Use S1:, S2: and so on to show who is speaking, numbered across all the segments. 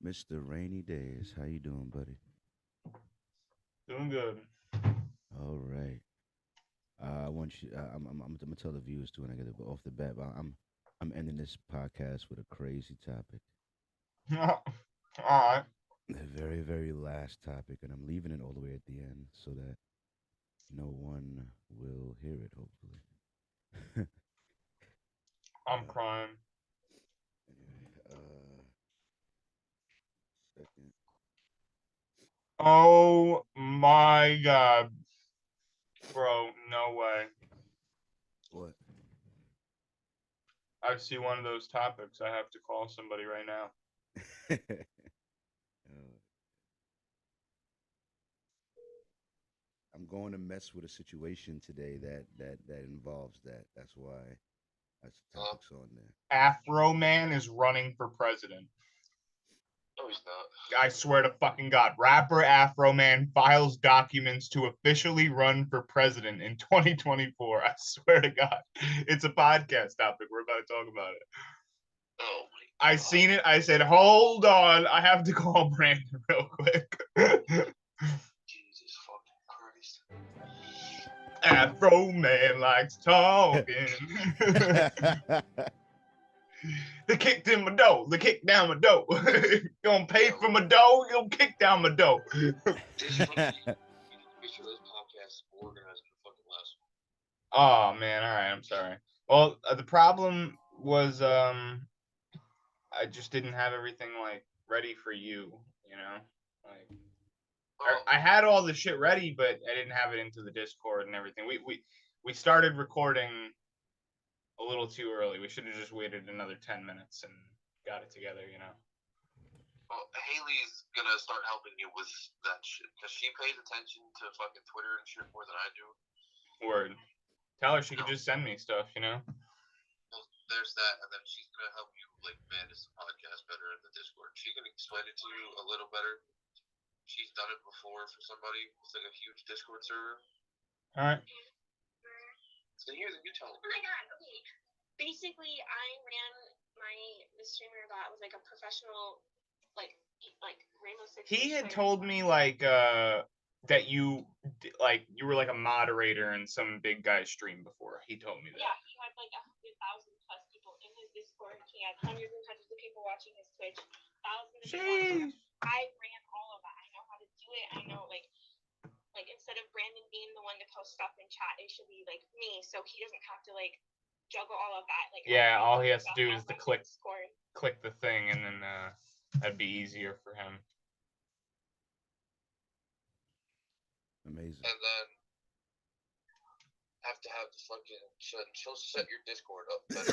S1: Mr. Rainy Days. How you doing, buddy?
S2: Doing good.
S1: All right. I want you. I'm gonna tell the viewers too, and I get it off the bat. But I'm ending this podcast with a crazy topic,
S2: All right.
S1: the very very last topic, and I'm leaving it all the way at the end so that no one will hear it. Hopefully.
S2: I'm
S1: uh,
S2: crying.
S1: anyway, second.
S2: Oh my god, bro. No way.
S1: What?
S2: I see one of those topics. I have to call somebody right now.
S1: uh, I'm going to mess with a situation today that involves that. That's why that's the topics on there.
S2: Afro Man is running for president.
S3: No, he's not.
S2: I swear to fucking God. Rapper Afro Man files documents to officially run for president in 2024. I swear to God. It's a podcast topic. We're about to talk about it.
S3: Oh my
S2: I seen it. I said, hold on. I have to call Brandon real quick.
S3: Jesus fucking Christ.
S2: Afro Man likes talking. They kicked in my door. They kicked down my door. You gonna pay for my door? You gonna kick down my door.
S3: This fucking make sure this podcast is more organized than the fucking last one.
S2: Oh man, all right. I'm sorry. Well, the problem was I just didn't have everything like ready for you. You know, like I had all the shit ready, but I didn't have it into the Discord and everything. We started recording a little too early. We should have just waited another 10 minutes and got it together. You know.
S3: Well, Haley's gonna start helping you with that shit because she pays attention to fucking Twitter and shit more than I do.
S2: Word. Tell her she could just send me stuff. You know.
S3: Well, there's that, and then she's gonna help you like manage the podcast better in the Discord. She can explain it to you a little better. She's done it before for somebody with like a huge Discord server.
S2: All right.
S3: So you tell them.
S4: Oh my god, okay. Basically, I ran the streamer that was like a professional, like Rainbow Six.
S2: He had told me that you were like a moderator in some big guy's stream before. He told me that.
S4: Yeah, he had like 100,000 plus people in his Discord. He had hundreds and hundreds of people watching his Twitch. Thousands of people. I ran all of that. I know how to do it. I know like instead of Brandon being the one to post stuff in chat, it should be like me, so he doesn't have to like juggle all of that. Like
S2: yeah, all he has to do is to click the thing, and then that'd be easier for him.
S1: Amazing.
S3: And then have to have the fucking she'll set your Discord up better.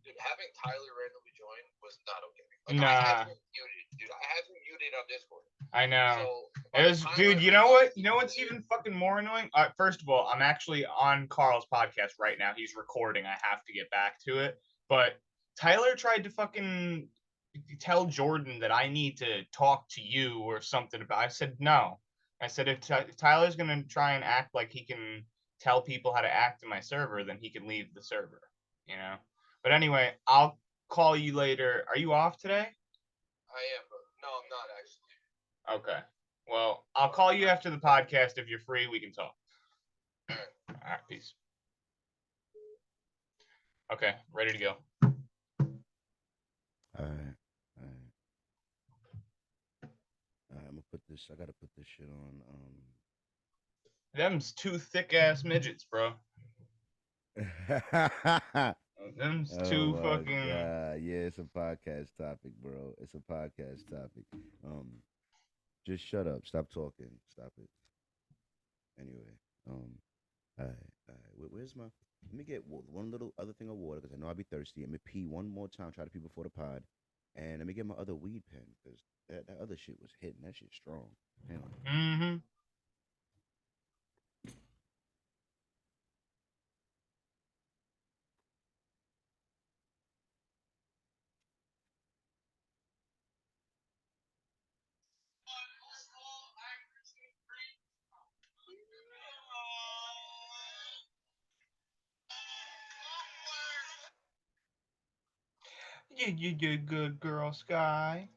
S3: Dude, having Tyler randomly join was not okay. Like,
S2: nah.
S3: I had him muted, dude. I had him muted on Discord.
S2: I know.
S3: So,
S2: it was, dude. You know what? You know what's even fucking more annoying? First of all, I'm actually on Carl's podcast right now. He's recording. I have to get back to it. But Tyler tried to fucking tell Jordan that I need to talk to you or something about. I said no. I said if Tyler's gonna try and act like he can tell people how to act in my server, then he can leave the server. You know. But anyway, I'll call you later. Are you off today?
S3: I am, but no, I'm not actually.
S2: Okay. Well, I'll call you after the podcast. If you're free, we can talk.
S3: All right.
S2: All right, peace. Okay, ready to go.
S1: All right. I'm gonna put this. I gotta put this shit on.
S2: Them's two thick ass midgets, bro. Them's two fucking.
S1: Yeah, it's a podcast topic, bro. It's a podcast topic. Just shut up. Stop talking. Stop it. Anyway, all right. Where's my? Let me get one little other thing of water because I know I'll be thirsty. Let me pee one more time. Try to pee before the pod, and let me get my other weed pen because that other shit was hitting. That shit strong. Hang on.
S2: Mm-hmm. You did good, girl, Sky.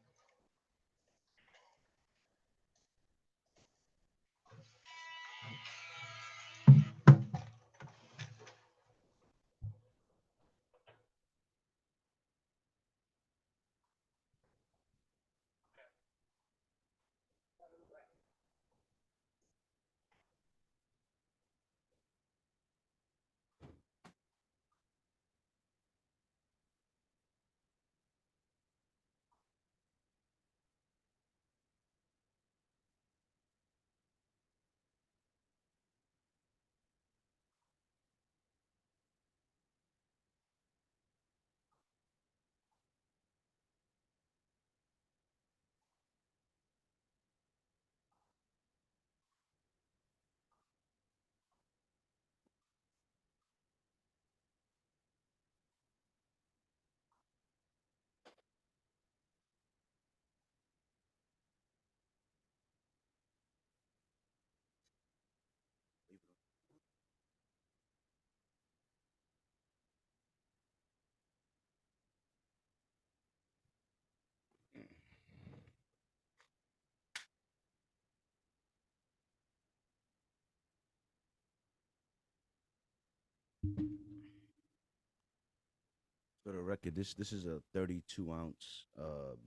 S1: For the record, this is a 32-ounce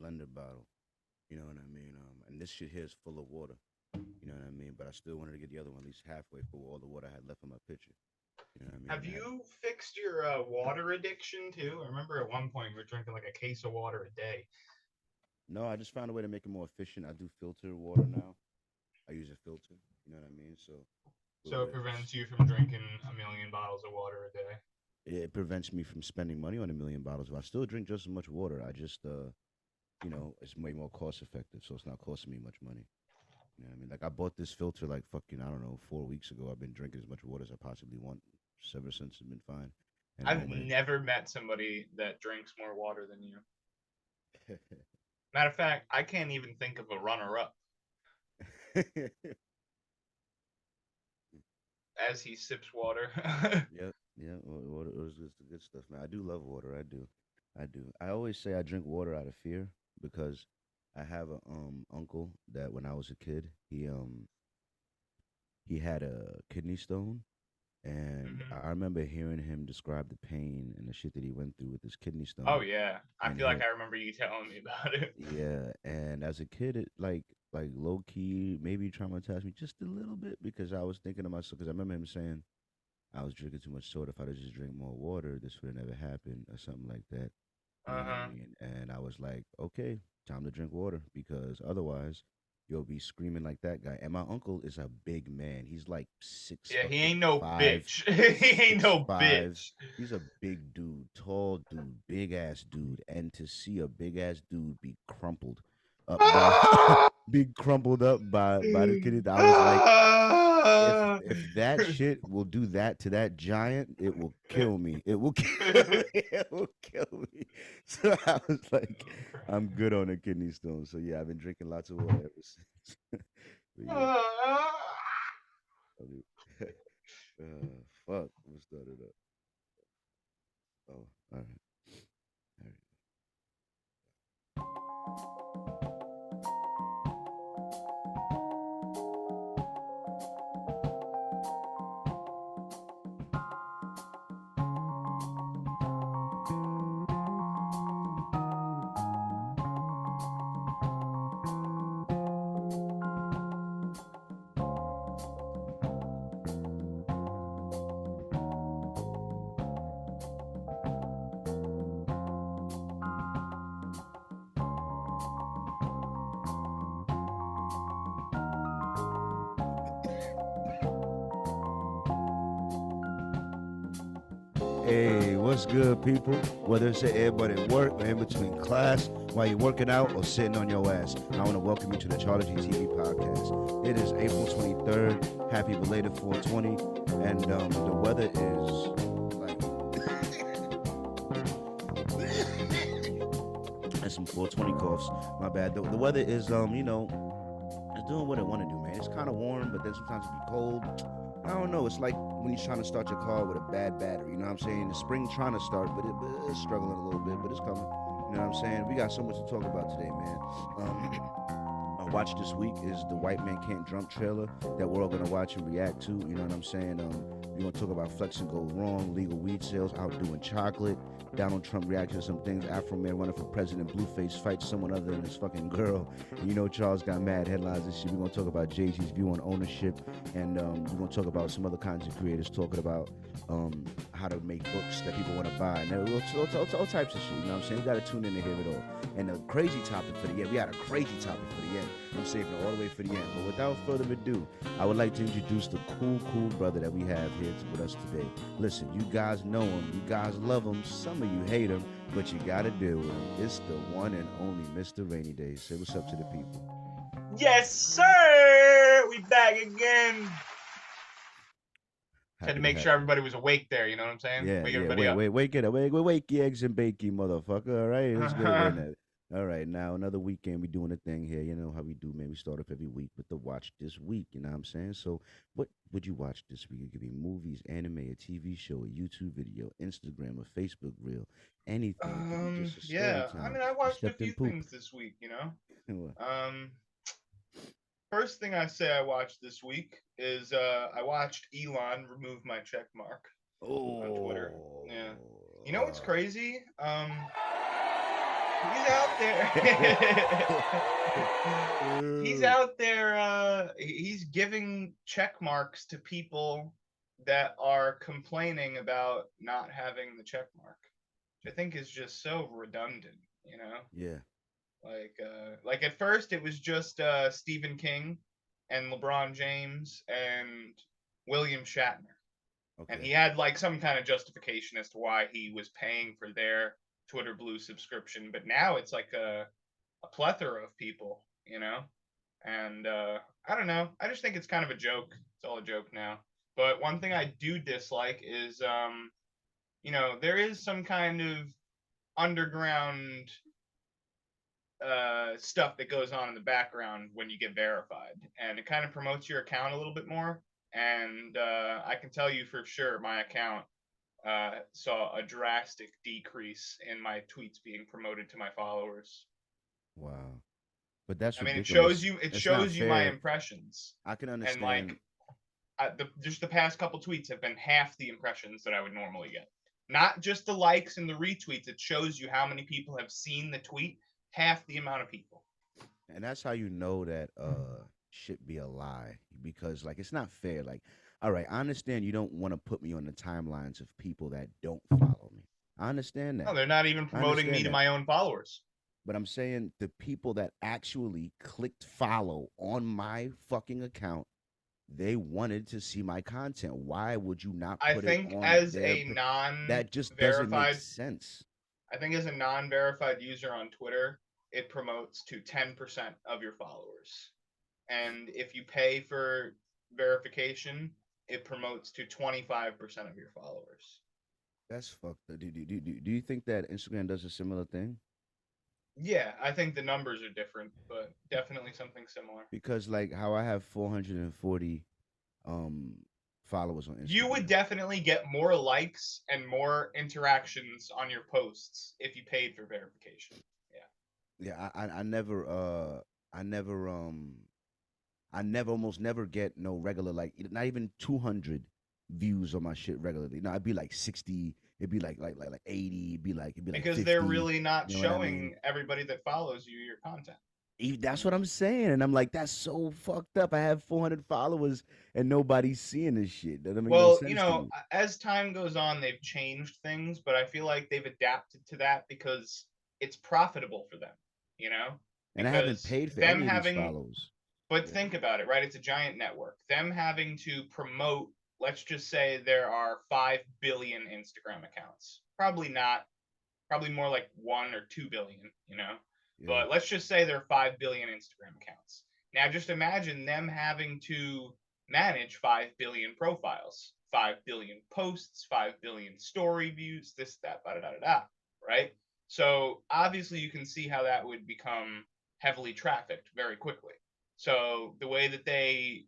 S1: blender bottle. You know what I mean? And this shit here is full of water. You know what I mean? But I still wanted to get the other one at least halfway full with all the water I had left in my pitcher. You know what I mean?
S2: Have you fixed your water addiction too? I remember at one point you were drinking like a case of water a day.
S1: No, I just found a way to make it more efficient. I do filter water now. I use a filter. You know what I mean? So
S2: it prevents you from drinking a million bottles of water a day.
S1: It prevents me from spending money on a million bottles. But I still drink just as much water. I just, you know, it's way more cost effective, so it's not costing me much money. You know what I mean? Like I bought this filter like fucking I don't know 4 weeks ago. I've been drinking as much water as I possibly want ever since. It's been fine. And
S2: I've never met somebody that drinks more water than you. Matter of fact, I can't even think of a runner-up. As he sips water.
S1: Yep. Water is the good stuff, man. I do love water. I do. I always say I drink water out of fear because I have a uncle that when I was a kid, he had a kidney stone, and
S2: Mhm.
S1: I remember hearing him describe the pain and the shit that he went through with his kidney stone.
S2: Oh yeah, I
S1: And
S2: feel like I remember you telling me about it.
S1: yeah, and as a kid, it like low key maybe traumatized me just a little bit because I was thinking to myself because I remember him saying I was drinking too much soda. If I'd have just drink more water, this would have never happened or something like that. You know what I
S2: Uh-huh.
S1: mean? And I was like, okay, time to drink water because otherwise you'll be screaming like that guy. And my uncle is a big man. He's like six
S2: Yeah, he
S1: fucking
S2: ain't no
S1: five,
S2: bitch. He ain't no
S1: 6'5".
S2: bitch.
S1: He's a big dude, tall dude, big ass dude. And to see a big ass dude be crumpled up by be crumpled up by the kid, I was like, if that shit will do that to that giant, it will kill me. It will kill me. It will kill me. So I was like, I'm good on a kidney stone. So yeah, I've been drinking lots of water ever since. But yeah, I mean, fuck, we started up. Oh, all right, all right. Hey, what's good, people? Whether it's everybody at work or in between class, while you're working out or sitting on your ass, I want to welcome you to the Charlie G TV podcast. It is April 23rd. Happy belated 420. And the weather is like. And some 420 coughs. My bad. The weather is, you know, it's doing what it want to do, man. It's kind of warm, but then sometimes it be cold. I don't know. It's like when you're trying to start your car with a bad battery. You know what I'm saying? The spring trying to start, but it's struggling a little bit, but it's coming. You know what I'm saying? We got so much to talk about today, man. My watch this week is the White Man Can't Jump trailer that we're all gonna watch and react to. You know what I'm saying? We're gonna talk about Flex and Go Wrong, legal weed sales, outdoing chocolate, Donald Trump reaction to some things, Afro man running for president, Blueface fights someone other than his fucking girl. And you know Charles got mad headlines and shit. We're gonna talk about Jay-Z's view on ownership, and we're gonna talk about some other content creators talking about how to make books that people want to buy. And all types of shit. You know what I'm saying? You gotta tune in to hear it all. And the crazy topic for the end, we had a crazy topic for the end. I'm saving it all the way for the end. But without further ado, I would like to introduce the cool brother that we have here with us today. Listen, you guys know him, you guys love him, some of you hate him, but you gotta deal with him. It's the one and only Mr. Rainy Days. Say what's up to the people.
S2: Yes, sir. We back again. Had to make sure everybody was awake there. You know what I'm saying?
S1: Yeah,
S2: wake everybody up.
S1: Wake it up. Wake your eggs and bake you, motherfucker. All right, let's get it in there. All right, now another weekend. We doing a thing here. You know how we do, man. We start off every week with the watch this week. You know what I'm saying? So, what would you watch this week? It could be movies, anime, a TV show, a YouTube video, Instagram, a Facebook reel, anything. Just a
S2: Yeah.
S1: story
S2: I
S1: time.
S2: mean, I watched a
S1: stepped in
S2: few
S1: poop.
S2: things this week. You know.
S1: What?
S2: First thing I say I watched this week is I watched Elon remove my check mark on Twitter. Yeah. You know what's crazy? He's out there. He's out there. He's giving check marks to people that are complaining about not having the check mark, which I think is just so redundant. You know?
S1: Yeah.
S2: Like at first it was just Stephen King and LeBron James and William Shatner.
S1: Okay.
S2: And he had like some kind of justification as to why he was paying for their Twitter Blue subscription, but now it's like a plethora of people, you know? And I don't know. I just think it's kind of a joke. It's all a joke now. But one thing I do dislike is you know, there is some kind of underground stuff that goes on in the background when you get verified, and it kind of promotes your account a little bit more. And I can tell you for sure my account saw a drastic decrease in my tweets being promoted to my followers.
S1: Wow. But that's
S2: I mean,
S1: ridiculous.
S2: it shows you my impressions.
S1: I can understand.
S2: And like just the past couple tweets have been half the impressions that I would normally get. Not just the likes and the retweets. It shows you how many people have seen the tweet. Half the amount of people.
S1: And that's how you know that shit be a lie, because like it's not fair. Like, all right, I understand you don't want to put me on the timelines of people that don't follow me. I understand that.
S2: No, they're not even promoting me to my own followers.
S1: But I'm saying the people that actually clicked follow on my fucking account, they wanted to see my content. Why would you not put
S2: I think
S1: it on
S2: as a
S1: that just doesn't make sense.
S2: I think as a non-verified user on Twitter, it promotes to 10% of your followers. And if you pay for verification, it promotes to 25% of your followers.
S1: That's fucked up. Do you think that Instagram does a similar thing?
S2: Yeah, I think the numbers are different, but definitely something similar.
S1: Because like how I have 440 followers on Instagram.
S2: You would definitely get more likes and more interactions on your posts if you paid for verification.
S1: Yeah. Yeah, I never almost never get no regular, like not even 200 views on my shit regularly. No, I'd be like 60. It'd be like 80. It'd be like
S2: because
S1: 50,
S2: they're really not showing
S1: I mean?
S2: Everybody that follows you your content.
S1: That's what I'm saying, and I'm like, that's so fucked up. I have 400 followers and nobody's seeing this shit. That doesn't make no sense
S2: you know, as time goes on, they've changed things, but I feel like they've adapted to that because it's profitable for them. You know,
S1: and I haven't paid for them any of these follows.
S2: But think about it, right? It's a giant network. Them having to promote, let's just say there are 5 billion Instagram accounts. Probably not. Probably more like 1 or 2 billion, you know? Yeah. But let's just say there are 5 billion Instagram accounts. Now just imagine them having to manage 5 billion profiles, 5 billion posts, 5 billion story views, this, that, da-da-da-da-da, right? So obviously you can see how that would become heavily trafficked very quickly. So the way that they,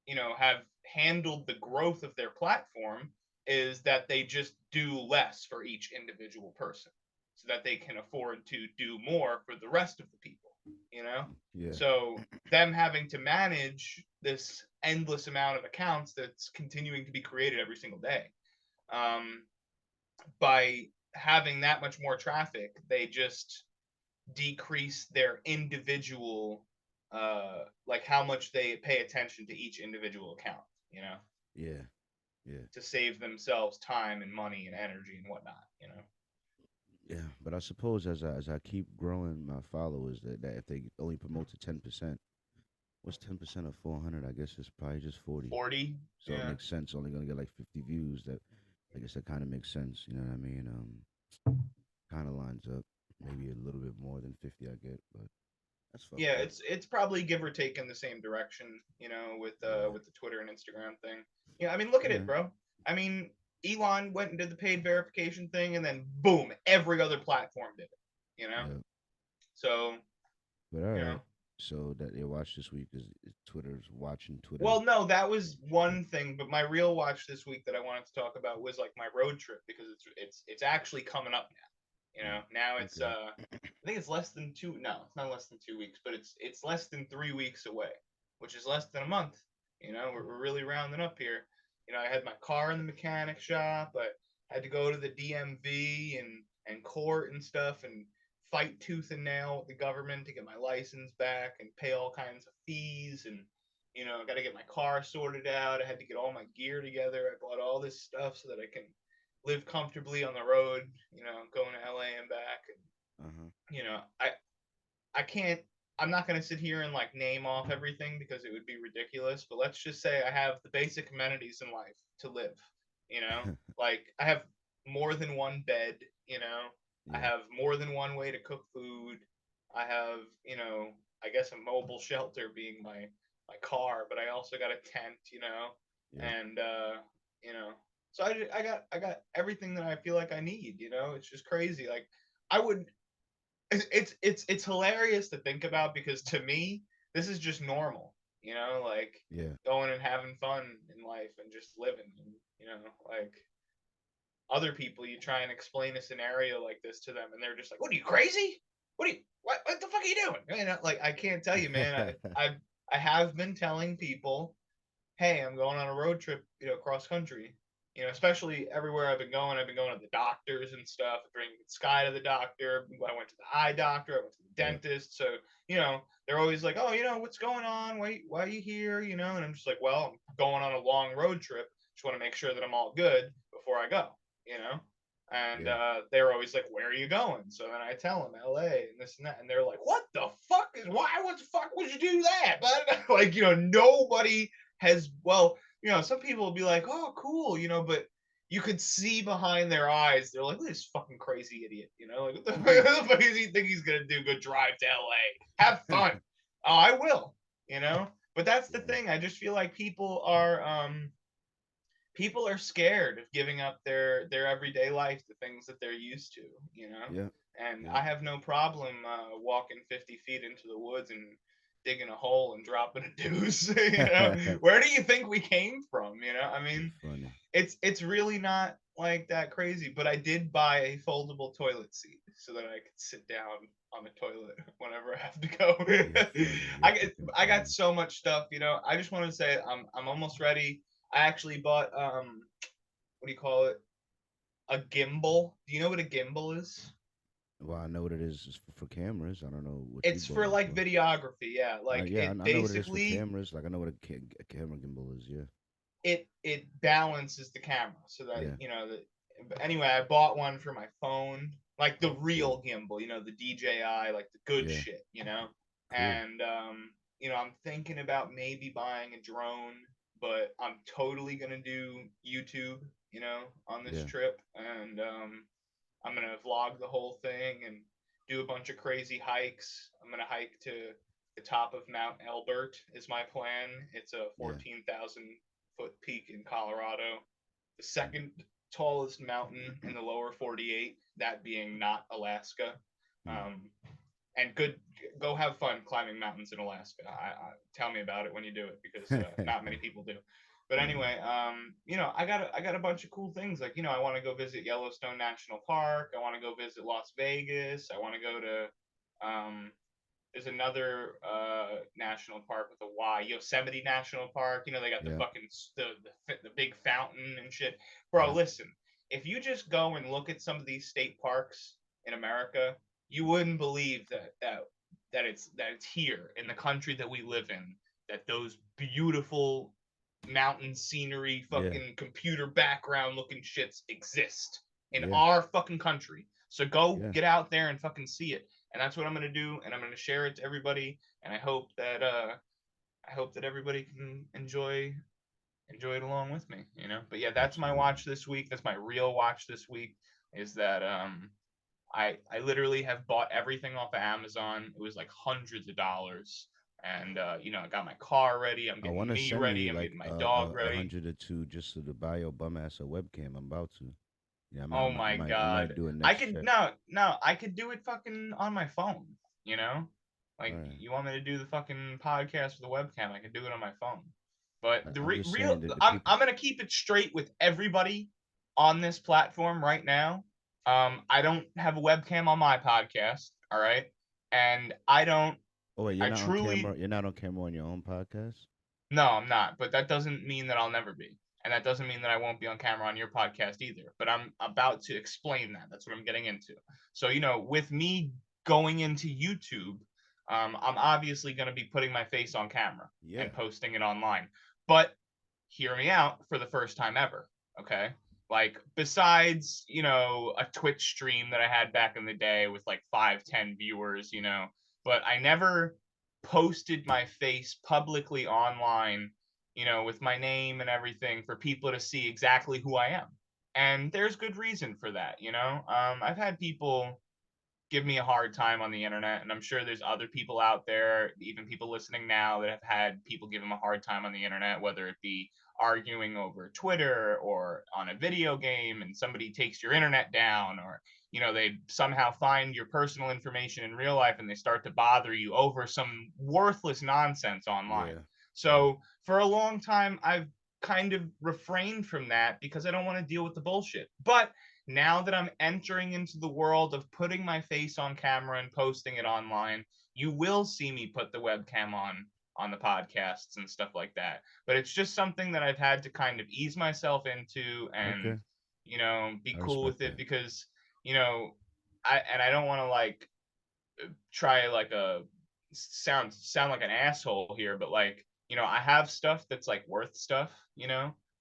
S2: you know, have handled the growth of their platform is that they just do less for each individual person. so that they can afford to do more for the rest of the people, you know?
S1: Yeah.
S2: So them having to manage this endless amount of accounts that's continuing to be created every single day. By having that much more traffic, they just decrease their individual like how much they pay attention to each individual account, you know,
S1: Yeah. Yeah.
S2: to save themselves time and money and energy and whatnot, you know.
S1: Yeah. But I suppose as I keep growing my followers, that if they only promote to 10%, what's 10% of 400? I guess it's probably just 40.
S2: 40,
S1: So it
S2: yeah.
S1: makes sense. Only gonna get like 50 views. That I guess that kind of makes sense. You know what I mean? Kind of lines up. Maybe a little bit more than 50 I get, but that's fucked
S2: Yeah,
S1: up.
S2: it's probably give or take in the same direction, you know, with
S1: Yeah.
S2: the Twitter and Instagram thing. Yeah, I mean, look at it,
S1: Yeah.
S2: bro. I mean, Elon went and did the paid verification thing, and then boom, every other platform did it. You know,
S1: Yeah.
S2: so
S1: But all
S2: you
S1: right.
S2: know.
S1: So that they watch this week is Twitter's watching Twitter.
S2: Well, no, that was one thing, but my real watch this week that I wanted to talk about was like my road trip because it's actually coming up now. You know, now it's
S1: Okay.
S2: I think it's less than two. No, it's not less than 2 weeks, but it's less than 3 weeks away, which is less than a month. You know, we're really rounding up here. You know, I had my car in the mechanic shop. I had to go to the DMV and court and stuff and fight tooth and nail with the government to get my license back and pay all kinds of fees and you know, got to get my car sorted out. I had to get all my gear together. I bought all this stuff so that I can live comfortably on the road, you know, going to LA and back. And,
S1: Uh-huh.
S2: you know, I can't, I'm not going to sit here and like name off everything because it would be ridiculous, but let's just say I have the basic amenities in life to live, you know, like I have more than one bed, you know, I
S1: Yeah.
S2: have more than one way to cook food. I have, you know, I guess a mobile shelter being my car, but I also got a tent, you know,
S1: Yeah.
S2: and you know, so I got everything that I feel like I need, you know. It's just crazy. Like I would it's hilarious to think about because to me this is just normal, you know, like
S1: Yeah.
S2: going and having fun in life and just living and, you know, like other people you try and explain a scenario like this to them and they're just like, what are you crazy, what the fuck are you doing, you know, like I can't tell you, man. I have been telling people, hey, I'm going on a road trip, you know, cross country. You know, especially everywhere I've been going to the doctors and stuff. I bring Sky to the doctor. I went to the eye doctor. I went to the
S1: Yeah.
S2: dentist. So, you know, they're always like, oh, you know, what's going on? Why are you here? You know, and I'm just like, well, I'm going on a long road trip. Just want to make sure that I'm all good before I go, you know? And
S1: Yeah.
S2: they're always like, where are you going? So then I tell them LA and this and that. And they're like, what the fuck what the fuck would you do that? But like, you know, nobody has, well, you know, some people will be like, oh, cool, you know, but you could see behind their eyes, they're like, look at this fucking crazy idiot, you know, like, what the fuck does he think he's gonna do? Go drive to LA, have fun. Oh, I will, you know. But that's the
S1: Yeah.
S2: thing. I just feel like people are scared of giving up their everyday life, the things that they're used to, you know.
S1: Yeah.
S2: And
S1: Yeah.
S2: I have no problem walking 50 feet into the woods and digging a hole and dropping a deuce. You know, where do you think we came from? You know, I mean,
S1: Funny.
S2: it's really not like that crazy. But I did buy a foldable toilet seat so that I could sit down on the toilet whenever I have to go. I got so much stuff. You know, I just want to say I'm almost ready. I actually bought what do you call it? A gimbal. Do you know what a gimbal is?
S1: Well, I know what it is. It's for cameras. I don't know what you
S2: It's
S1: bought
S2: for
S1: it
S2: like
S1: for.
S2: videography, yeah. Like
S1: Yeah,
S2: it
S1: I know what it is for
S2: basically
S1: cameras. Like I know what a camera gimbal is. Yeah.
S2: it balances the camera so that
S1: Yeah.
S2: you know that. Anyway, I bought one for my phone, like the
S1: Oh,
S2: real
S1: cool.
S2: gimbal, you know, the DJI, like the good
S1: Yeah.
S2: shit, you know.
S1: Cool.
S2: And you know, I'm thinking about maybe buying a drone, but I'm totally gonna do YouTube, you know, on this
S1: Yeah.
S2: trip, and I'm gonna vlog the whole thing and do a bunch of crazy hikes. I'm gonna hike to the top of Mount Elbert is my plan. It's a
S1: Yeah.
S2: 14,000-foot peak in Colorado, the
S1: Mm.
S2: second tallest mountain in the lower 48, that being not Alaska.
S1: Mm.
S2: Um, and go have fun climbing mountains in Alaska. Tell me about it when you do it because not many people do. But anyway, I got a bunch of cool things. Like, I want to go visit Yellowstone National Park. I want to go visit Las Vegas. I want to go to there's another national park with a Y, Yosemite National Park. They got the
S1: Yeah.
S2: fucking the big fountain and shit. Bro,
S1: Yeah.
S2: listen, if you just go and look at some of these state parks in America, you wouldn't believe that it's here in the country that we live in, that those beautiful mountain scenery, fucking computer background looking shits exist in
S1: Yeah.
S2: our fucking country. So go
S1: Yeah.
S2: get out there and fucking see it. And that's what I'm gonna do, and I'm gonna share it to everybody. And I hope that everybody can enjoy it along with me. But yeah, that's my watch this week. That's my real watch this week. Is that I literally have bought everything off of Amazon. It was like hundreds of dollars. And I got my car ready. I'm
S1: I
S2: getting
S1: want to
S2: me
S1: send
S2: ready.
S1: you
S2: I'm
S1: like
S2: getting my dog
S1: a
S2: ready.
S1: 100 or two just to buy your bum ass a webcam. I'm about to. Yeah,
S2: Oh my
S1: I
S2: god.
S1: might do it
S2: I
S1: next
S2: could
S1: check.
S2: no, I could do it fucking on my phone, Like
S1: Alright.
S2: you want me to do the fucking podcast with a webcam, I can do it on my phone. But the
S1: I'm just
S2: real
S1: saying that the
S2: I'm
S1: people.
S2: I'm going to keep it straight with everybody on this platform right now. I don't have a webcam on my podcast, all right? And
S1: Oh wait,
S2: I truly
S1: You're not on camera on your own podcast.
S2: no, I'm not. But that doesn't mean that I'll never be. And that doesn't mean that I won't be on camera on your podcast either. But I'm about to explain that. That's what I'm getting into. So, with me going into YouTube, I'm obviously going to be putting my face on camera and posting it online. But hear me out for the first time ever. Okay. Like, besides, a Twitch stream that I had back in the day with like 5-10 viewers, but I never posted my face publicly online, with my name and everything for people to see exactly who I am. And there's good reason for that, I've had people give me a hard time on the internet, and I'm sure there's other people out there, even people listening now, that have had people give them a hard time on the internet, whether it be arguing over Twitter or on a video game and somebody takes your internet down, or they somehow find your personal information in real life and they start to bother you over some worthless nonsense online.
S1: Yeah.
S2: So for a long time, I've kind of refrained from that because I don't want to deal with the bullshit. But now that I'm entering into the world of putting my face on camera and posting it online, you will see me put the webcam on the podcasts and stuff like that. But it's just something that I've had to kind of ease myself into and be cool with it, because I don't want to like try like a sound like an asshole here, but like I have stuff that's like worth stuff,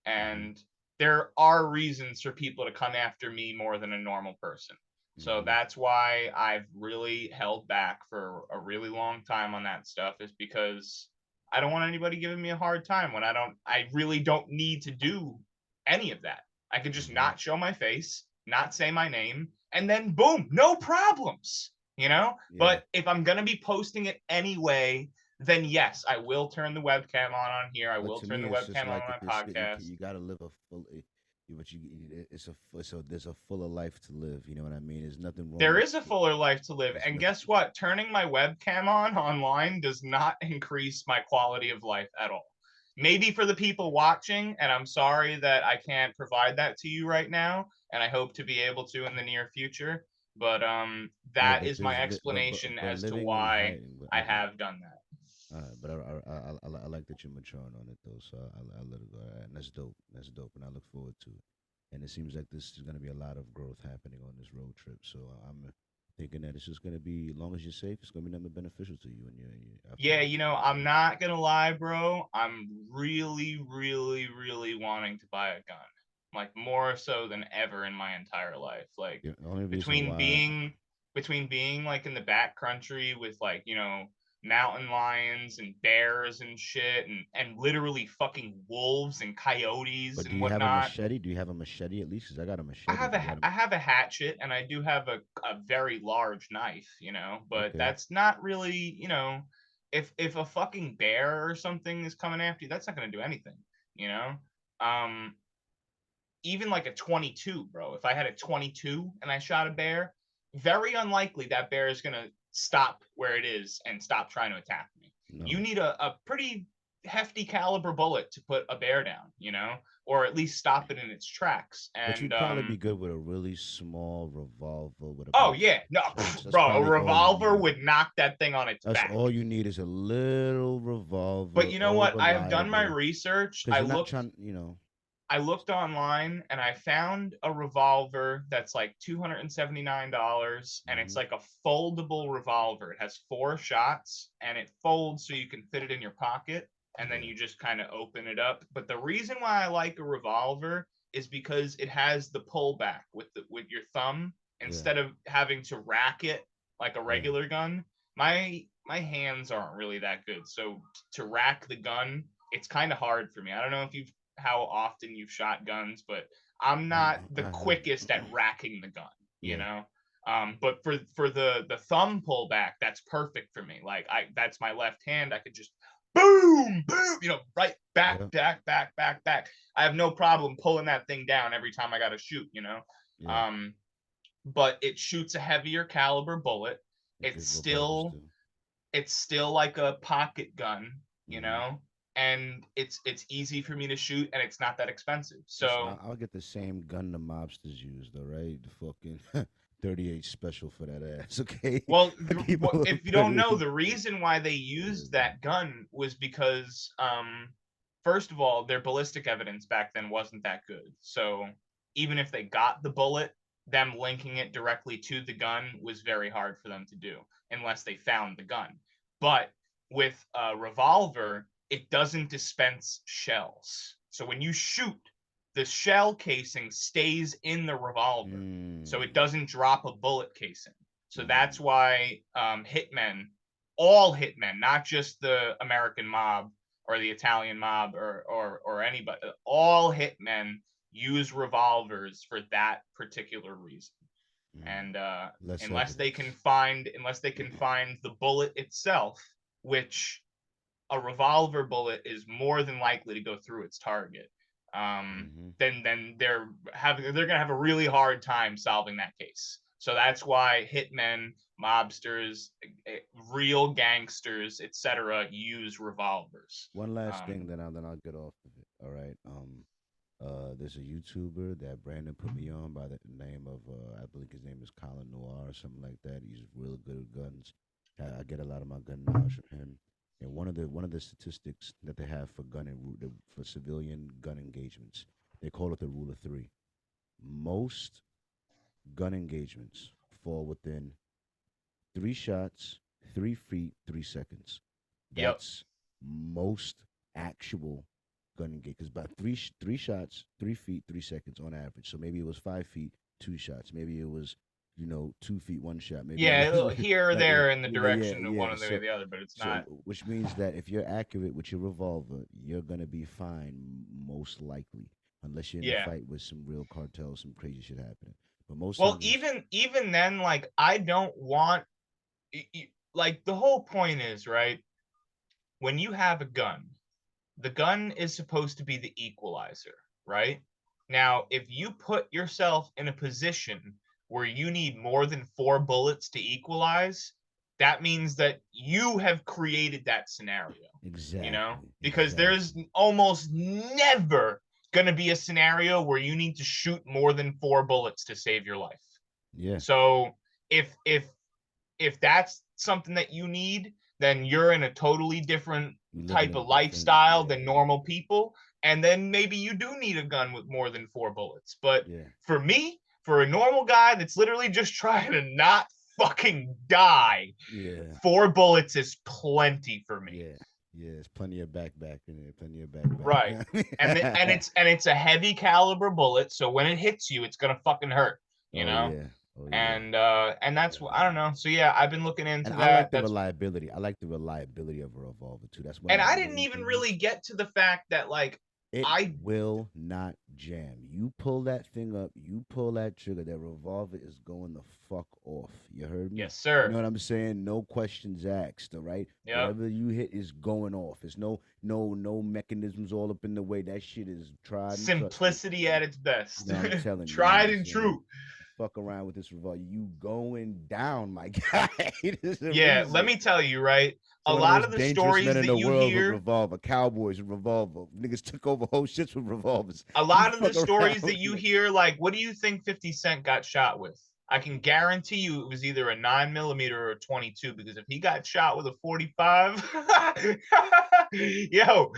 S2: and there are reasons for people to come after me more than a normal person. So that's why I've really held back for a really long time on that stuff, is because I don't want anybody giving me a hard time when I really don't need to do any of that. I could just not show my face, not say my name, and then boom, no problems, But if I'm going to be posting it anyway, then yes, I will turn the webcam on here. I will turn the webcam on my podcast.
S1: You gotta live a full. But there's a fuller life to live. You know what I mean? There's nothing wrong.
S2: There is a fuller life to live, and guess what? Turning my webcam on online does not increase my quality of life at all. Maybe for the people watching, and I'm sorry that I can't provide that to you right now, and I hope to be able to in the near future. But that is my explanation as to why I have done that.
S1: But I like that you're maturing on it though, so I let it go. And that's dope. That's dope, and I look forward to it. And it seems like this is going to be a lot of growth happening on this road trip. So I'm thinking that it's just going to be, as long as you're safe, it's going to be nothing beneficial to you. And
S2: yeah, I'm not gonna lie, bro. I'm really, really, really wanting to buy a gun, like more so than ever in my entire life. Like between being like in the back country with like mountain lions and bears and shit, and literally fucking wolves and coyotes and whatnot.
S1: Do you have a machete? Do you have a machete at least? Because I got a machete.
S2: I have a hatchet, and I do have a very large knife, but that's not really, if a fucking bear or something is coming after you, that's not gonna do anything, even like a 22, bro. If I had a 22 and I shot a bear, very unlikely that bear is gonna stop where it is and stop trying to attack me. No. You need a pretty hefty caliber bullet to put a bear down, or at least stop it in its tracks.
S1: But
S2: And
S1: you'd probably be good with a really small revolver with
S2: oh
S1: about
S2: yeah, no,
S1: that's
S2: bro, a
S1: probably all you
S2: revolver
S1: need.
S2: would knock that thing on its
S1: That's
S2: back.
S1: all you need is a little revolver.
S2: But you know
S1: all
S2: what? I have done my
S1: reliable,
S2: research.
S1: because you're not trying.
S2: I looked online and I found a revolver that's like $279, and it's
S1: Mhm.
S2: like a foldable revolver. It has 4 shots and it folds so you can fit it in your pocket, and then
S1: Yeah.
S2: you just kind of open it up. But the reason why I like a revolver is because it has the pullback with your thumb instead of having to rack it like a regular gun. My hands aren't really that good. So to rack the gun, it's kind of hard for me. I don't know if how often you've shot guns, but I'm not the
S1: I
S2: quickest at
S1: have.
S2: racking the gun,
S1: Yeah.
S2: But for the thumb pullback, that's perfect for me. Like that's my left hand. I could just boom, boom, right back,
S1: Yeah.
S2: back. I have no problem pulling that thing down every time I got to shoot,
S1: Yeah.
S2: But it shoots a heavier caliber bullet.
S1: Because
S2: It's
S1: revolvers
S2: still
S1: do.
S2: it's still like a pocket gun,
S1: Mhm.
S2: and it's easy for me to shoot, and it's not that expensive.
S1: Listen,
S2: So
S1: I'll get the same gun the mobsters use, though, right? The fucking 38 special for that ass, okay?
S2: well,
S1: I keep a
S2: if you don't know,
S1: 38.
S2: the reason why they used that gun was because first of all, their ballistic evidence back then wasn't that good. So even if they got the bullet, them linking it directly to the gun was very hard for them to do unless they found the gun. But with a revolver, it doesn't dispense shells. So when you shoot, the shell casing stays in the revolver. So it doesn't drop a bullet casing. So that's why all hitmen, not just the American mob or the Italian mob or anybody, all hitmen use revolvers for that particular reason. And
S1: Less
S2: unless they can
S1: evidence.
S2: find the bullet itself, which a revolver bullet is more than likely to go through its target, then they're gonna have a really hard time solving that case. So that's why hitmen, mobsters, real gangsters, etc., use revolvers.
S1: One last thing, then I'll get off of it. All right. There's a YouTuber that Brandon put me on by the name of I believe his name is Colin Noir or something like that. He's real good at guns. I get a lot of my gun knowledge from him. And one of the statistics that they have for for civilian gun engagements, they call it the rule of 3. Most gun engagements fall within 3 shots, 3 feet, 3 seconds.
S2: Yep.
S1: That's most actual gun engagement. Because about three shots, 3 feet, 3 seconds on average. So maybe it was 5 feet, 2 shots. Maybe it was 2 feet, 1 shot. Maybe
S2: here or
S1: like
S2: there in the
S1: yeah,
S2: direction of
S1: yeah.
S2: one or the other, but it's not.
S1: Which means that if you're accurate with your revolver, you're gonna be fine, most likely, unless you're in a fight with some real cartels, some crazy shit happening. But most
S2: well, even then, like I don't want, like the whole point is, right, when you have a gun, the gun is supposed to be the equalizer, right? Now, if you put yourself in a position where you need more than 4 bullets to equalize, that means that you have created that scenario.
S1: Exactly.
S2: Because there's almost never going to be a scenario where you need to shoot more than 4 bullets to save your life.
S1: Yeah.
S2: So if that's something that you need, then you're in a totally different type of lifestyle than normal people, and then maybe you do need a gun with more than 4 bullets. But for me, for a normal guy that's literally just trying to not fucking die, 4 bullets is plenty for me.
S1: Yeah, it's plenty of back in there, plenty of back.
S2: Right. and it's a heavy caliber bullet, so when it hits you, it's gonna fucking hurt, And that's what I don't know. So yeah, I've been looking into that.
S1: I like the reliability. I like the reliability of a revolver too. That's one.
S2: And I didn't even really get to the fact that like
S1: it will not jam. You pull that thing up, you pull that trigger, that revolver is going the fuck off. You heard me?
S2: Yes, sir.
S1: You know what I'm saying? No questions asked, all right?
S2: Yep.
S1: Whatever you hit is going off. There's no mechanisms all up in the way. That shit is tried.
S2: Simplicity at its best.
S1: You know what I'm telling you.
S2: Tried and true.
S1: Fuck around with this revolver. You going down, my guy.
S2: Yeah, let me tell you, right? a
S1: Some
S2: lot
S1: the
S2: of
S1: most
S2: the
S1: dangerous
S2: stories
S1: men in
S2: that
S1: the
S2: you
S1: world with
S2: hear,
S1: revolver, cowboys with revolver, niggas took over whole shits with revolvers.
S2: a
S1: You
S2: lot of the
S1: fuck
S2: stories
S1: around,
S2: that you
S1: nigga.
S2: hear, like, what do you think 50 Cent got shot with? I can guarantee you it was either a 9mm or a 22, because if he got shot with a 45, yo,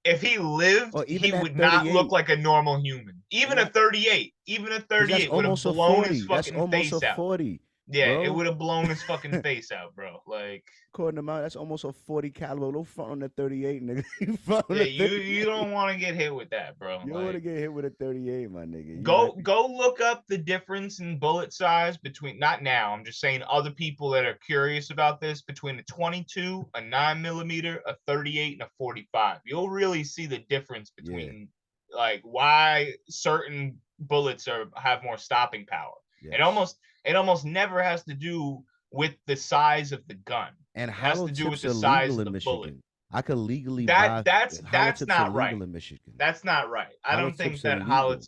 S2: if he lived,
S1: Or even
S2: he
S1: that
S2: would not look
S1: 38.
S2: like a normal human. Even a
S1: Not
S2: 38,
S1: because that's
S2: would have
S1: almost a
S2: blown his
S1: 40. That's
S2: fucking
S1: almost a
S2: face out.
S1: 40,
S2: Yeah, it
S1: bro.
S2: would have blown his fucking face out, bro. Like,
S1: According to mine, that's almost a 40 caliber. Don't front on that 38, nigga. You front on
S2: yeah,
S1: the
S2: you
S1: 38.
S2: don't want to get hit with that, bro.
S1: You don't want to
S2: Like,
S1: get hit with a 38, my nigga. You
S2: go
S1: might be-
S2: go look up the difference in bullet size between, not now, I'm just saying other people that are curious about this, between a 22, a 9mm, a 38, and a 45. You'll really see the difference between like why certain bullets have more stopping power.
S1: Yes.
S2: It almost never has to do with the size of the gun.
S1: And
S2: It has
S1: hollow
S2: to do with
S1: tips
S2: the
S1: are
S2: size
S1: legal
S2: of
S1: in
S2: the bullet.
S1: Michigan. I could legally buy
S2: That's
S1: hollow tips
S2: not
S1: are
S2: right.
S1: legal in Michigan.
S2: That's not right. I
S1: Hollow
S2: don't think
S1: tips are
S2: that
S1: legal.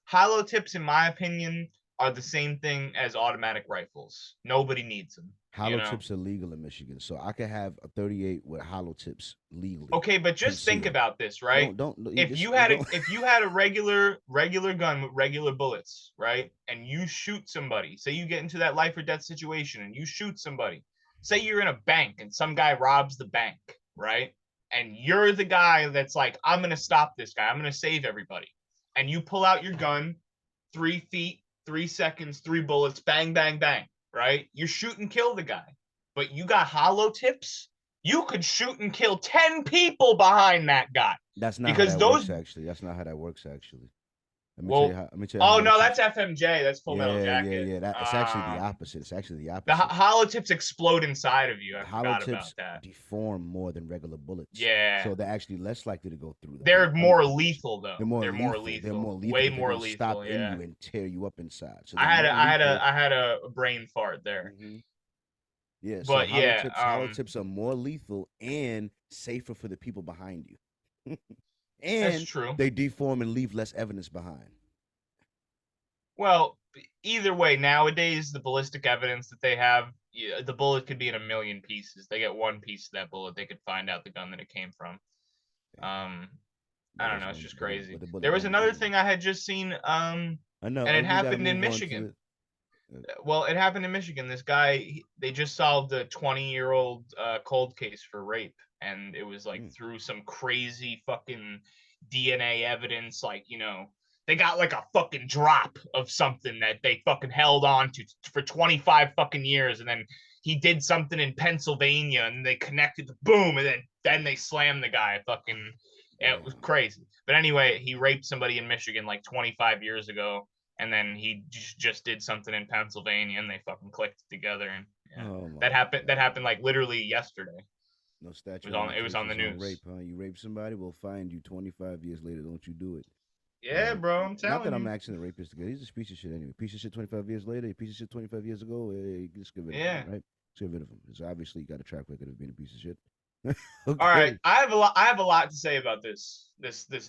S2: hollow tips, in my opinion, are the same thing as automatic rifles. Nobody needs them.
S1: Hollow tips are legal in Michigan, so I could have a 38 with hollow tips legally.
S2: Okay, but just think
S1: concealed.
S2: about this, right? If you had a regular gun with regular bullets, right, and you shoot somebody, say you get into that life or death situation and you shoot somebody, say you're in a bank and some guy robs the bank, right, and you're the guy that's like, I'm gonna stop this guy, I'm gonna save everybody, and you pull out your gun, 3 feet, 3 seconds, 3 bullets, bang, bang, bang, right? You shoot and kill the guy, but you got hollow tips. You could shoot and kill 10 people behind that guy.
S1: That's not
S2: because
S1: how that works, actually. That's not how that works, actually. Let me tell you how.
S2: Oh no, that's FMJ. That's Full Metal Jacket.
S1: Yeah. It's actually the opposite. It's actually the opposite.
S2: The hollow tips explode inside of you. I
S1: hollow
S2: forgot
S1: tips
S2: about that.
S1: deform more than regular bullets.
S2: Yeah.
S1: So they're actually less likely to go through.
S2: They're more lethal, though.
S1: They're more lethal. They're more lethal.
S2: Way more lethal.
S1: Stop in you and tear you up inside. So
S2: I had a brain fart there.
S1: Mm-hmm. Yeah,
S2: but
S1: so hollow tips are more lethal and safer for the people behind you. And
S2: that's true.
S1: They deform and leave less evidence behind.
S2: Well, either way, nowadays the ballistic evidence that they have, the bullet could be in a million pieces. They get one piece of that bullet, they could find out the gun that it came from. I don't know. It's just crazy. There was another thing I had just seen. I know, and it happened in Michigan. Well, it happened in Michigan. This guy, they just solved a 20-year-old cold case for rape, and it was like through some crazy fucking DNA evidence. Like, they got like a fucking drop of something that they fucking held on to for 25 fucking years, and then he did something in Pennsylvania, and they connected, boom, and then they slammed the guy. Fucking, it was crazy. But anyway, he raped somebody in Michigan like 25 years ago. And then he just did something in Pennsylvania, and they fucking clicked together. And that happened like literally yesterday.
S1: No statute.
S2: It was on the news.
S1: Rape, huh? You rape somebody, we'll find you 25 years later. Don't you do it?
S2: Yeah, bro. I'm telling you.
S1: Not that I'm asking the rapist to get. He's a piece of shit anyway. Piece of shit 25 years later. A piece of shit 25 years ago. Just get rid of him, right? Just get rid of him. Because obviously you got a track record of being a piece of shit.
S2: Okay. All right, I have a lot to say about this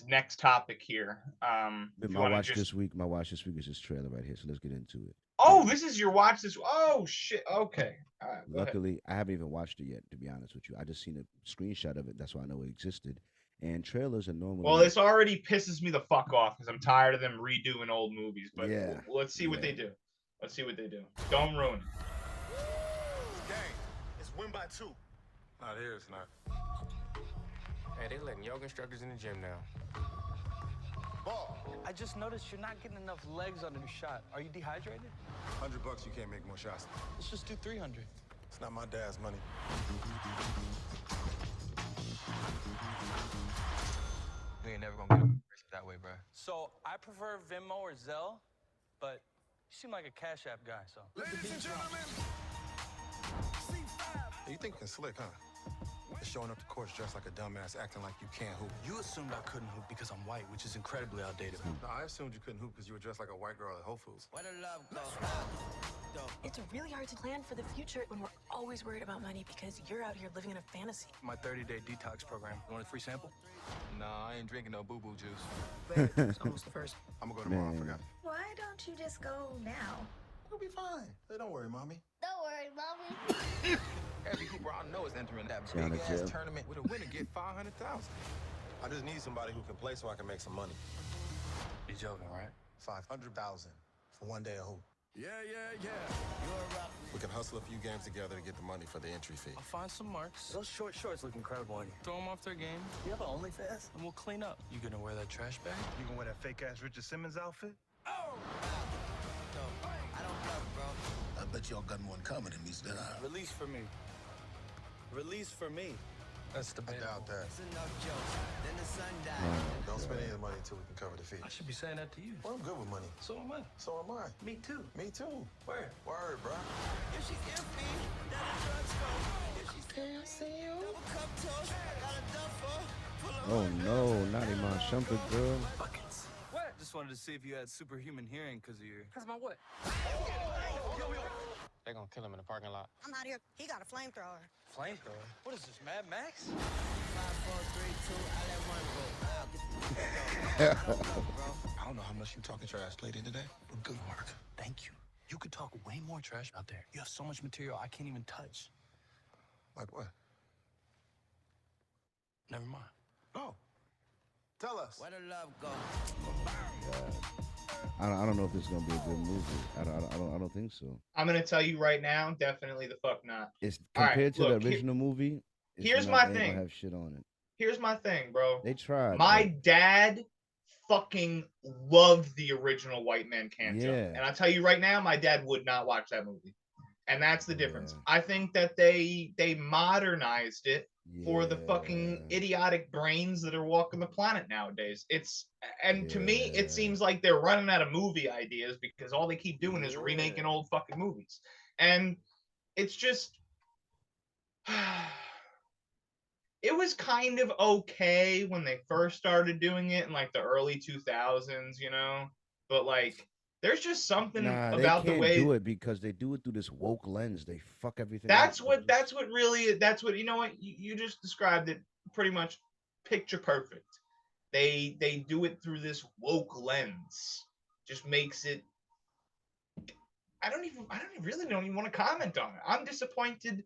S2: next topic here.
S1: My watch this week is this trailer right here. So let's get into it.
S2: Oh, this is your watch this. Oh shit. Okay. All right,
S1: luckily, I haven't even watched it yet. To be honest with you, I just seen a screenshot of it. That's why I know it existed. And trailers are normally.
S2: Well, this already pisses me the fuck off because I'm tired of them redoing old movies. But let's see what they do. Let's see what they do. Don't ruin it.
S5: Gang, it's win by 2. Not here, it's not.
S6: Hey, they letting yoga instructors in the gym now.
S5: Ball.
S7: I just noticed you're not getting enough legs on the shot. Are you dehydrated?
S5: $100, you can't make more shots.
S7: Let's just do 300.
S5: It's not my dad's money.
S6: You ain't never gonna get it that way, bro.
S7: So I prefer Venmo or Zelle, but you seem like a Cash App guy, so.
S5: Ladies and gentlemen, C5. You think you're slick, huh? Just showing up to courts dressed like a dumbass, acting like you can't hoop.
S7: You assumed I couldn't hoop because I'm white, which is incredibly outdated.
S5: No, I assumed you couldn't hoop because you were dressed like a white girl at Whole Foods.
S8: Where the love go?
S9: It's really hard to plan for the future when we're always worried about money because you're out here living in a fantasy.
S7: My 30-day detox program. You want a free sample?
S6: Nah, I ain't drinking no boo-boo juice.
S8: It's almost the first.
S5: I'm gonna go tomorrow, I forgot.
S10: Why don't you just go now?
S5: We'll be fine. Hey, don't worry, mommy.
S10: Don't worry, mommy.
S6: Every hooper I know
S5: entering that
S1: Down
S5: big
S1: to
S5: ass
S1: jail.
S5: tournament with a winner get 500,000. I just need somebody who can play so I can make some money.
S7: You joking, right?
S5: 500,000 for one day of hoop. Yeah. We can hustle a few games together to get the money for the entry fee.
S7: I'll find some marks. Those short shorts look incredible on you. Throw them off their game. You have an OnlyFans? And we'll clean up. You gonna wear that trash bag?
S8: You gonna wear that fake ass Richard Simmons outfit?
S5: I don't bluff, bro. I bet y'all got one coming in these that I...
S7: Release for me. Release for me. That's the
S5: I doubt that.
S7: It's enough jokes. Then the sun died.
S5: Don't spend any of the money until we can cover the fee.
S7: I should be saying that to you.
S5: Well, I'm good with money.
S7: So am I.
S5: So am I.
S7: Me too.
S5: Me too.
S7: Where?
S5: Word, bro.
S7: If she's empty, then the drugs go. If she's can't see you, double cup toast. I got a duffel.
S1: Oh no, not Iman Shumpert, girl.
S7: Buckets. What? Just wanted to see if you had superhuman hearing because of your... Because my what?
S6: They're gonna kill him in the parking lot.
S10: I'm out here. He got a flamethrower.
S7: Flamethrower? What is this, Mad Max?
S10: 5, 4, 3, 2, I let one go.
S5: I don't know how much you talking trash lady today, but good work.
S7: Thank you. You could talk way more trash out there. You have so much material I can't even touch.
S5: Like what?
S7: Never mind.
S5: Oh. Tell us.
S7: Where the love go?
S1: I don't know if this is gonna be a good movie. I don't think so.
S2: I'm gonna tell you right now, definitely the fuck not.
S1: It's
S2: All right,
S1: compared to
S2: look,
S1: the original movie.
S2: here's
S1: not-
S2: my
S1: ain't gonna
S2: thing.
S1: Have shit on it.
S2: Here's my thing, bro.
S1: They tried.
S2: My dad fucking loved the original White Man Can't Jump.
S1: Yeah.
S2: And I'll tell you right now, my dad would not watch that movie. And that's the difference.
S1: Yeah.
S2: I think that they modernized it for the fucking
S1: Yeah.
S2: idiotic brains that are walking the planet nowadays. To me,
S1: Yeah.
S2: it seems like they're running out of movie ideas because all they keep doing is
S1: Yeah.
S2: remaking old fucking movies. And it's just it was kind of okay when they first started doing it in like the early 2000s, you know? But like there's just something
S1: Nah,
S2: about
S1: they
S2: the
S1: can't
S2: way
S1: do it because they do it through this woke lens. They fuck everything.
S2: that's
S1: up.
S2: what you know what you just described it pretty much picture perfect. They do it through this woke lens. Just makes it I don't even want to comment on it. I'm disappointed.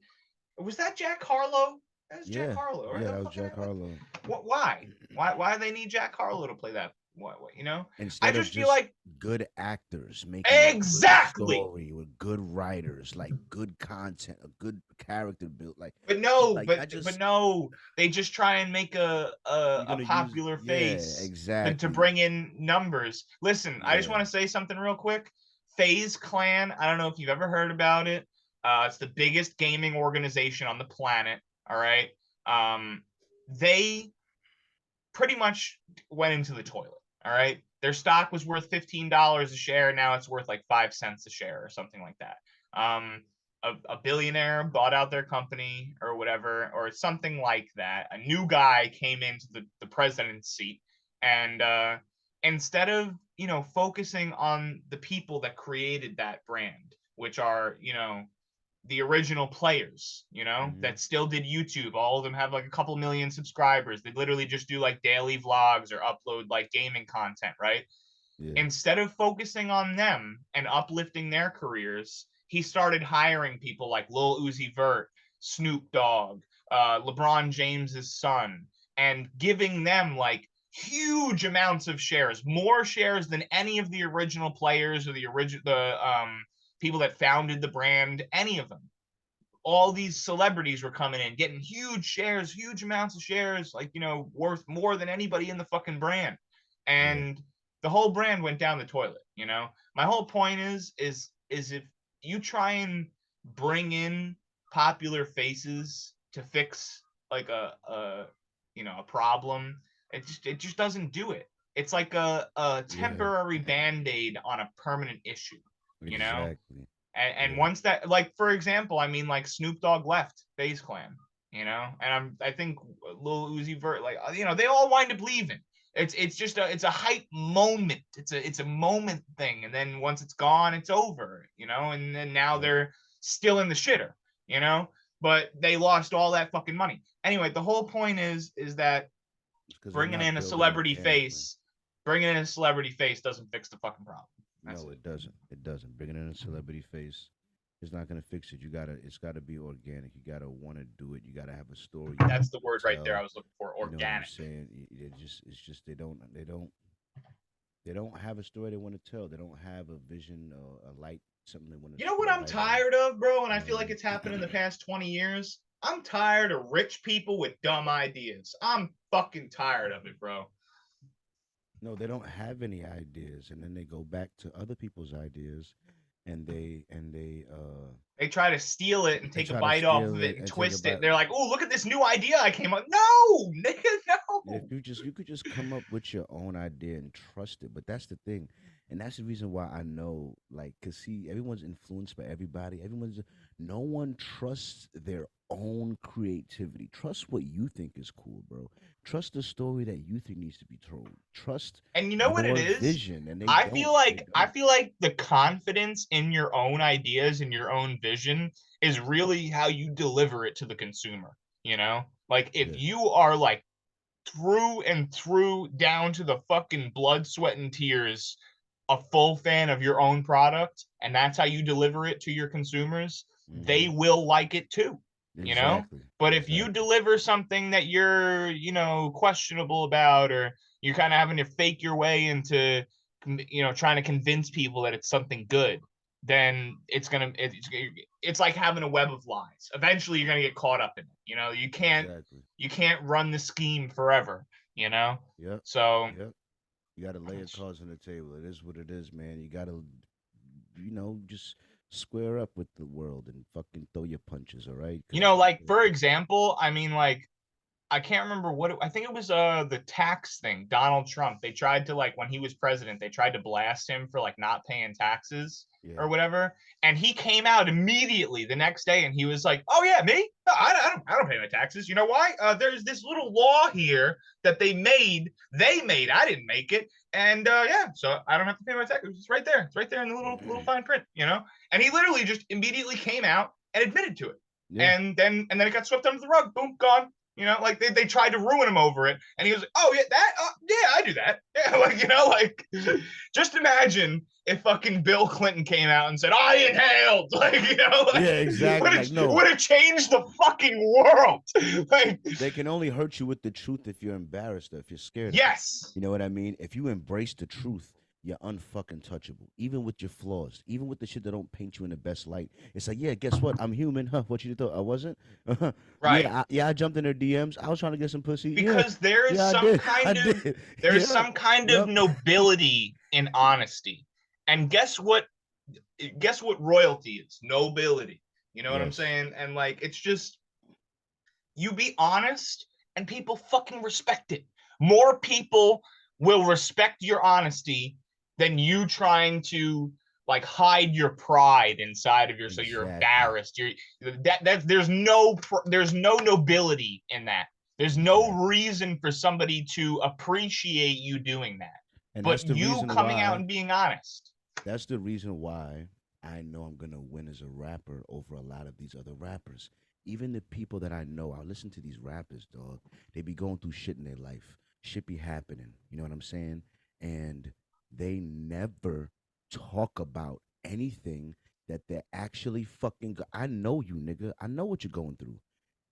S2: Was that Jack Harlow? That was Jack Harlow, right?
S1: Yeah, that was Jack Harlow.
S2: Why? Why do they need Jack Harlow to play that? What you know?
S1: Instead
S2: I just
S1: of
S2: feel like
S1: good actors making a good
S2: Exactly.
S1: story with good writers, like good content, a good character built, like.
S2: But no,
S1: like,
S2: but no, they just try and make a
S1: gonna
S2: popular
S1: use-
S2: face
S1: yeah, exactly.
S2: to bring in numbers. Listen, I just
S1: Yeah.
S2: want to say something real quick. FaZe Clan, I don't know if you've ever heard about it. It's the biggest gaming organization on the planet. All right. They pretty much went into the toilet. All right. Their stock was worth $15 a share. Now it's worth like 5 cents a share or something like that. A billionaire bought out their company or whatever, or something like that. A new guy came into the president's seat, and instead of focusing on the people that created that brand, which are the original players, that still did YouTube. All of them have like a couple million subscribers. They literally just do like daily vlogs or upload like gaming content, right?
S1: Yeah.
S2: Instead of focusing on them and uplifting their careers, he started hiring people like Lil Uzi Vert, Snoop Dogg, LeBron James's son, and giving them like huge amounts of shares, more shares than any of the original players or the people that founded the brand, any of them. All these celebrities were coming in, getting huge shares, huge amounts of shares, like, worth more than anybody in the fucking brand. And the whole brand went down the toilet, My whole point is if you try and bring in popular faces to fix like a problem, it just doesn't do it. It's like a temporary band-aid on a permanent issue.
S1: Exactly.
S2: And once that, like, for example, I mean, like Snoop Dogg left FaZe Clan, and I think Lil Uzi Vert, like, they all wind up leaving. It's just a hype moment. It's a moment thing, and then once it's gone, it's over, and then now they're still in the shitter, but they lost all that fucking money. Anyway, the whole point is that bringing in a celebrity face doesn't fix the fucking problem.
S1: No, it doesn't. It doesn't. Bringing in a celebrity face It's not gonna fix it. It's gotta be organic. You gotta want to do it. You gotta have a story.
S2: That's the word right there I
S1: tell.
S2: was looking for.
S1: You know what I'm
S2: Organic.
S1: saying? It's just they don't have a story they want to tell. They don't have a vision or a light, something they want to
S2: You know what
S1: shed
S2: I'm
S1: light on.
S2: tired of, bro? And I
S1: You
S2: feel
S1: know?
S2: like it's happened in the past 20 years. I'm tired of rich people with dumb ideas. I'm fucking tired of it, bro.
S1: No, they don't have any ideas, and then they go back to other people's ideas, and
S2: They try to steal it and
S1: they
S2: take a
S1: try to
S2: bite off
S1: steal
S2: of
S1: it
S2: it and
S1: and take a
S2: twist it.
S1: bite.
S2: They're like, "Oh, look at this new idea I came up." No, nigga, no.
S1: If you could just come up with your own idea and trust it. But that's the thing, and that's the reason why I know, like, cause see, everyone's influenced by everybody. No one trusts their own creativity. Trust what you think is cool, bro. Trust the story that you think needs to be told. Trust
S2: And you know what it
S1: your
S2: is?
S1: vision, and
S2: I feel like
S1: They
S2: I
S1: don't.
S2: feel like the confidence in your own ideas and your own vision is really how you deliver it to the consumer, you know? Like if
S1: Yeah,
S2: you are like through and through down to the fucking blood, sweat and tears a full fan of your own product and that's how you deliver it to your consumers, they
S1: hmm
S2: will like it too, you know?
S1: exactly,
S2: But if you
S1: exactly.
S2: deliver something that you're, questionable about or you're kind of having to fake your way into trying to convince people that it's something good, then it's like having a web of lies. Eventually you're going to get caught up in it.
S1: Exactly.
S2: You can't run the scheme forever, you know?
S1: Yep.
S2: So
S1: Yep. You got to lay your cards on the table. It is what it is, man. You got to, just square up with the world and fucking throw your punches, all right? Because
S2: like for example, I mean like I can't remember I think it was the tax thing, Donald Trump. They tried to like when he was president, they tried to blast him for like not paying taxes
S1: yeah,
S2: or whatever. And he came out immediately the next day and he was like, "Oh yeah, me? No, I don't pay my taxes. You know why? There's this little law here that they made. They made. I didn't make it. And yeah, so I don't have to pay my taxes. It's right there. It's right there in the little fine print, you know." And he literally just immediately came out and admitted to it.
S1: yeah.
S2: And then it got swept under the rug. Boom, gone. Like they tried to ruin him over it, and he was like, "Oh yeah, that, yeah, I do that." Yeah, like just imagine if fucking Bill Clinton came out and said, "I inhaled,"
S1: Yeah, exactly. Like, no,
S2: would have changed the fucking world. Like,
S1: they can only hurt you with the truth if you're embarrassed or if you're scared of it.
S2: yes,
S1: You know what I mean? If you embrace the truth, you're unfucking touchable. Even with your flaws, even with the shit that don't paint you in the best light. It's like, yeah, guess what? I'm human. Huh? What you thought I wasn't?
S2: right.
S1: Yeah, I jumped in their DMs. I was trying to get some pussy.
S2: Because there is
S1: Yeah, I
S2: some
S1: did. I
S2: kind of
S1: did.
S2: there's
S1: Yeah.
S2: some kind of
S1: Yep.
S2: nobility in honesty, and guess what royalty is? Nobility. You know what I'm
S1: Yes.
S2: saying? And like it's just you be honest and people fucking respect it. More people will respect your honesty than you trying to like hide your pride inside of so you're
S1: Exactly.
S2: embarrassed. There's no nobility in that. There's no
S1: Exactly.
S2: reason for somebody to appreciate you doing that.
S1: And
S2: But
S1: that's the
S2: you
S1: reason
S2: coming out
S1: why.
S2: and being honest.
S1: That's the reason why I know I'm gonna win as a rapper over a lot of these other rappers. Even the people that I know, I listen to these rappers, dog. They be going through shit in their life. Shit be happening. You know what I'm saying? And they never talk about anything that they're actually fucking. I know you, nigga. I know what you're going through.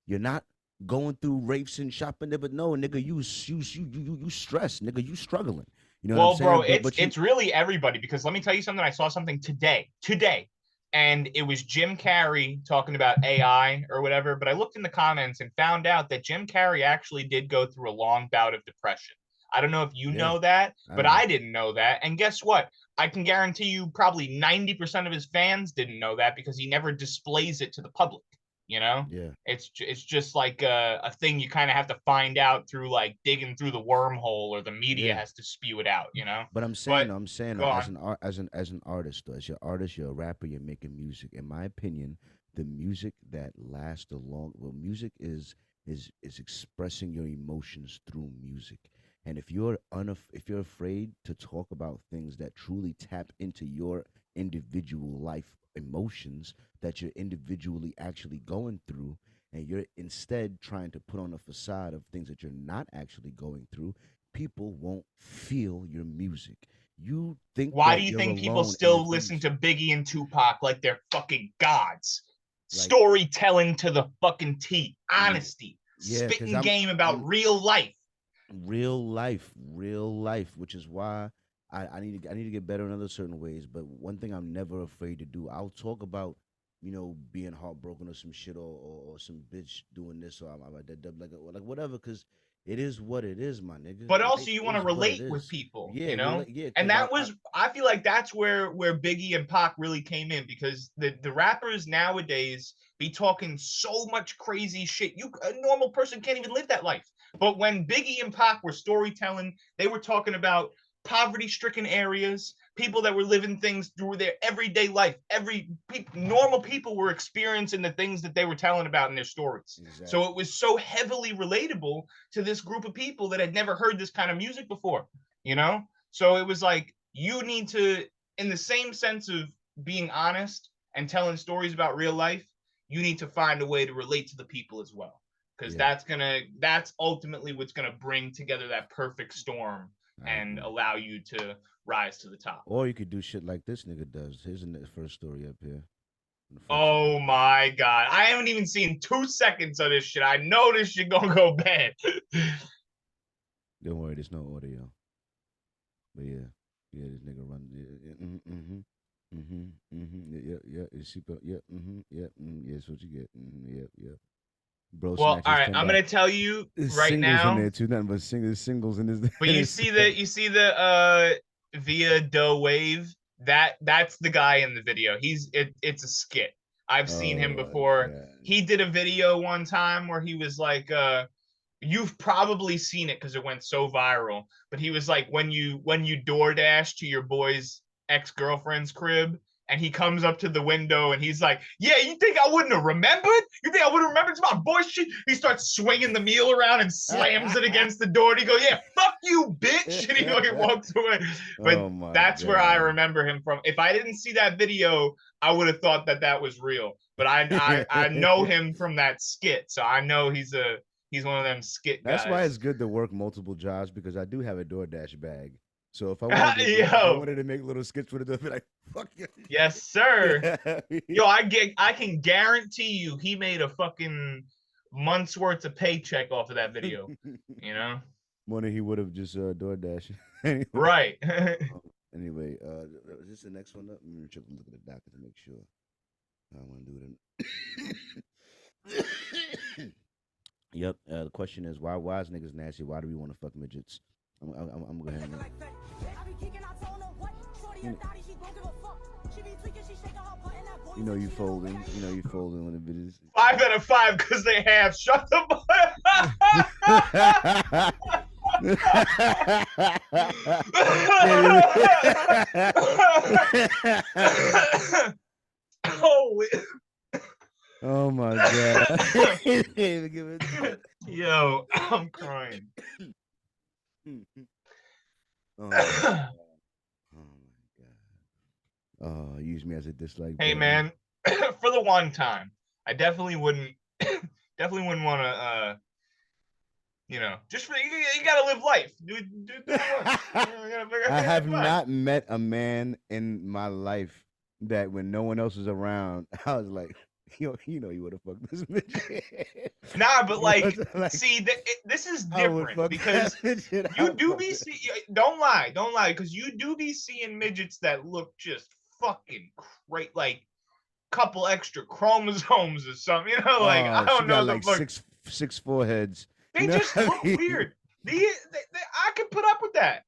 S1: You're not going through rapes and shopping, but no, nigga, you stressed, nigga. You struggling. You know what I'm
S2: Well, bro,
S1: saying?
S2: it's
S1: But you,
S2: it's really everybody because let me tell you something. I saw something today, and it was Jim Carrey talking about AI or whatever. But I looked in the comments and found out that Jim Carrey actually did go through a long bout of depression. I don't know if you
S1: yeah,
S2: know that,
S1: I
S2: but
S1: know.
S2: I didn't know that. And guess what? I can guarantee you probably 90% of his fans didn't know that because he never displays it to the public, you know?
S1: Yeah.
S2: It's just like a thing you kind of have to find out through like digging through the wormhole or the media
S1: Yeah.
S2: has to spew it out, you know.
S1: But
S2: But
S1: I'm saying,
S2: go
S1: as
S2: on.
S1: as an artist, though, as your artist, you're a rapper, you're making music. In my opinion, the music that lasts the long, well, music is expressing your emotions through music. And if you're afraid to talk about things that truly tap into your individual life emotions that you're individually actually going through, and you're instead trying to put on a facade of things that you're not actually going through, people won't feel your music. you think
S2: Why
S1: that
S2: do you
S1: you're
S2: think people
S1: alone in
S2: still
S1: the
S2: listen
S1: things-
S2: to Biggie and Tupac like they're fucking gods?
S1: Like-
S2: Storytelling to the fucking T. Honesty.
S1: Yeah, 'cause
S2: Spitting
S1: I'm-
S2: game about
S1: I'm-
S2: real life.
S1: real life, which is why I need to get better in other certain ways. But one thing I'm never afraid to do, I'll talk about, being heartbroken or some shit, or some bitch doing this, or I'm like whatever, because it is what it is, my nigga.
S2: But also
S1: Life
S2: you want to
S1: is what it
S2: relate with
S1: is.
S2: people,
S1: Yeah,
S2: you know?
S1: yeah. 'Cause
S2: And that was I feel like that's where Biggie and Pac really came in, because the rappers nowadays be talking so much crazy shit. A normal person can't even live that life. But when Biggie and Pac were storytelling, they were talking about poverty-stricken areas, people that were living things through their everyday life. Normal people were experiencing the things that they were telling about in their stories.
S1: Exactly.
S2: So it was so heavily relatable to this group of people that had never heard this kind of music before, you know? So it was like, you need to, in the same sense of being honest and telling stories about real life, you need to find a way to relate to the people as well. Because
S1: Yeah.
S2: that's ultimately what's gonna bring together that perfect storm and allow you to rise to the top.
S1: Or you could do shit like this nigga does. Here's the first story up here.
S2: Oh my god. I haven't even seen 2 seconds of this shit. I know this shit gonna go bad.
S1: Don't worry, there's no audio. But yeah, this nigga run. Yeah. That's what you get. Yeah. Bro,
S2: Well, all
S1: snatches
S2: right, I'm
S1: $10.
S2: gonna tell you
S1: There's
S2: right
S1: singles
S2: now.
S1: in there too, nothing but singles in this.
S2: But you see the Via Do Wave, that's the guy in the video. It's a skit. I've seen him before.
S1: God.
S2: He did a video one time where he was like, you've probably seen it because it went so viral, but he was like, when you DoorDash to your boy's ex-girlfriend's crib, and he comes up to the window and he's like, yeah, you think I wouldn't have remembered? You think I would have remembered? It's my boy shit. He starts swinging the meal around and slams it against the door. And he goes, yeah, fuck you, bitch. And he fucking walks away. But
S1: Oh my
S2: that's where I
S1: God.
S2: remember him from. If I didn't see that video, I would have thought that was real. But I know him from that skit. So I know he's one of them skit guys.
S1: That's why it's good to work multiple jobs, because I do have a DoorDash bag. So if I wanted to make little skits with it, I'd be like, fuck you.
S2: Yes, sir. Yo, I can guarantee you he made a fucking month's worth of paycheck off of that video. You know?
S1: Money he would have just DoorDash. Anyway.
S2: Right.
S1: Anyway, is this the next one up? Let me check look at the doctor to make sure. I want to do it. Yep. The question is, why is niggas nasty? Why do we want to fuck midgets? I'm gonna go ahead and. You know you folding when the bitches.
S2: 5 out of 5 because they have. Shut the
S1: Oh my god.
S2: Yo, I'm crying.
S1: Oh my god. Oh, use me as a dislike.
S2: Hey
S1: button.
S2: man, for the one time, I definitely wouldn't want to just for you gotta live life. Do
S1: I have not met a man in my life that when no one else was around, I was like, you would have fucked this midget.
S2: Nah, but like see, this is different because you do be don't lie, because you do be seeing midgets that look just fucking great, like couple extra chromosomes or something, like I don't know,
S1: got like six foreheads.
S2: They just look weird. I could put up with that.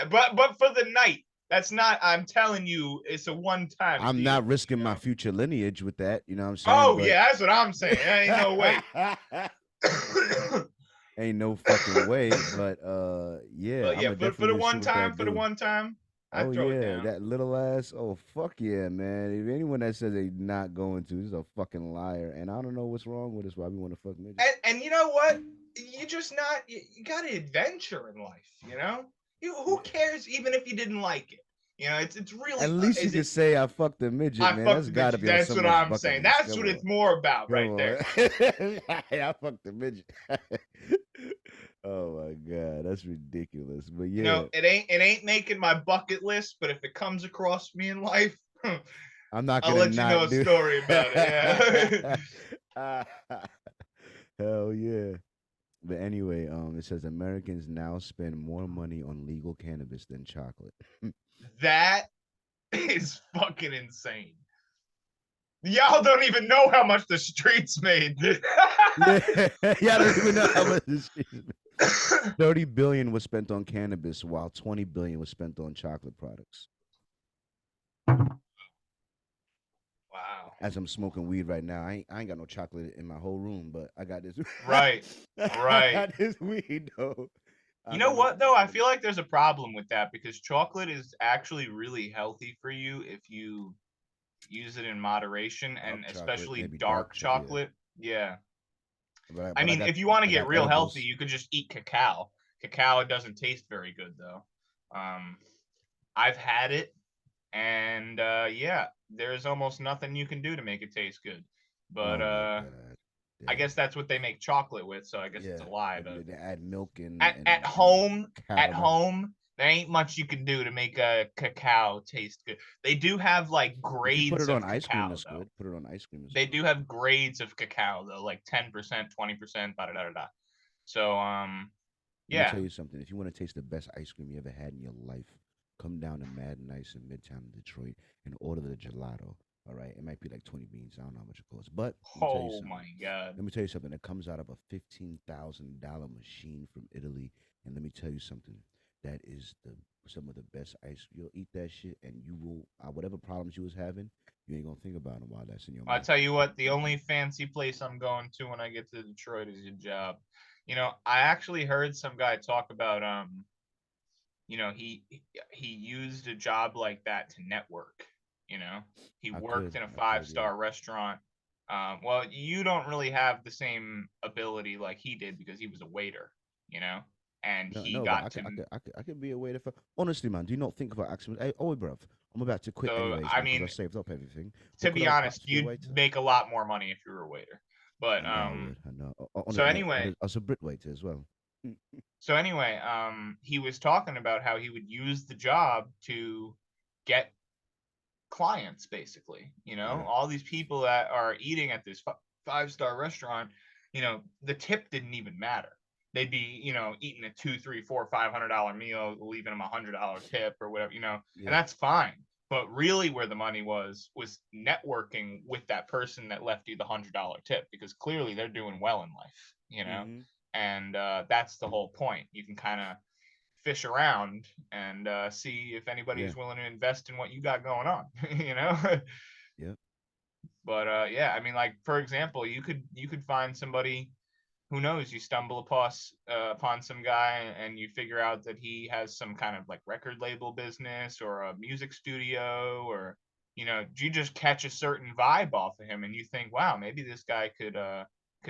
S2: But for the night, that's not. I'm telling you, it's a one-time.
S1: I'm not risking my future lineage with that. You know what I'm saying?
S2: Oh yeah, that's what I'm saying. Ain't no way.
S1: Ain't no fucking way. But yeah.
S2: But yeah, for the one time,
S1: Oh yeah, that little ass. Oh fuck yeah, man. If anyone that says they not going to, is a fucking liar. And I don't know what's wrong with us. Why we want to fuck midgets.
S2: And you know what? You just not. You got an adventure in life. You know. Who cares? Even if you didn't like it. You know, it's really.
S1: At least you can say I fucked the midget, man. That's gotta be.
S2: That's what I'm saying. That's what it's more about, right there.
S1: I fucked the midget. Oh my god, that's ridiculous. But
S2: You
S1: yeah,
S2: know, it ain't making my bucket list, but if it comes across me in life,
S1: I'm not
S2: I'll
S1: gonna
S2: let you know
S1: not
S2: a
S1: do.
S2: story about it. Yeah.
S1: Hell yeah. But anyway, it says Americans now spend more money on legal cannabis than chocolate.
S2: That is fucking insane. Y'all don't even know how much the streets made.
S1: Yeah, yeah, I don't even know how much this is. 30 billion was spent on cannabis, while 20 billion was spent on chocolate products.
S2: Wow.
S1: As I'm smoking weed right now, I ain't got no chocolate in my whole room, but I got this.
S2: Right.
S1: I
S2: Right.
S1: got this weed though. I
S2: You know
S1: don't know
S2: what though?
S1: what
S2: I feel like there's a problem with that because chocolate is actually really healthy for you if you use it in moderation,
S1: dark
S2: and
S1: chocolate,
S2: especially
S1: maybe
S2: dark
S1: yeah.
S2: chocolate. Yeah. I
S1: But
S2: mean, if you want to
S1: I
S2: get
S1: got
S2: real
S1: edibles.
S2: healthy, you could just eat cacao. Cacao doesn't taste very good though. I've had it, and yeah, there's almost nothing you can do to make it taste good. But
S1: Oh my god.
S2: I guess that's what they make chocolate with, so I guess it's
S1: Yeah,
S2: a lie. But
S1: they add milk
S2: at
S1: and caramel.
S2: home, there ain't much you can do to make a cacao taste good. They do have like
S1: If you put
S2: grades
S1: it on
S2: of
S1: ice cream,
S2: cacao
S1: it's
S2: though.
S1: good. Put it on ice cream, it's
S2: They
S1: good.
S2: do have grades of cacao though, like 10%, 20%, da da da da. So
S1: Let me
S2: yeah.
S1: tell you something. If you want to taste the best ice cream you ever had in your life, come down to Mad Nice in Midtown Detroit and order the gelato. All right, it might be like 20 beans. I don't know how much it costs, but let me tell you
S2: Oh
S1: something.
S2: my god.
S1: Let me tell you something. It comes out of a $15,000 machine from Italy, and let me tell you something. That is some of the best ice. You'll eat that shit, and you will whatever problems you was having, you ain't gonna think about them while that's in your
S2: I'll
S1: mouth.
S2: tell you what, the only fancy place I'm going to when I get to Detroit is your job. You know, I actually heard some guy talk about you know, he used a job like that to network, you know. He worked in a
S1: I could, yeah.
S2: five-star restaurant. Well, you don't really have the same ability like he did because he was a waiter, you know, and
S1: No,
S2: he
S1: no, but
S2: got to.
S1: I could be a waiter for. Honestly, man, do not think about asking. Hey, oh, bruv, I'm about to quit
S2: So,
S1: anyways,
S2: I
S1: man, because I
S2: mean,
S1: saved up everything.
S2: to
S1: But could
S2: be
S1: I
S2: honest,
S1: perhaps be a
S2: you'd
S1: waiter?
S2: make a lot more money if you were a waiter. But
S1: I know I would. I know.
S2: so anyway,
S1: I was a Brit waiter as well.
S2: he was talking about how he would use the job to get clients, basically. You know,
S1: Yeah.
S2: all these people that are eating at this five-star restaurant, you know, the tip didn't even matter. They'd be, you know, eating a $2, $3, $4, $500 meal, leaving them $100 tip or whatever, you know, and
S1: Yeah.
S2: that's fine. But really, where the money was networking with that person that left you the $100 tip, because clearly they're doing well in life, you know,
S1: Mm-hmm.
S2: and that's the whole point. You can kind of fish around and see if
S1: Yeah.
S2: anybody's willing to invest in what you got going on, you know.
S1: Yeah.
S2: But yeah, I mean, like for example, you could find somebody, who knows, you stumble upon some guy and you figure out that he has some kind of like record label business or a music studio, or you know, you just catch a certain vibe off of him and you think, wow, maybe this guy could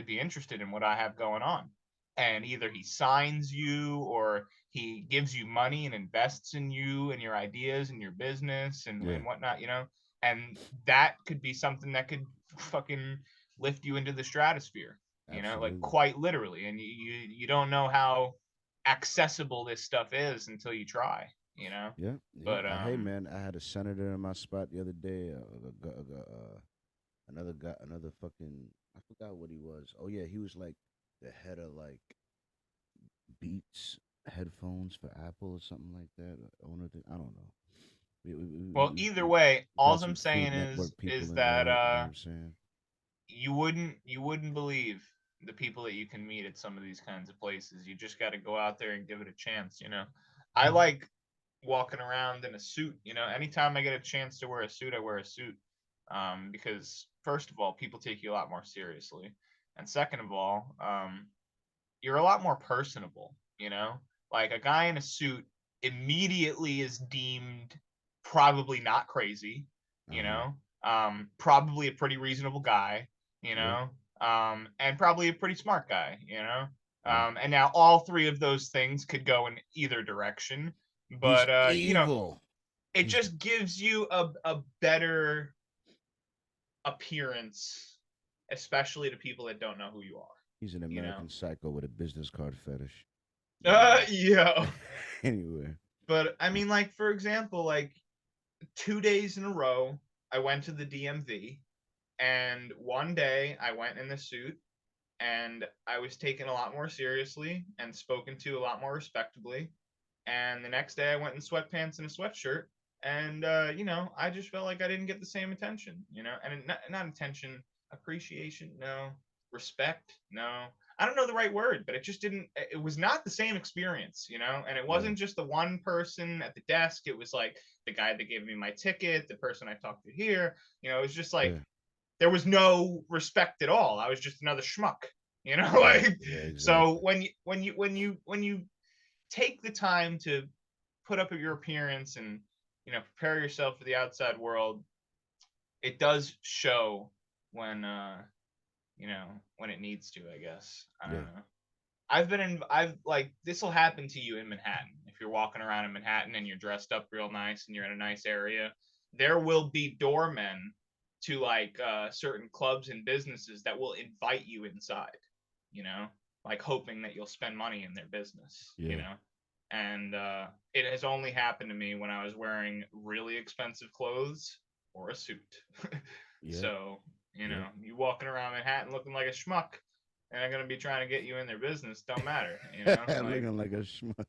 S2: be interested in what I have going on. And either he signs you or he gives you money and invests in you and your ideas and your business
S1: Yeah.
S2: and whatnot, you know. And that could be something that could fucking lift you into the stratosphere, you know, like
S1: Absolutely.
S2: quite literally. And you don't know how accessible this stuff is until you try, you know.
S1: Yeah. Yeah.
S2: But
S1: Hey, man, I had a senator in my spot the other day. Another guy, another fucking. I forgot what he was. Oh yeah, he was like the head of like Beats headphones for Apple or something like that. Owner thing. I don't know.
S2: well, either way,
S1: We got
S2: all
S1: some
S2: I'm
S1: Food
S2: saying
S1: Network
S2: is
S1: people in
S2: that
S1: there. You know what I'm saying?
S2: you wouldn't believe the people that you can meet at some of these kinds of places. You just got to go out there and give it a chance, you know. I like walking around in a suit, you know. Anytime I get a chance to wear a suit, I wear a suit. Because first of all, people take you a lot more seriously. And second of all, you're a lot more personable, you know? Like a guy in a suit immediately is deemed probably not crazy, you
S1: Uh-huh.
S2: know? Probably a pretty reasonable guy, you
S1: Yeah.
S2: know? And probably a pretty smart guy, you know?
S1: Yeah.
S2: And now all three of those things could go in either direction,
S1: He's
S2: but you know,
S1: evil.
S2: it
S1: He's
S2: just gives you a better appearance, especially to people that don't know who you are,
S1: he's an
S2: you know?
S1: American psycho with a business card fetish.
S2: Yo.
S1: Anyway.
S2: But I mean, like, for example, like 2 days in a row, I went to the DMV, and one day I went in the suit, and I was taken a lot more seriously and spoken to a lot more respectably. And the next day I went in sweatpants and a sweatshirt, and you know, I just felt like I didn't get the same attention, you know, and not attention, appreciation, no, respect, no. I don't know the right word, but it just didn't. It was not the same experience, you know. And it wasn't just the one person at the desk. It was like the guy that gave me my ticket, the person I talked to here. You know, it was just like there was no respect at all. I was just another schmuck, you know. Like so when you take the time to put up your appearance and, you know, prepare yourself for the outside world, it does show when you know, when it needs to, I guess. I don't know. I've like, this will happen to you in Manhattan. If you're walking around in Manhattan and you're dressed up real nice and you're in a nice area, there will be doormen to like certain clubs and businesses that will invite you inside, you know, like hoping that you'll spend money in their business, you know. And it has only happened to me when I was wearing really expensive clothes or a suit. So, you know, you walking around Manhattan looking like a schmuck, and they're gonna be trying to get you in their business. Don't matter, you know.
S1: Looking like a schmuck.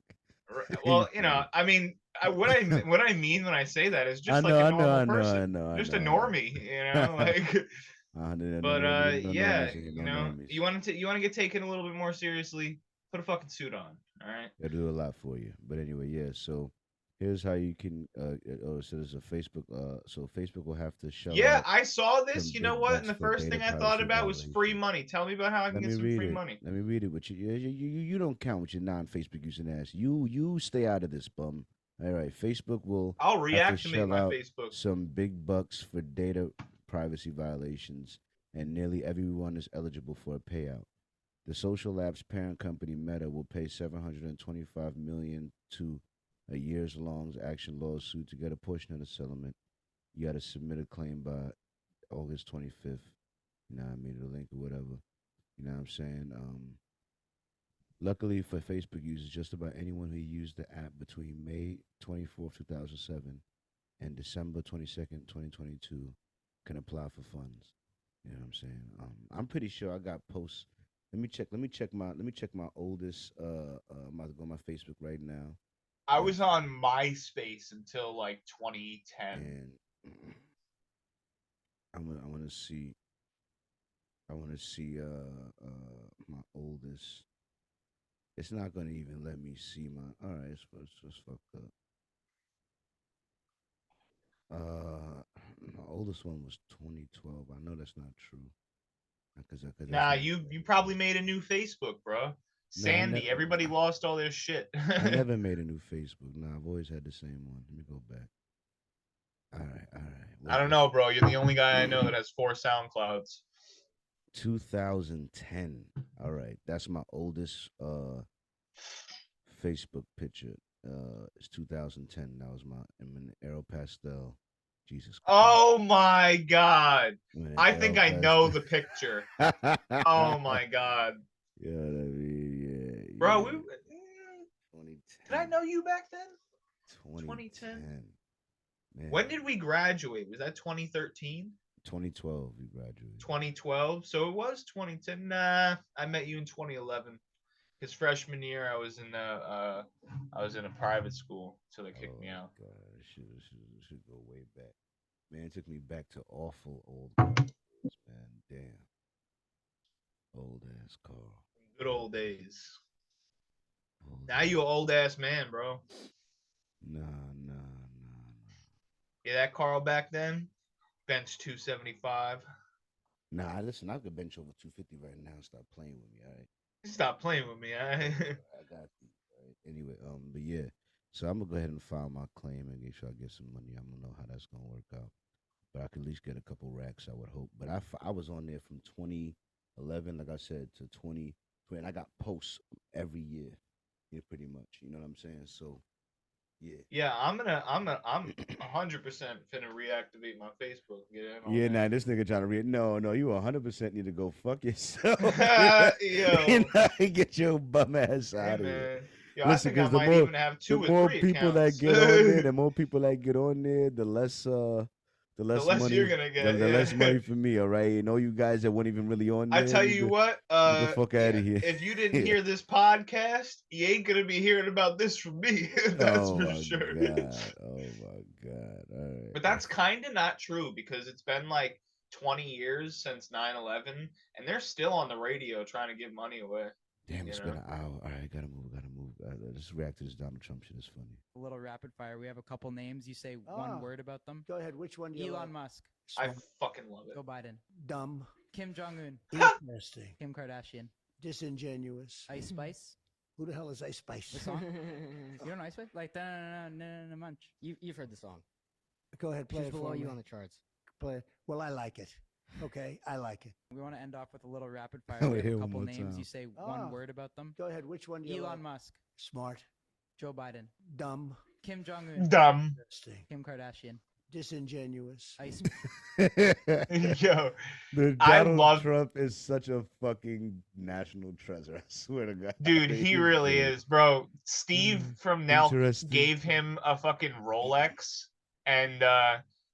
S2: Well, you know, I mean, what I mean when I say that is just like a normal person, just a normie, you know, like. But yeah, you know, you want to get taken a little bit more seriously, put a fucking suit on. All right.
S1: It'll do a lot for you. But anyway, yeah. So here's how you can. So there's a Facebook. So Facebook will have to shell.
S2: Yeah, I saw this. You know what? And the first thing I thought about was free money. Tell me about how I can get some free money.
S1: Let me read it. With you don't count with your non-Facebook using ass. You stay out of this, bum. All right. Facebook will.
S2: I'll reactivate my Facebook.
S1: Some big bucks for data privacy violations, and nearly everyone is eligible for a payout. The social app's parent company Meta will pay $725 million to a years-long action lawsuit to get a portion of the settlement. You got to submit a claim by August 25th. You know what I mean? The link or whatever. You know what I'm saying? Luckily for Facebook users, just about anyone who used the app between May 24th, 2007 and December 22nd, 2022 can apply for funds. You know what I'm saying? I'm pretty sure I got posts. Let me check my oldest. I'm about to go on my Facebook right now.
S2: I was on MySpace until like 2010.
S1: And I want to see. I want to see my oldest. It's not gonna even let me see my. All right, it's fucked up. My oldest one was 2012. I know that's not true.
S2: Nah, you probably made a new Facebook, bro. Sandy, everybody lost all their shit.
S1: I never made a new Facebook. Nah, I've always had the same one. Let me go back. All right.
S2: I don't know, bro. You're the only guy I know that has 4 SoundClouds.
S1: 2010. All right, that's my oldest Facebook picture. It's 2010. That was I'm in Aeropastel. Jesus Christ.
S2: Oh my God! I think I know the picture. Oh my God!
S1: Yeah, yeah.
S2: Bro, did I know you back then?
S1: 2010. Man.
S2: When did we graduate? Was that 2013?
S1: 2012 we graduated.
S2: 2012. So it was 2010. Nah, I met you in 2011. His freshman year, I was in a private school until they kicked me out.
S1: God, should go way back. Man, it took me back to awful old days, man. Damn. Old ass Carl.
S2: Good old days. Now you an old ass man, bro.
S1: Nah.
S2: Yeah, that Carl back then, bench 275.
S1: Nah, listen, I could bench over 250 right now and stop playing with me, all right?
S2: Stop playing with me, all right?
S1: I got you. All right? Anyway, but yeah. So I'm gonna go ahead and file my claim and make sure I get some money. I'm gonna know how that's gonna work out. But I could at least get a couple racks, I would hope. But I was on there from 2011, like I said, to 2020, and I got posts every year. Yeah, pretty much. You know what I'm saying? So yeah.
S2: Yeah, I'm 100% finna reactivate my Facebook.
S1: Yeah, nah, this nigga trying to read. No, you 100% need to go fuck yourself.
S2: Yo.
S1: You know, get your bum ass out of here.
S2: Yo,
S1: Listen,
S2: I think
S1: because
S2: I
S1: the
S2: might
S1: more
S2: even have
S1: the
S2: 2 or
S1: more
S2: 3
S1: people that
S2: accounts.
S1: get on there, the more people that get on there, the less
S2: The less you're
S1: money,
S2: gonna get.
S1: the less
S2: Yeah.
S1: money for me. All right, and all you guys that weren't even really on
S2: I
S1: there,
S2: tell you what,
S1: get the fuck out of here.
S2: if you didn't hear this podcast, you ain't gonna be hearing about this from me. That's
S1: Oh
S2: for
S1: my
S2: sure.
S1: god! Oh my god! All right.
S2: But that's kind of not true because it's been like 20 years since 9/11, and they're still on the radio trying to give money away.
S1: Damn,
S2: you
S1: it's
S2: know?
S1: been an hour. All right, gotta move. Let's react to this Donald Trump shit. It's funny.
S11: A little rapid fire. We have a couple names. You say one word about them.
S12: Go ahead. Which one do you
S11: Elon
S12: like?
S11: Musk.
S2: I fucking love it.
S11: Joe Biden.
S12: Dumb.
S11: Kim Jong Un.
S12: Interesting.
S11: Kim Kardashian.
S12: Disingenuous.
S11: Ice Spice.
S12: Who the hell is Ice Spice?
S11: The song. You don't know Ice Spice? Like na munch.
S13: You've heard the song.
S12: Go ahead, play
S13: She's
S12: it
S13: below
S12: for
S13: you
S12: me.
S13: on the charts.
S12: Play it. Well, I like it. Okay, I like it.
S11: We want to end off with a little rapid fire.
S1: Oh,
S11: We have
S1: here
S11: a
S1: one
S11: couple
S1: more
S11: names.
S1: time.
S11: You say one word about them.
S12: Go ahead. Which one do you like?
S11: Elon Musk.
S12: Smart.
S11: Joe Biden.
S12: Dumb.
S11: Kim Jong Un.
S2: Dumb.
S12: Interesting.
S11: Kim Kardashian.
S12: Disingenuous.
S11: Ice.
S2: Yo, I
S1: Donald
S2: love
S1: Trump is such a fucking national treasure. I swear to God.
S2: Dude, he really is, bro. Steve from Nelk
S1: Interesting.
S2: gave him a fucking Rolex, and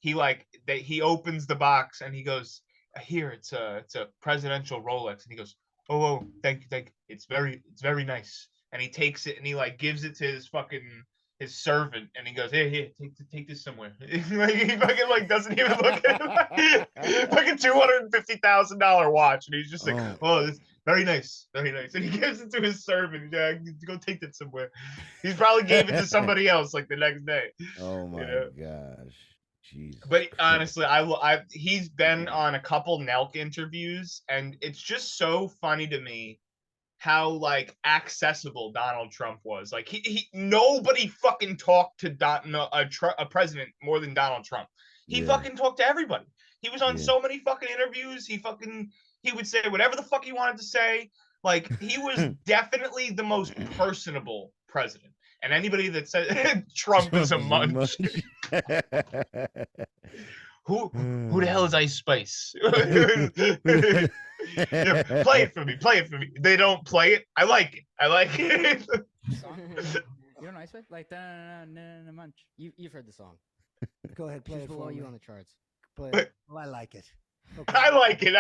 S2: he opens the box and he goes, "Here, it's a presidential Rolex," and he goes, "Oh, thank you. It's very nice." And he takes it and he like gives it to his servant, and he goes, "Here, take this somewhere." Like he fucking like doesn't even look at it. Like a $250,000 watch, and he's just like, "Oh, this very nice, very nice." And he gives it to his servant. Yeah, go take that somewhere. He's probably gave it to somebody else like the next day.
S1: Oh my
S2: know?
S1: gosh. Jesus.
S2: But honestly, he's been on a couple Nelk interviews, and it's just so funny to me how like accessible Donald Trump was. Like he nobody fucking talked to a president more than Donald Trump. He fucking talked to everybody. He was on so many fucking interviews. He would say whatever the fuck he wanted to say. Like he was definitely the most personable president. And anybody that said Trump is a munch. Who the hell is Ice Spice? Yeah, play it for me. They don't play it. I like it.
S11: You don't know Ice Spice? Like na munch.
S13: You've heard the song.
S12: Go ahead, play
S13: She's
S12: it
S13: below
S12: for
S13: you
S12: me.
S13: on the charts.
S12: Play it. Well, I like it. Okay.
S2: I like it.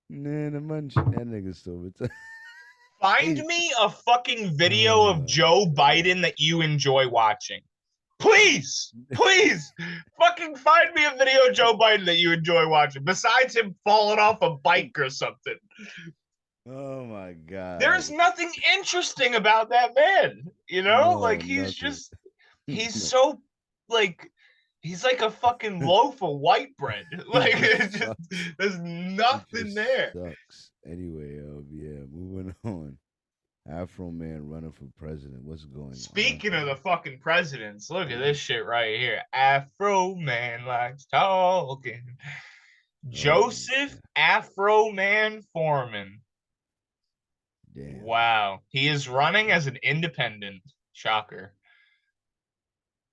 S1: Nah, munch. That nigga stupid.
S2: Find me a fucking video of Joe Biden that you enjoy watching. Please, fucking find me a video of Joe Biden that you enjoy watching, besides him falling off a bike or something.
S1: Oh my god.
S2: There's nothing interesting about that man, you know?
S1: No,
S2: like he's
S1: nothing.
S2: just he's so like he's like a fucking loaf of white bread. Like it's just, there's nothing there.
S1: Sucks. Anyway, yeah, moving on. Afro Man running for president. What's going on?
S2: Speaking of the fucking presidents, look at this shit right here. Afro Man likes talking. Joseph Afro Man Foreman.
S1: Damn.
S2: Wow. He is running as an independent. Shocker.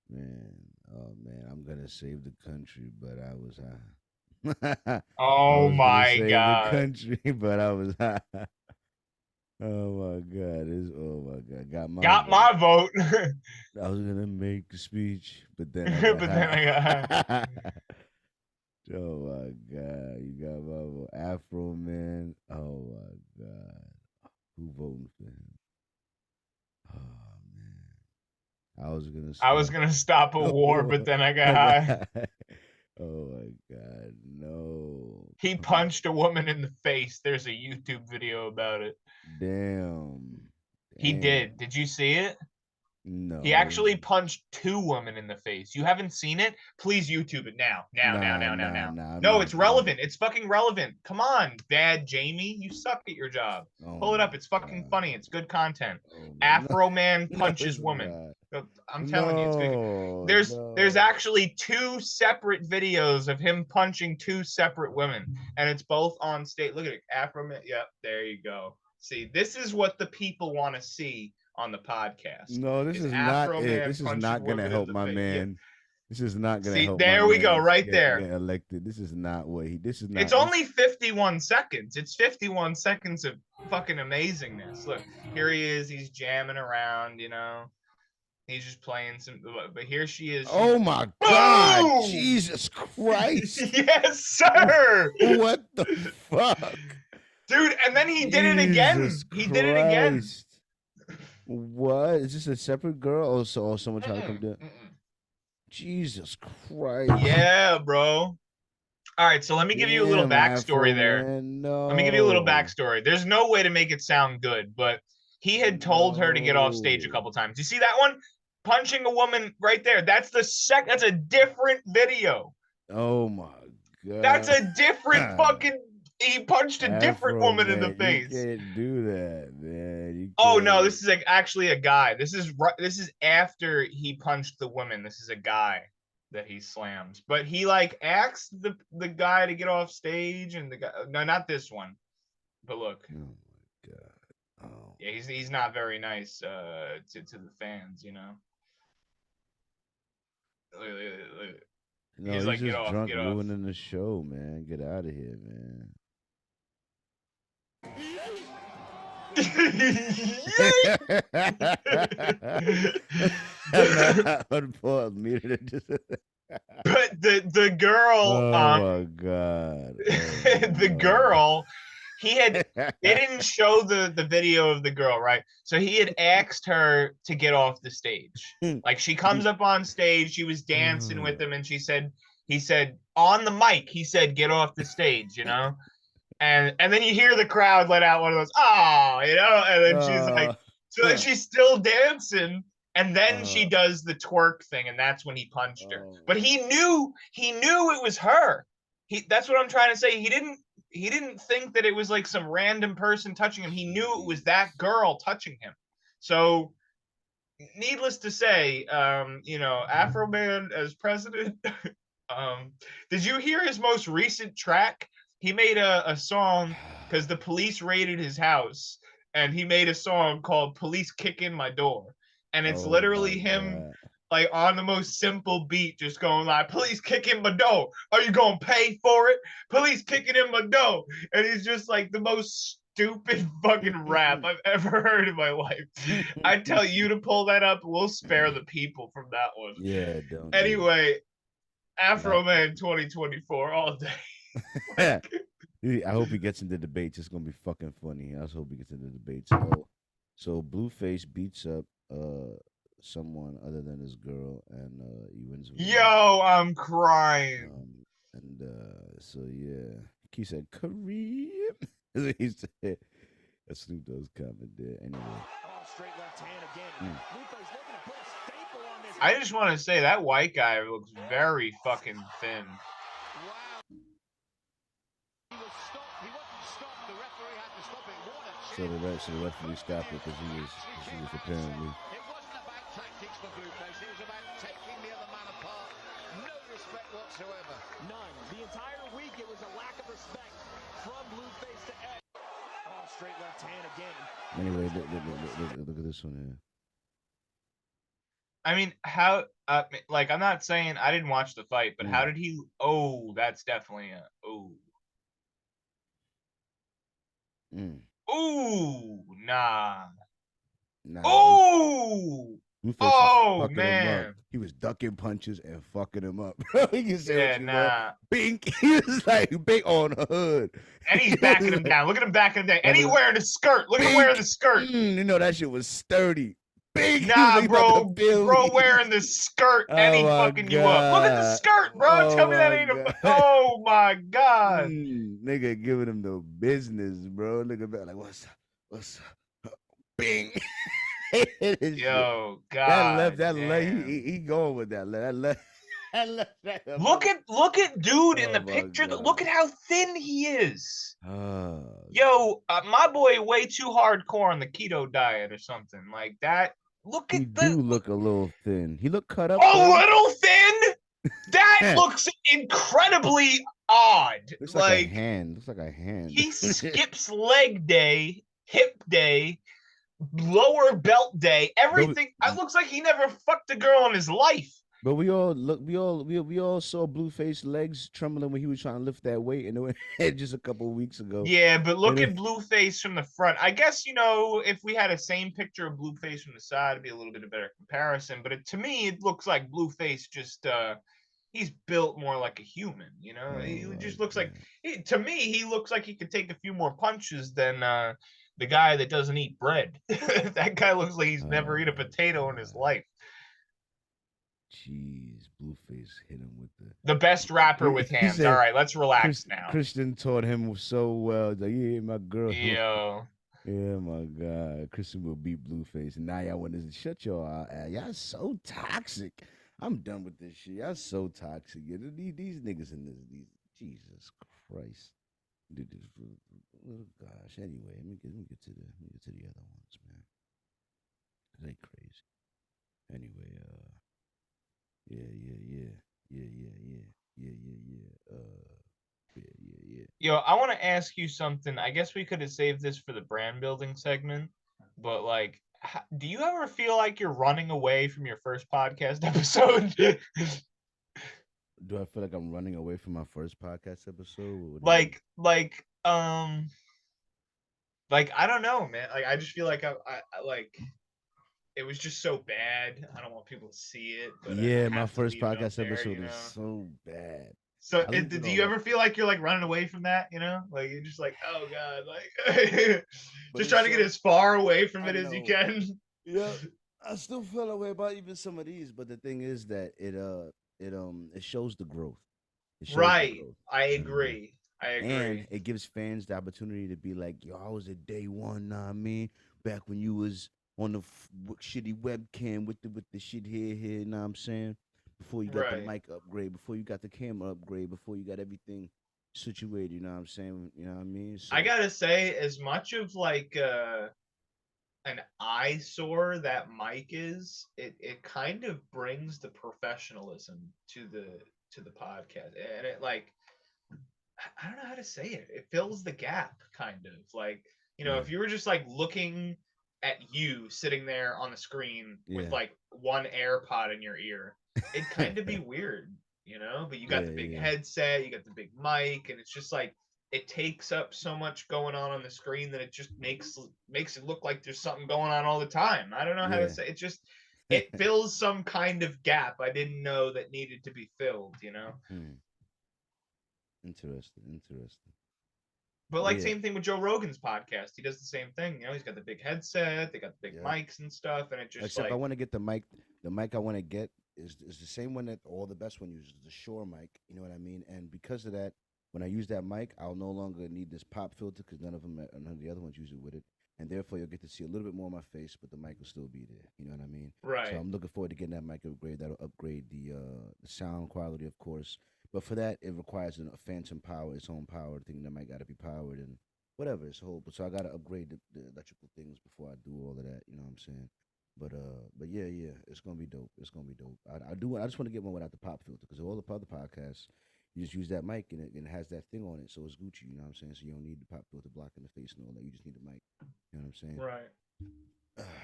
S1: Man, oh man, I'm gonna save the country, but I was
S2: Oh my
S1: save
S2: god.
S1: the country, but I was oh my god, got
S2: my vote.
S1: I was gonna make a speech, but then
S2: I got
S1: oh my god, you got my vote. Afro Man. Oh my god. Who voting for him? Oh man. I was gonna stop
S2: a war, but then I got high.
S1: Oh my god, no.
S2: He punched a woman in the face. There's a YouTube video about it.
S1: Damn.
S2: He did. Did you see it?
S1: No.
S2: He actually punched 2 women in the face. You haven't seen it? Please YouTube it now. Now. No, it's relevant. It's fucking relevant. Come on, bad Jamie. You suck at your job. Pull it up. It's fucking funny. It's good content. Afro Man punches woman. I'm telling you, it's good. There's actually 2 separate videos of him punching 2 separate women, and it's both on stage. Look at it. Afro Man. Yep, there you go. See, this is what the people want to see on the podcast.
S1: No, this is not it. This is not gonna help my man. This is not gonna
S2: See,
S1: help.
S2: there
S1: my
S2: we go,
S1: man
S2: right
S1: get
S2: there.
S1: elected. This is not what he. This is not.
S2: It's only 51 seconds. It's 51 seconds of fucking amazingness. Look, here he is. He's jamming around, you know. He's just playing some. But here she is.
S1: Oh my God!
S2: Boom!
S1: Jesus Christ!
S2: Yes, sir.
S1: What the fuck,
S2: dude? And then he did it again.
S1: Jesus
S2: He did it again.
S1: Christ. What is this? A separate girl? Or someone trying to come down? Jesus Christ!
S2: Yeah, bro. All right, so let me give you a little backstory there.
S1: No.
S2: Let me give you a little backstory. There's no way to make it sound good, but he had told her to get off stage a couple times. You see that one? Punching a woman right there. That's that's a different video.
S1: Oh my God.
S2: That's a different fucking. He punched a different woman in the
S1: man,
S2: face.
S1: You can't do that, man. You
S2: Oh no,
S1: can't.
S2: this is actually a guy. This is after he punched the woman. This is a guy that he slams. But he like asked the guy to get off stage, and the guy, no, not this one. But look.
S1: Oh my God. Oh.
S2: Yeah, he's not very nice to the fans, you know. Look.
S1: No,
S2: he's like,
S1: just
S2: get off,
S1: drunk,
S2: get off.
S1: ruining the show, man. Get out of here, man.
S2: But the girl,
S1: oh my God,
S2: the girl, they didn't show the video of the girl, right? So he had asked her to get off the stage. Like she comes up on stage, she was dancing with him, and he said on the mic, he said, get off the stage, you know? And then you hear the crowd let out one of those, oh, you know, and then she's like, so then she's still dancing, and then she does the twerk thing, and that's when he punched her. But he knew it was her. That's what I'm trying to say. He didn't think that it was like some random person touching him. He knew it was that girl touching him. So needless to say, you know, Afro Man as president. Did you hear his most recent track? He made a song because the police raided his house, and he made a song called "Police Kick in My Door," and it's literally him like on the most simple beat, just going like, "Police kick in my door. Are you gonna pay for it? Police kicking in my door," and he's just like the most stupid fucking rap I've ever heard in my life. I tell you to pull that up. We'll spare the people from that one.
S1: Yeah, don't.
S2: Anyway, Afro Man 2024 all day.
S1: I hope he gets into debates. It's gonna be fucking funny. I just hope he gets into debates. So Blueface beats up someone other than his girl, and he wins.
S2: Yo, I'm crying.
S1: So yeah, he said Kareem. He said a Snoop Dogg's comment there. Anyway.
S7: Straight left hand again. Blueface looking to put a staple on this.
S2: I just want to say that white guy looks very fucking thin.
S1: So the referee stopped it because she was apparently.
S7: It wasn't about tactics for Blueface. It was about taking the other man apart. No respect whatsoever. None. The entire week it was a lack of respect from Blueface to Ed. Oh, straight left hand again.
S1: Anyway, look at this one here.
S2: I mean, how? Like, I'm not saying I didn't watch the fight, but how did he? Oh, that's definitely a Ooh, nah. Ooh. Oh man.
S1: He was ducking punches and fucking him up. You can say
S2: Yeah,
S1: what you
S2: nah.
S1: want. Bink. He was like bink on the hood.
S2: And he's backing him down. Look at him backing him down. And he's wearing a skirt. Look at him wearing the skirt.
S1: You know that shit was sturdy. Bink.
S2: Nah, bro wearing the skirt and he fucking you up. Look at the skirt, bro. Tell me that ain't a. Oh my God.
S1: Nigga giving him the business, bro. Look at that. Like, what's up? Bing.
S2: Yo, God.
S1: That left. He going with that left.
S2: Look at dude in the picture. Look at how thin he is. Yo, my boy way too hardcore on the keto diet or something like that. Look at
S1: He do look a little thin. He look cut up.
S2: A little thin? That looks incredibly odd.
S1: Looks like a hand. Looks like a hand.
S2: He skips leg day, hip day, lower belt day, everything. It looks like he never fucked a girl in his life.
S1: But we all saw Blueface legs trembling when he was trying to lift that weight, and it went just a couple of weeks ago.
S2: Yeah, but look
S1: And
S2: at Blueface from the front. I guess, if we had a same picture of Blueface from the side, it'd be a little bit of better comparison. But to me, it looks like Blueface just he's built more like a human. He just looks like to me he looks like he could take a few more punches than the guy that doesn't eat bread. That guy looks like he's never eaten a potato in his life.
S1: Jeez, Blueface hit him with
S2: the best rapper with hands.
S1: said,
S2: All right, let's relax now.
S1: Christian taught him so well. Like, yeah, my girl.
S2: Yo.
S1: Yeah, my God. Christian will beat Blueface. And now y'all want to shut y'all out. Y'all so toxic. I'm done with this shit. Y'all so toxic. These niggas in this. Jesus Christ. Oh, gosh. Anyway, let me get to the other ones, man. They crazy. Anyway, yeah.
S2: Yo, I want to ask you something. I guess we could have saved this for the brand building segment, but like, do you ever feel like you're running away from your first podcast episode?
S1: Do I feel like I'm running away from my first podcast episode?
S2: Like, I don't know, man. Like, I just feel like I like. It was just so bad. I don't want people to see it. But
S1: yeah, my first podcast episode is so bad.
S2: So, do you ever feel like you're like running away from that? Like you're just like, oh god, like just trying to get as far away from it as you can.
S1: Yeah, I still feel that way about even some of these, but the thing is that it shows the growth.
S2: Right, I agree.
S1: And it gives fans the opportunity to be like, yo, I was at day one. Nah, I mean, back when you was on the shitty webcam with the shit here, you know what I'm saying? Before you got the mic upgrade, before you got the camera upgrade, before you got everything situated, you know what I'm saying? You know what I mean? So,
S2: I gotta say, as much of like an eyesore that mic is, it kind of brings the professionalism to the podcast. And it like, I don't know how to say it. It fills the gap, kind of. Like, if you were just like looking at you sitting there on the screen with like one AirPod in your ear, it'd kind of be weird, but you got the big headset, you got the big mic, and it's just like it takes up so much going on the screen that it just makes it look like there's something going on all the time. I don't know how to say it. It fills some kind of gap I didn't know that needed to be filled.
S1: Interesting.
S2: But like same thing with Joe Rogan's podcast. He does the same thing. He's got the big headset, they got the big mics and stuff, and it just
S1: except I want to get the mic. The mic I want to get is the same one that all the best one uses, the Shure mic. You know what I mean? And because of that, when I use that mic, I'll no longer need this pop filter because none of the other ones use it with it, and therefore you'll get to see a little bit more of my face, but the mic will still be there. You know what I mean?
S2: Right.
S1: So I'm looking forward to getting that mic upgrade. That'll upgrade the sound quality, of course. But for that, it requires a phantom power, its own power. The thing that might got to be powered and whatever. It's a whole. So I got to upgrade the electrical things before I do all of that. You know what I'm saying? But yeah, it's gonna be dope. It's gonna be dope. I just want to get one without the pop filter because all the other podcasts, you just use that mic and it has that thing on it, so it's Gucci. You know what I'm saying? So you don't need the pop filter blocking the face and all that. You just need the mic. You know what I'm saying?
S2: Right.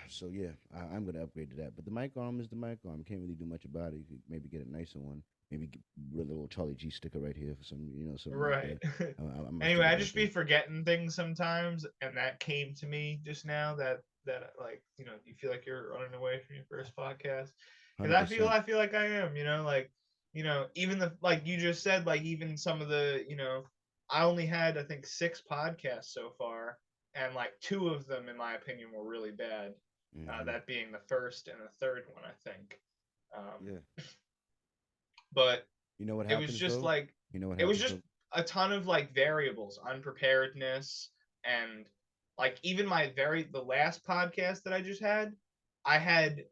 S1: So yeah, I'm gonna upgrade to that. But the mic arm is the mic arm. Can't really do much about it. You could maybe get a nicer one. Maybe get a little Charlie G sticker right here for some, something.
S2: Right.
S1: Like
S2: anyway, I just be forgetting things sometimes, and that came to me just now. That like you feel like you're running away from your first podcast because I feel like I am. Even the like you just said, like even some of the I only had I think 6 podcasts so far. And like 2 of them, in my opinion, were really bad. That being the first and the third one, I think. But
S1: what
S2: it was just like it was just a ton of like variables, unpreparedness, and like even the last podcast that I just had, I had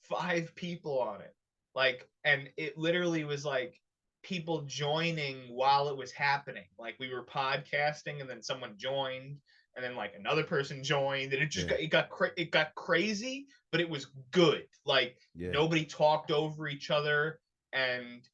S2: 5 people on it. Like, and it literally was like people joining while it was happening. Like we were podcasting, and then someone joined. And then like another person joined, and it just got crazy, but it was good. Like nobody talked over each other, and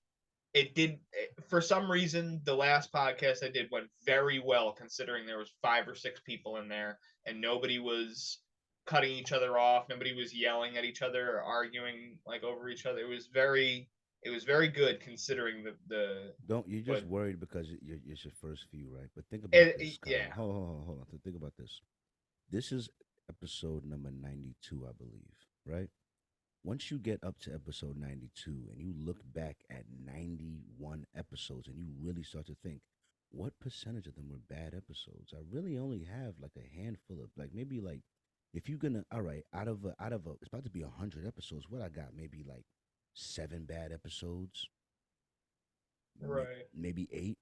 S2: for some reason the last podcast I did went very well considering there was 5 or 6 people in there, and nobody was cutting each other off, nobody was yelling at each other or arguing like over each other. It was very It was very good considering the
S1: You're just
S2: but
S1: worried because it's your first few, right? But think about this, Kyle.
S2: yeah.
S1: Hold on. Think about this. This is episode number 92, I believe, right? Once you get up to episode 92 and you look back at 91 episodes and you really start to think, what percentage of them were bad episodes? I really only have like a handful of, like, maybe like, if you're gonna, all right, out of it's about to be 100 episodes. What I got, maybe like 7 bad episodes,
S2: Right.
S1: maybe 8.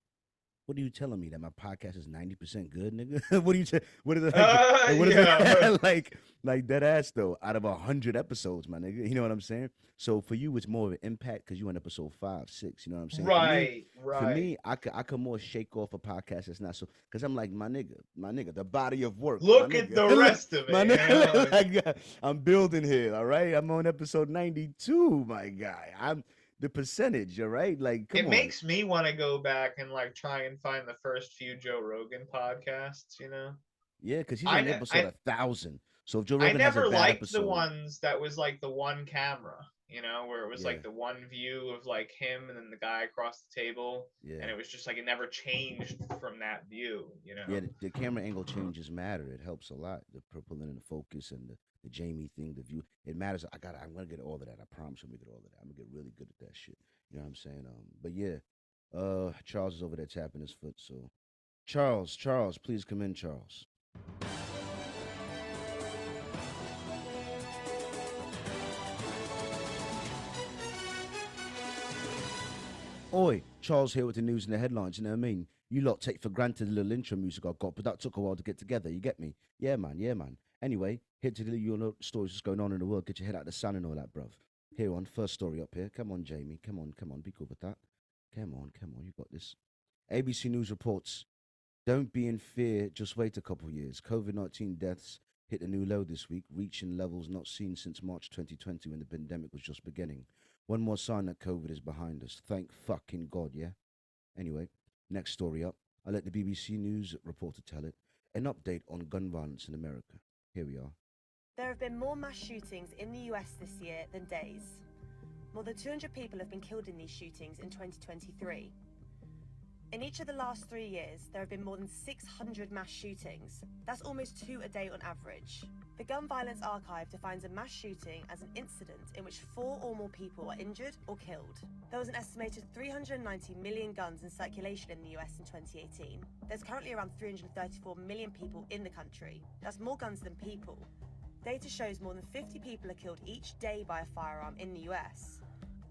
S1: What are you telling me, that my podcast is 90% good, nigga? What are you? What is it? What is
S2: Yeah.
S1: it? like dead ass though. Out of 100 episodes, my nigga. You know what I'm saying? So for you, it's more of an impact because you on episode 5, 6. You know what I'm saying?
S2: Right.
S1: For me, I could more shake off a podcast that's not so, because I'm like, my nigga, the body of work.
S2: Look
S1: my
S2: at
S1: nigga.
S2: the rest of it.
S1: My
S2: you
S1: nigga,
S2: know, like-
S1: like, I'm building here. All right, I'm on episode 92, my guy. I'm the percentage. All right, like come
S2: it
S1: on.
S2: makes me want to go back and like try and find the first few Joe Rogan podcasts, you know.
S1: Yeah, because he's
S2: I
S1: on
S2: ne-
S1: episode
S2: I-
S1: 1,000. So if Joe
S2: I
S1: Rogan has
S2: never
S1: a bad
S2: liked
S1: episode,
S2: the ones that was like the one camera, you know, where it was
S1: Yeah.
S2: like the one view of like him and then the guy across the table,
S1: Yeah.
S2: and it was just like it never changed from that view, you know.
S1: Yeah, the camera angle changes matter. It helps a lot. The pulling in the focus and the Jamie thing, the view, it matters. I'm gonna get all of that. I promise I'm gonna get all of that. I'm gonna get really good at that shit. You know what I'm saying? But yeah, Charles is over there tapping his foot. So, Charles, please come in, Charles. Oi, Charles here with the news and the headlines, you know what I mean? You lot take for granted the little intro music I got, but that took a while to get together, you get me? Yeah, man. Anyway, here to the stories that's going on in the world, get your head out of the sun and all that, bruv. Here on, first story up here. Come on, Jamie. Come on, be good with that. Come on, you got this. ABC News reports, don't be in fear, just wait a couple years. COVID-19 deaths hit a new low this week, reaching levels not seen since March 2020 when the pandemic was just beginning. One more sign that COVID is behind us. Thank fucking God, yeah? Anyway, next story up. I'll let the BBC News reporter tell it. An update on gun violence in America. Here we are.
S13: There have been more mass shootings in the US this year than days. More than 200 people have been killed in these shootings in 2023. In each of the last 3 years, there have been more than 600 mass shootings. That's almost 2 a day on average. The Gun Violence Archive defines a mass shooting as an incident in which 4 or more people are injured or killed. There was an estimated 390 million guns in circulation in the US in 2018. There's currently around 334 million people in the country. That's more guns than people. Data shows more than 50 people are killed each day by a firearm in the US.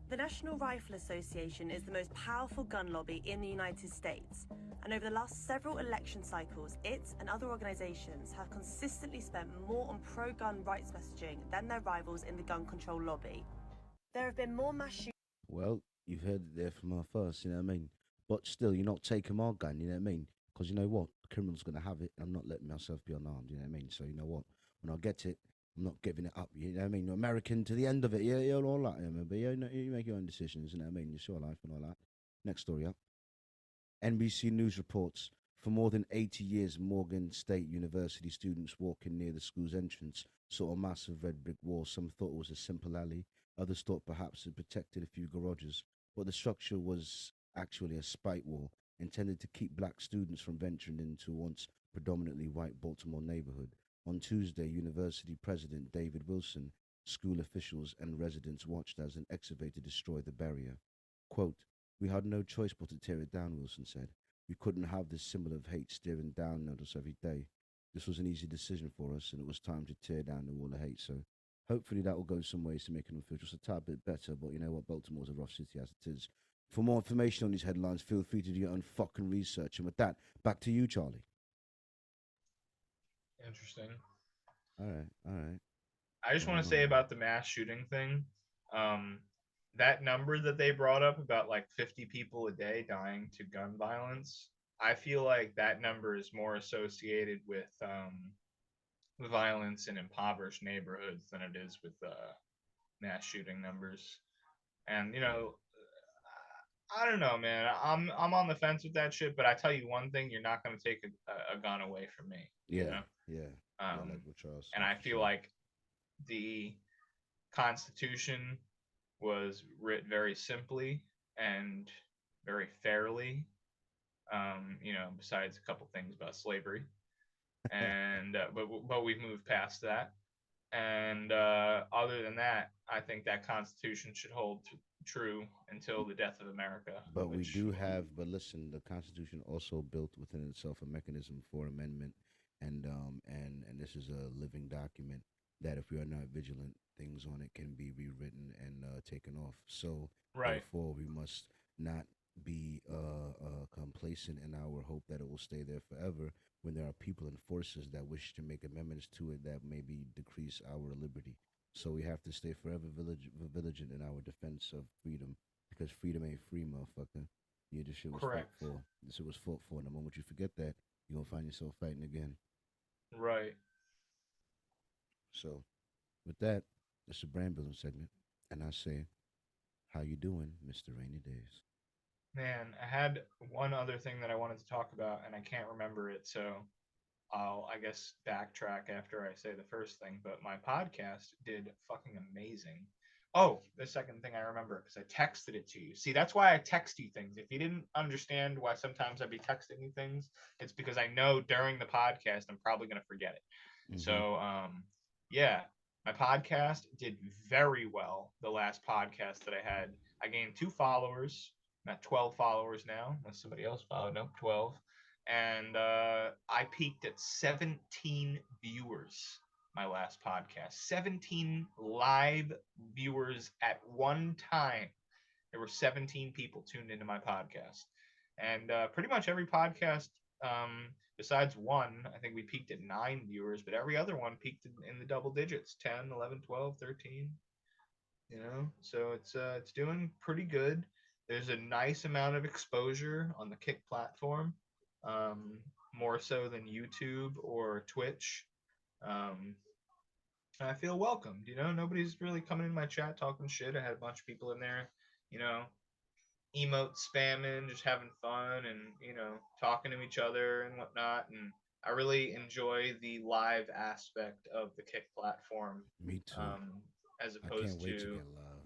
S13: The National Rifle Association is the most powerful gun lobby in the United States, and over the last several election cycles, it and other organizations have consistently spent more on pro-gun rights messaging than their rivals in the gun control lobby. There have been more mass shootings.
S1: Well, you've heard it there from our first, you know what I mean? But still, you're not taking my gun, you know what I mean? Because you know what? The criminal's going to have it. I'm not letting myself be unarmed, you know what I mean? So you know what? When I get it, I'm not giving it up, you know what I mean? American to the end of it, yeah, all that, you know, but yeah, you make your own decisions, you know what I mean? It's your life and all that. Next story up. NBC News reports, for more than 80 years, Morgan State University students walking near the school's entrance saw a massive red brick wall. Some thought it was a simple alley, others thought perhaps it protected a few garages, but the structure was actually a spite wall intended to keep black students from venturing into once predominantly white Baltimore neighborhood. On Tuesday, University President David Wilson, school officials and residents watched as an excavator destroyed the barrier. Quote, "We had no choice but to tear it down," Wilson said. "We couldn't have this symbol of hate staring down at us every day. This was an easy decision for us, and it was time to tear down the wall of hate." So hopefully that will go some ways to making them feel just a tad bit better. But you know what? Baltimore's a rough city as it is. For more information on these headlines, feel free to do your own fucking research. And with that, back to you, Charlie.
S2: Interesting.
S1: All right.
S2: I just want to say about the mass shooting thing. That number that they brought up about like 50 people a day dying to gun violence, I feel like that number is more associated with violence in impoverished neighborhoods than it is with mass shooting numbers. And you know, I don't know, man. I'm on the fence with that shit, but I tell you one thing: you're not going to take a gun away from me.
S1: Yeah,
S2: you know?
S1: yeah.
S2: And I feel like the Constitution was writ very simply and very fairly. Besides a couple things about slavery, and but we've moved past that. And other than that, I think that Constitution should hold true until the death of America.
S1: But we do have, but listen, the Constitution also built within itself a mechanism for amendment, and this is a living document that if we are not vigilant, things on it can be rewritten and taken off. So
S2: Right.
S1: therefore, we must not be complacent in our hope that it will stay there forever. When there are people and forces that wish to make amendments to it that maybe decrease our liberty. So we have to stay forever vigilant in our defense of freedom, because freedom ain't free, motherfucker. Yeah, this shit was
S2: Correct.
S1: fought for. This shit was fought for. And the moment you forget that, you're gonna find yourself fighting again.
S2: Right.
S1: So, with that, it's a brand building segment, and I say, "How you doing, Mr. Rainy Days?"
S2: Man, I had one other thing that I wanted to talk about, and I can't remember it, so I'll, I guess, backtrack after I say the first thing. But my podcast did fucking amazing. Oh, the second thing I remember, because I texted it to you. See, that's why I text you things. If you didn't understand why sometimes I'd be texting you things, it's because I know during the podcast I'm probably going to forget it. So, yeah, my podcast did very well. The last podcast that I had, I gained 2 followers. I'm at 12 followers now. Unless somebody else followed. Nope, 12. And I peaked at 17 viewers my last podcast. 17 live viewers at one time. There were 17 people tuned into my podcast. And pretty much every podcast, besides one, I think we peaked at 9 viewers, but every other one peaked in the double digits, 10, 11, 12, 13. So it's doing pretty good. There's a nice amount of exposure on the Kick platform, more so than YouTube or Twitch. I feel welcomed. Nobody's really coming in my chat talking shit. I had a bunch of people in there, emote spamming, just having fun, and talking to each other and whatnot. And I really enjoy the live aspect of the Kick platform.
S1: Me too.
S2: As
S1: I
S2: opposed
S1: can't wait to
S2: to
S1: get live.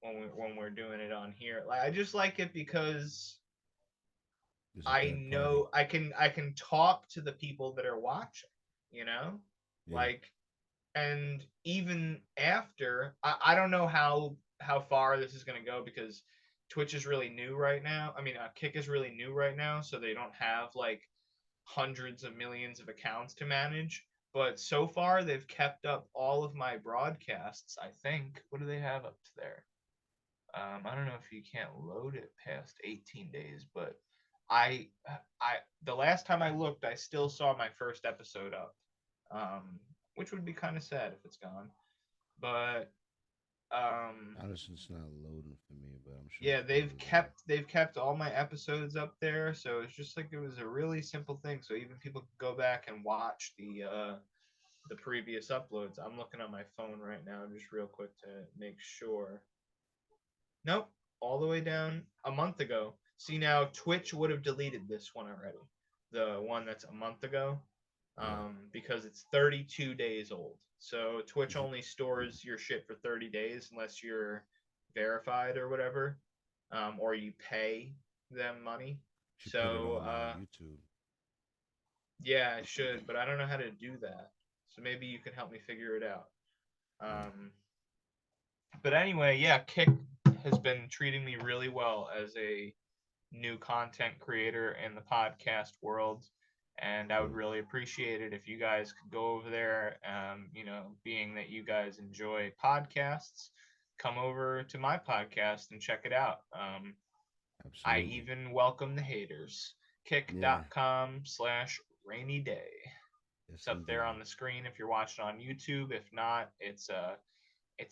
S2: when we're doing it on here. Like, I just like it because
S1: There's a
S2: I
S1: third
S2: know I can talk to the people that are watching,
S1: Yeah.
S2: like, and even after, I don't know how far this is gonna go, because Twitch is really new right now. I mean, Kick is really new right now, so they don't have like hundreds of millions of accounts to manage. But so far, they've kept up all of my broadcasts. I think. What do they have up to there? I don't know if you can't load it past 18 days, but I the last time I looked, I still saw my first episode up, which would be kind of sad if it's gone. But
S1: honestly, it's not loading for me, but I'm sure.
S2: yeah, they've kept all my episodes up there, so it's just like it was a really simple thing. So even people could go back and watch the previous uploads. I'm looking on my phone right now, just real quick to make sure. Nope, all the way down a month ago. See, now Twitch would have deleted this one already, the one that's a month ago, because it's 32 days old. So Twitch only stores your shit for 30 days unless you're verified or whatever, or you pay them money.
S1: Should put it
S2: So
S1: on YouTube.
S2: yeah, I should, but I don't know how to do that. So maybe you can help me figure it out. But anyway, yeah, Kick has been treating me really well as a new content creator in the podcast world, and I would really appreciate it if you guys could go over there. Being that you guys enjoy podcasts, come over to my podcast and check it out. I even welcome the haters. Kick.com/rainy day. It's up there on the screen if you're watching on YouTube. If not, it's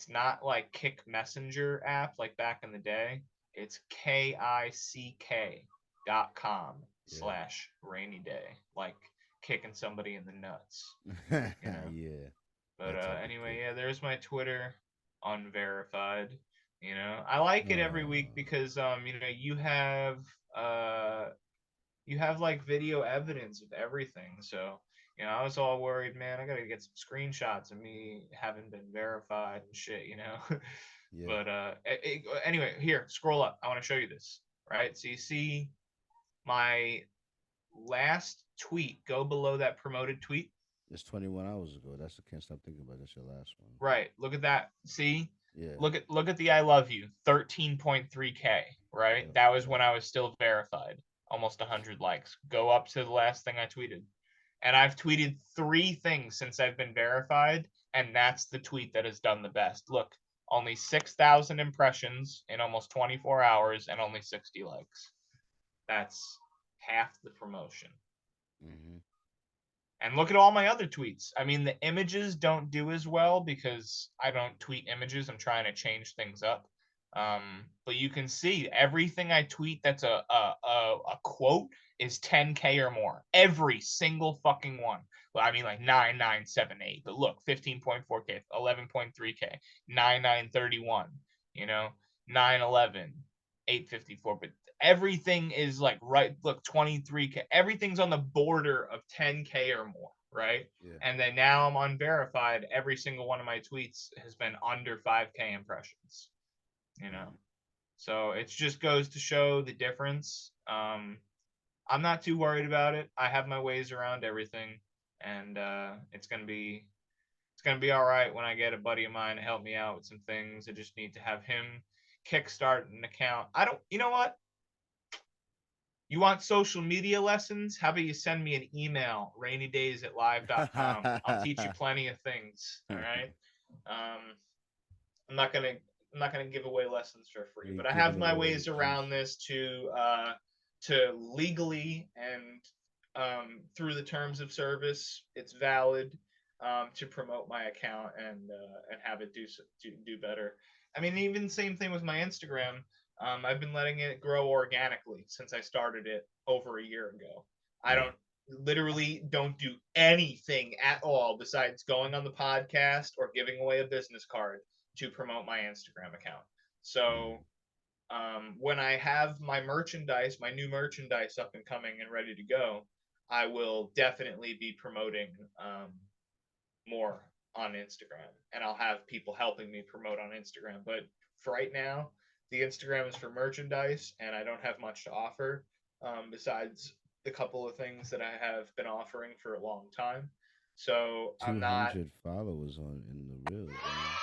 S2: not like Kick Messenger app like back in the day. It's KICK.com/rainy day, like kicking somebody in the nuts.
S1: Yeah.
S2: But anyway, yeah, there's my Twitter, unverified. I like it every week because you have like video evidence of everything. So I was all worried, man. I gotta get some screenshots of me having been verified and shit.
S1: Yeah.
S2: But anyway, here, scroll up. I want to show you this. Right. So you see my last tweet. Go below that promoted tweet.
S1: It's 21 hours ago. That's I can't stop thinking about. That's your last one.
S2: Right. Look at that. See?
S1: Yeah.
S2: Look at the I love you. 13.3K. Right.
S1: Yeah.
S2: That was when I was still verified. Almost 100 likes. Go up to the last thing I tweeted. And I've tweeted 3 things since I've been verified, and that's the tweet that has done the best. Look, only 6,000 impressions in almost 24 hours and only 60 likes. That's half the promotion.
S1: Mm-hmm.
S2: And look at all my other tweets. I mean, the images don't do as well because I don't tweet images. I'm trying to change things up. But you can see everything I tweet that's a quote is 10K or more. Every single fucking one. Well, I mean like 9978. But look, 15.4K, 11.3K, 9931, 911, 854. But everything is like right. Look, 23K. Everything's on the border of 10K or more, right?
S1: Yeah.
S2: And then now I'm unverified. Every single one of my tweets has been under 5K impressions. So it just goes to show the difference. I'm not too worried about it. I have my ways around everything, and it's gonna be all right when I get a buddy of mine to help me out with some things. I just need to have him kickstart an account. You know what? You want social media lessons? How about you send me an email, rainydays@live.com. I'll teach you plenty of things. All right. I'm not gonna give away lessons for free, but I have my ways around this to legally and through the terms of service, it's valid to promote my account and have it do better. I mean, even same thing with my Instagram. I've been letting it grow organically since I started it over a year ago. I don't do anything at all besides going on the podcast or giving away a business card to promote my Instagram account. So when I have my merchandise, my new merchandise up and coming and ready to go, I will definitely be promoting more on Instagram, and I'll have people helping me promote on Instagram. But for right now, the Instagram is for merchandise, and I don't have much to offer besides the couple of things that I have been offering for a long time. So I'm not
S1: 200 followers in the reels, man.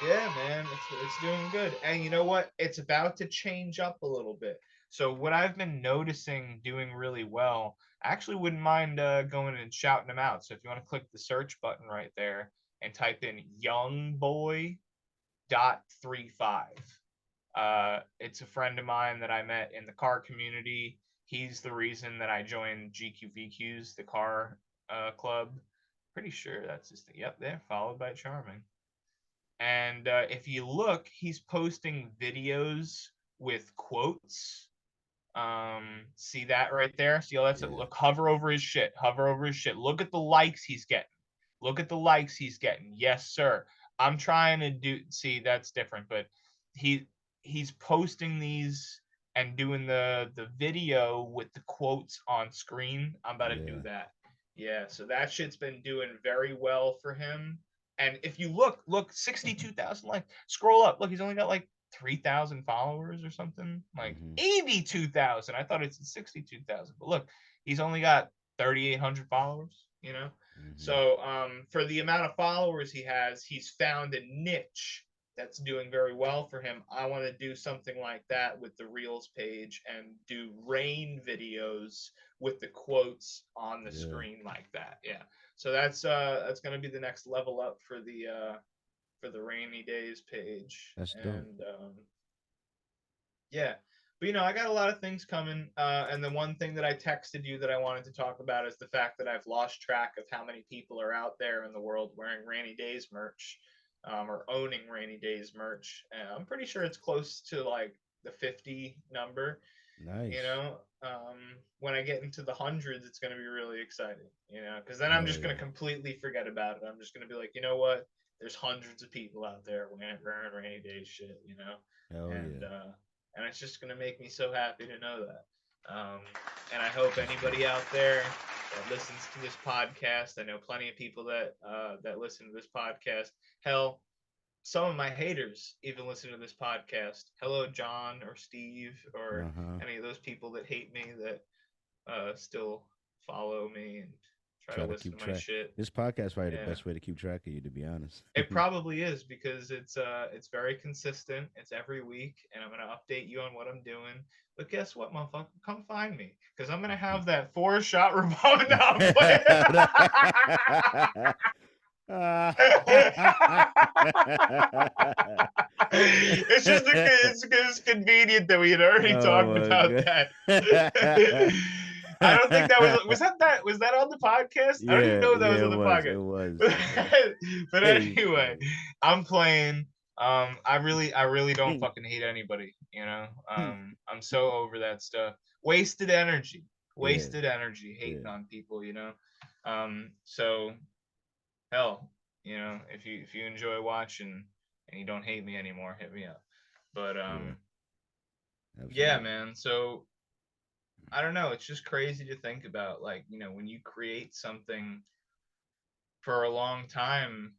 S2: Yeah, man, it's doing good. And you know what? It's about to change up a little bit. So what I've been noticing doing really well, I actually wouldn't mind going and shouting them out. So if you want to click the search button right there and type in youngboy.35. It's a friend of mine that I met in the car community. He's the reason that I joined GQVQs, the car club. Pretty sure that's his thing. Yep, there, followed by Charming. And if you look, he's posting videos with quotes. See that right there? See how that's it? Look, hover over his shit. Look at the likes he's getting. Yes, sir. I'm trying to see, that's different, but he's posting these and doing the video with the quotes on screen. I'm about to do that. Yeah, so that shit's been doing very well for him. And if you look, 62,000 likes. Scroll up. Look, he's only got like 3,000 followers or something. Like 82,000. I thought it's 62,000. But look, he's only got 3,800 followers, So for the amount of followers he has, he's found a niche that's doing very well for him. I want to do something like that with the Reels page and do rain videos with the quotes on the screen like that. Yeah. So that's going to be the next level up for the Rainy Days page.
S1: That's dope.
S2: And yeah, but I got a lot of things coming. And the one thing that I texted you that I wanted to talk about is the fact that I've lost track of how many people are out there in the world wearing Rainy Days merch. Or owning Rainy Days merch. I'm pretty sure it's close to like the 50 number.
S1: Nice.
S2: When I get into the hundreds, it's going to be really exciting, because then I'm just going to completely forget about it. I'm just going to be like, you know what? There's hundreds of people out there wearing Rainy Days shit, and it's just going to make me so happy to know that. And I hope anybody out there that listens to this podcast, I know plenty of people that listen to this podcast. Hell, some of my haters even listen to this podcast. Hello, John or Steve or any of those people that hate me that still follow me and try to listen
S1: keep
S2: to my
S1: track.
S2: shit.
S1: This podcast probably
S2: Yeah.
S1: the best way to keep track of you, to be honest.
S2: It probably is because it's very consistent. It's every week, and I'm gonna update you on what I'm doing. But guess what, motherfucker? Come find me because I'm gonna have that 4-shot revolver. No, I'm playing. It's just it's convenient that we had already talked about that. I don't think that was that on the podcast? I don't even know if that was on the podcast.
S1: It was.
S2: But anyway, I'm playing. I really don't fucking hate anybody, you know. I'm so over that stuff. Wasted energy hating on people, you know. So hell, you know, if you enjoy watching and you don't hate me anymore, hit me up. But yeah, man. So I don't know. It's just crazy to think about, like, you know, when you create something for a long time,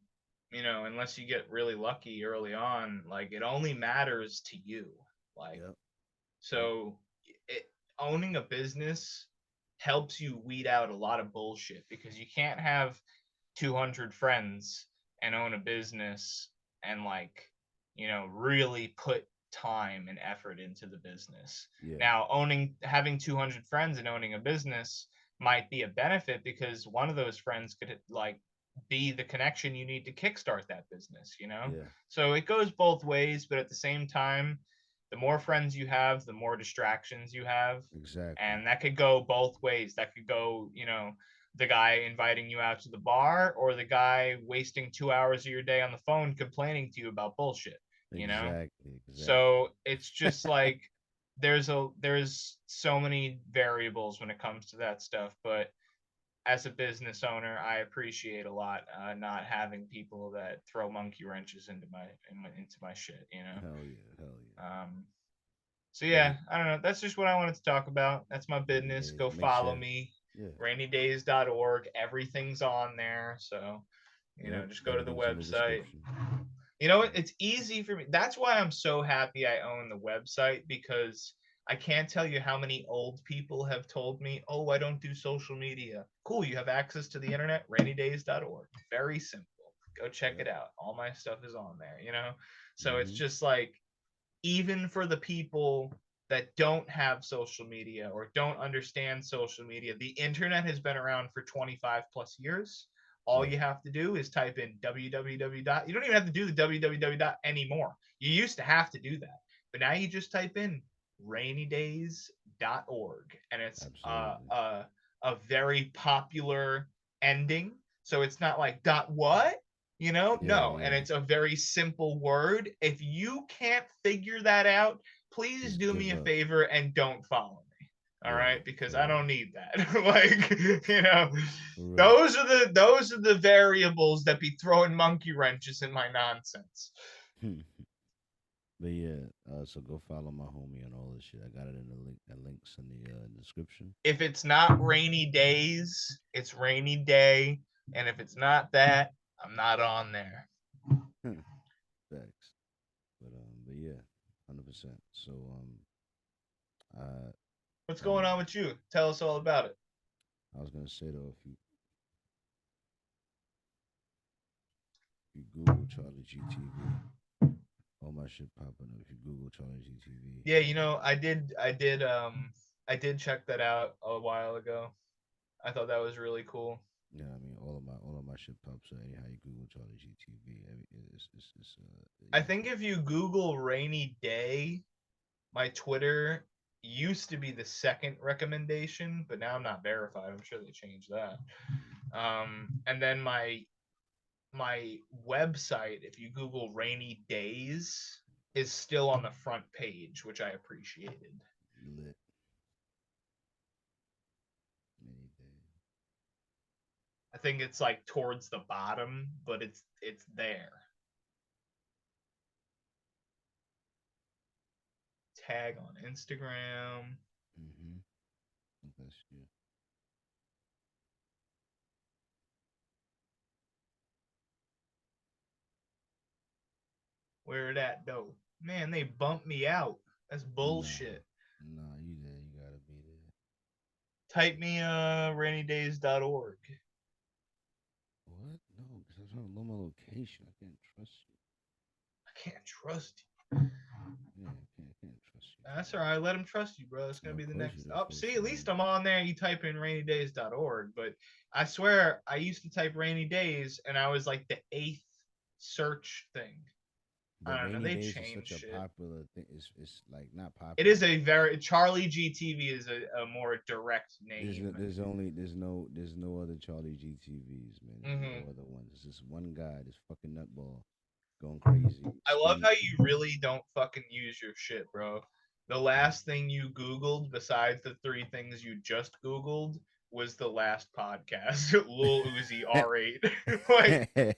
S2: you know, unless you get really lucky early on, like, it only matters to you. Like, so owning a business helps you weed out a lot of bullshit because you can't have 200 friends and own a business and, like, you know, really put time and effort into the business. Now, having 200 friends and owning a business might be a benefit because one of those friends could, like, be the connection you need to kickstart that business, you know? So it goes both ways, but at the same time, the more friends you have, the more distractions you have.
S1: Exactly.
S2: And that could go both ways. That could go, you know, the guy inviting you out to the bar or the guy wasting 2 hours of your day on the phone complaining to you about bullshit, you know?
S1: Exactly.
S2: So it's just like there's so many variables when it comes to that stuff, but as a business owner, I appreciate a lot not having people that throw monkey wrenches into my shit, you know.
S1: Hell yeah.
S2: So yeah, I don't know. That's just what I wanted to talk about. That's my business. Go follow me. Rainydays.org. Everything's on there. So, you know, just go to the website. You know what? It's easy for me. That's why I'm so happy I own the website, because I can't tell you how many old people have told me, oh, I don't do social media. Cool. You have access to the internet, rainydays.org. Very simple. Go check it out. All my stuff is on there, you know? So it's just like, even for the people that don't have social media or don't understand social media, the internet has been around for 25 plus years. All you have to do is type in www. You don't even have to do the www anymore. You used to have to do that, but now you just type in rainydays.org, and it's a very popular ending. So it's not like .what? You know, and it's a very simple word. If you can't figure that out, please do me a favor and don't follow me. All right, because I don't need that. Like, you know, those are the variables that be throwing monkey wrenches in my nonsense.
S1: But yeah, so go follow my homie and all this shit. I got it in the links in the description.
S2: If it's not Rainy Days, it's Rainy Day, and if it's not that, I'm not on there.
S1: Thanks. But yeah, 100%. So
S2: what's going on with you? Tell us all about it.
S1: I was gonna say though, if you Google Charlie GTV, all my shit popping up. If you Google Charlie GTV.
S2: Yeah, you know, I did check that out a while ago. I thought that was really cool.
S1: Yeah, I mean, all of my shit pops up anyhow you Google Charlie GTV.
S2: I think if you Google Rainy Day, my Twitter used to be the second recommendation, but now I'm not verified. I'm sure they changed that. And then my website, if you Google Rainy Days, is still on the front page, which I appreciated.
S1: Lit.
S2: I think it's like towards the bottom, but it's there. Tag on Instagram.
S1: That's you.
S2: Where that though? Man, they bumped me out. That's bullshit.
S1: No, you there. You gotta be there.
S2: Type me rainydays.org.
S1: What? No, because I'm trying to know my location. I can't trust you.
S2: I can't trust you.
S1: Yeah, I can't trust you.
S2: That's all right. Let him trust you, bro. It's gonna be the
S1: course
S2: next
S1: you do,
S2: up.
S1: of
S2: See,
S1: course
S2: at
S1: you
S2: least
S1: do.
S2: I'm on there. And you type in rainydays.org, but I swear I used to type rainy days, and I was like the 8th search thing.
S1: But
S2: I don't know.
S1: Rainy
S2: They
S1: Days is
S2: changed
S1: such a
S2: shit.
S1: popular thing. It's like not popular.
S2: It is a very Charlie GTV is a more direct name.
S1: There's no other Charlie GTVs, man. There's no other ones. It's just one guy, this fucking nutball, going crazy.
S2: I love how you really don't fucking use your shit, bro. The last thing you Googled, besides the 3 things you just Googled, was the last podcast. Lil Uzi R8. Like,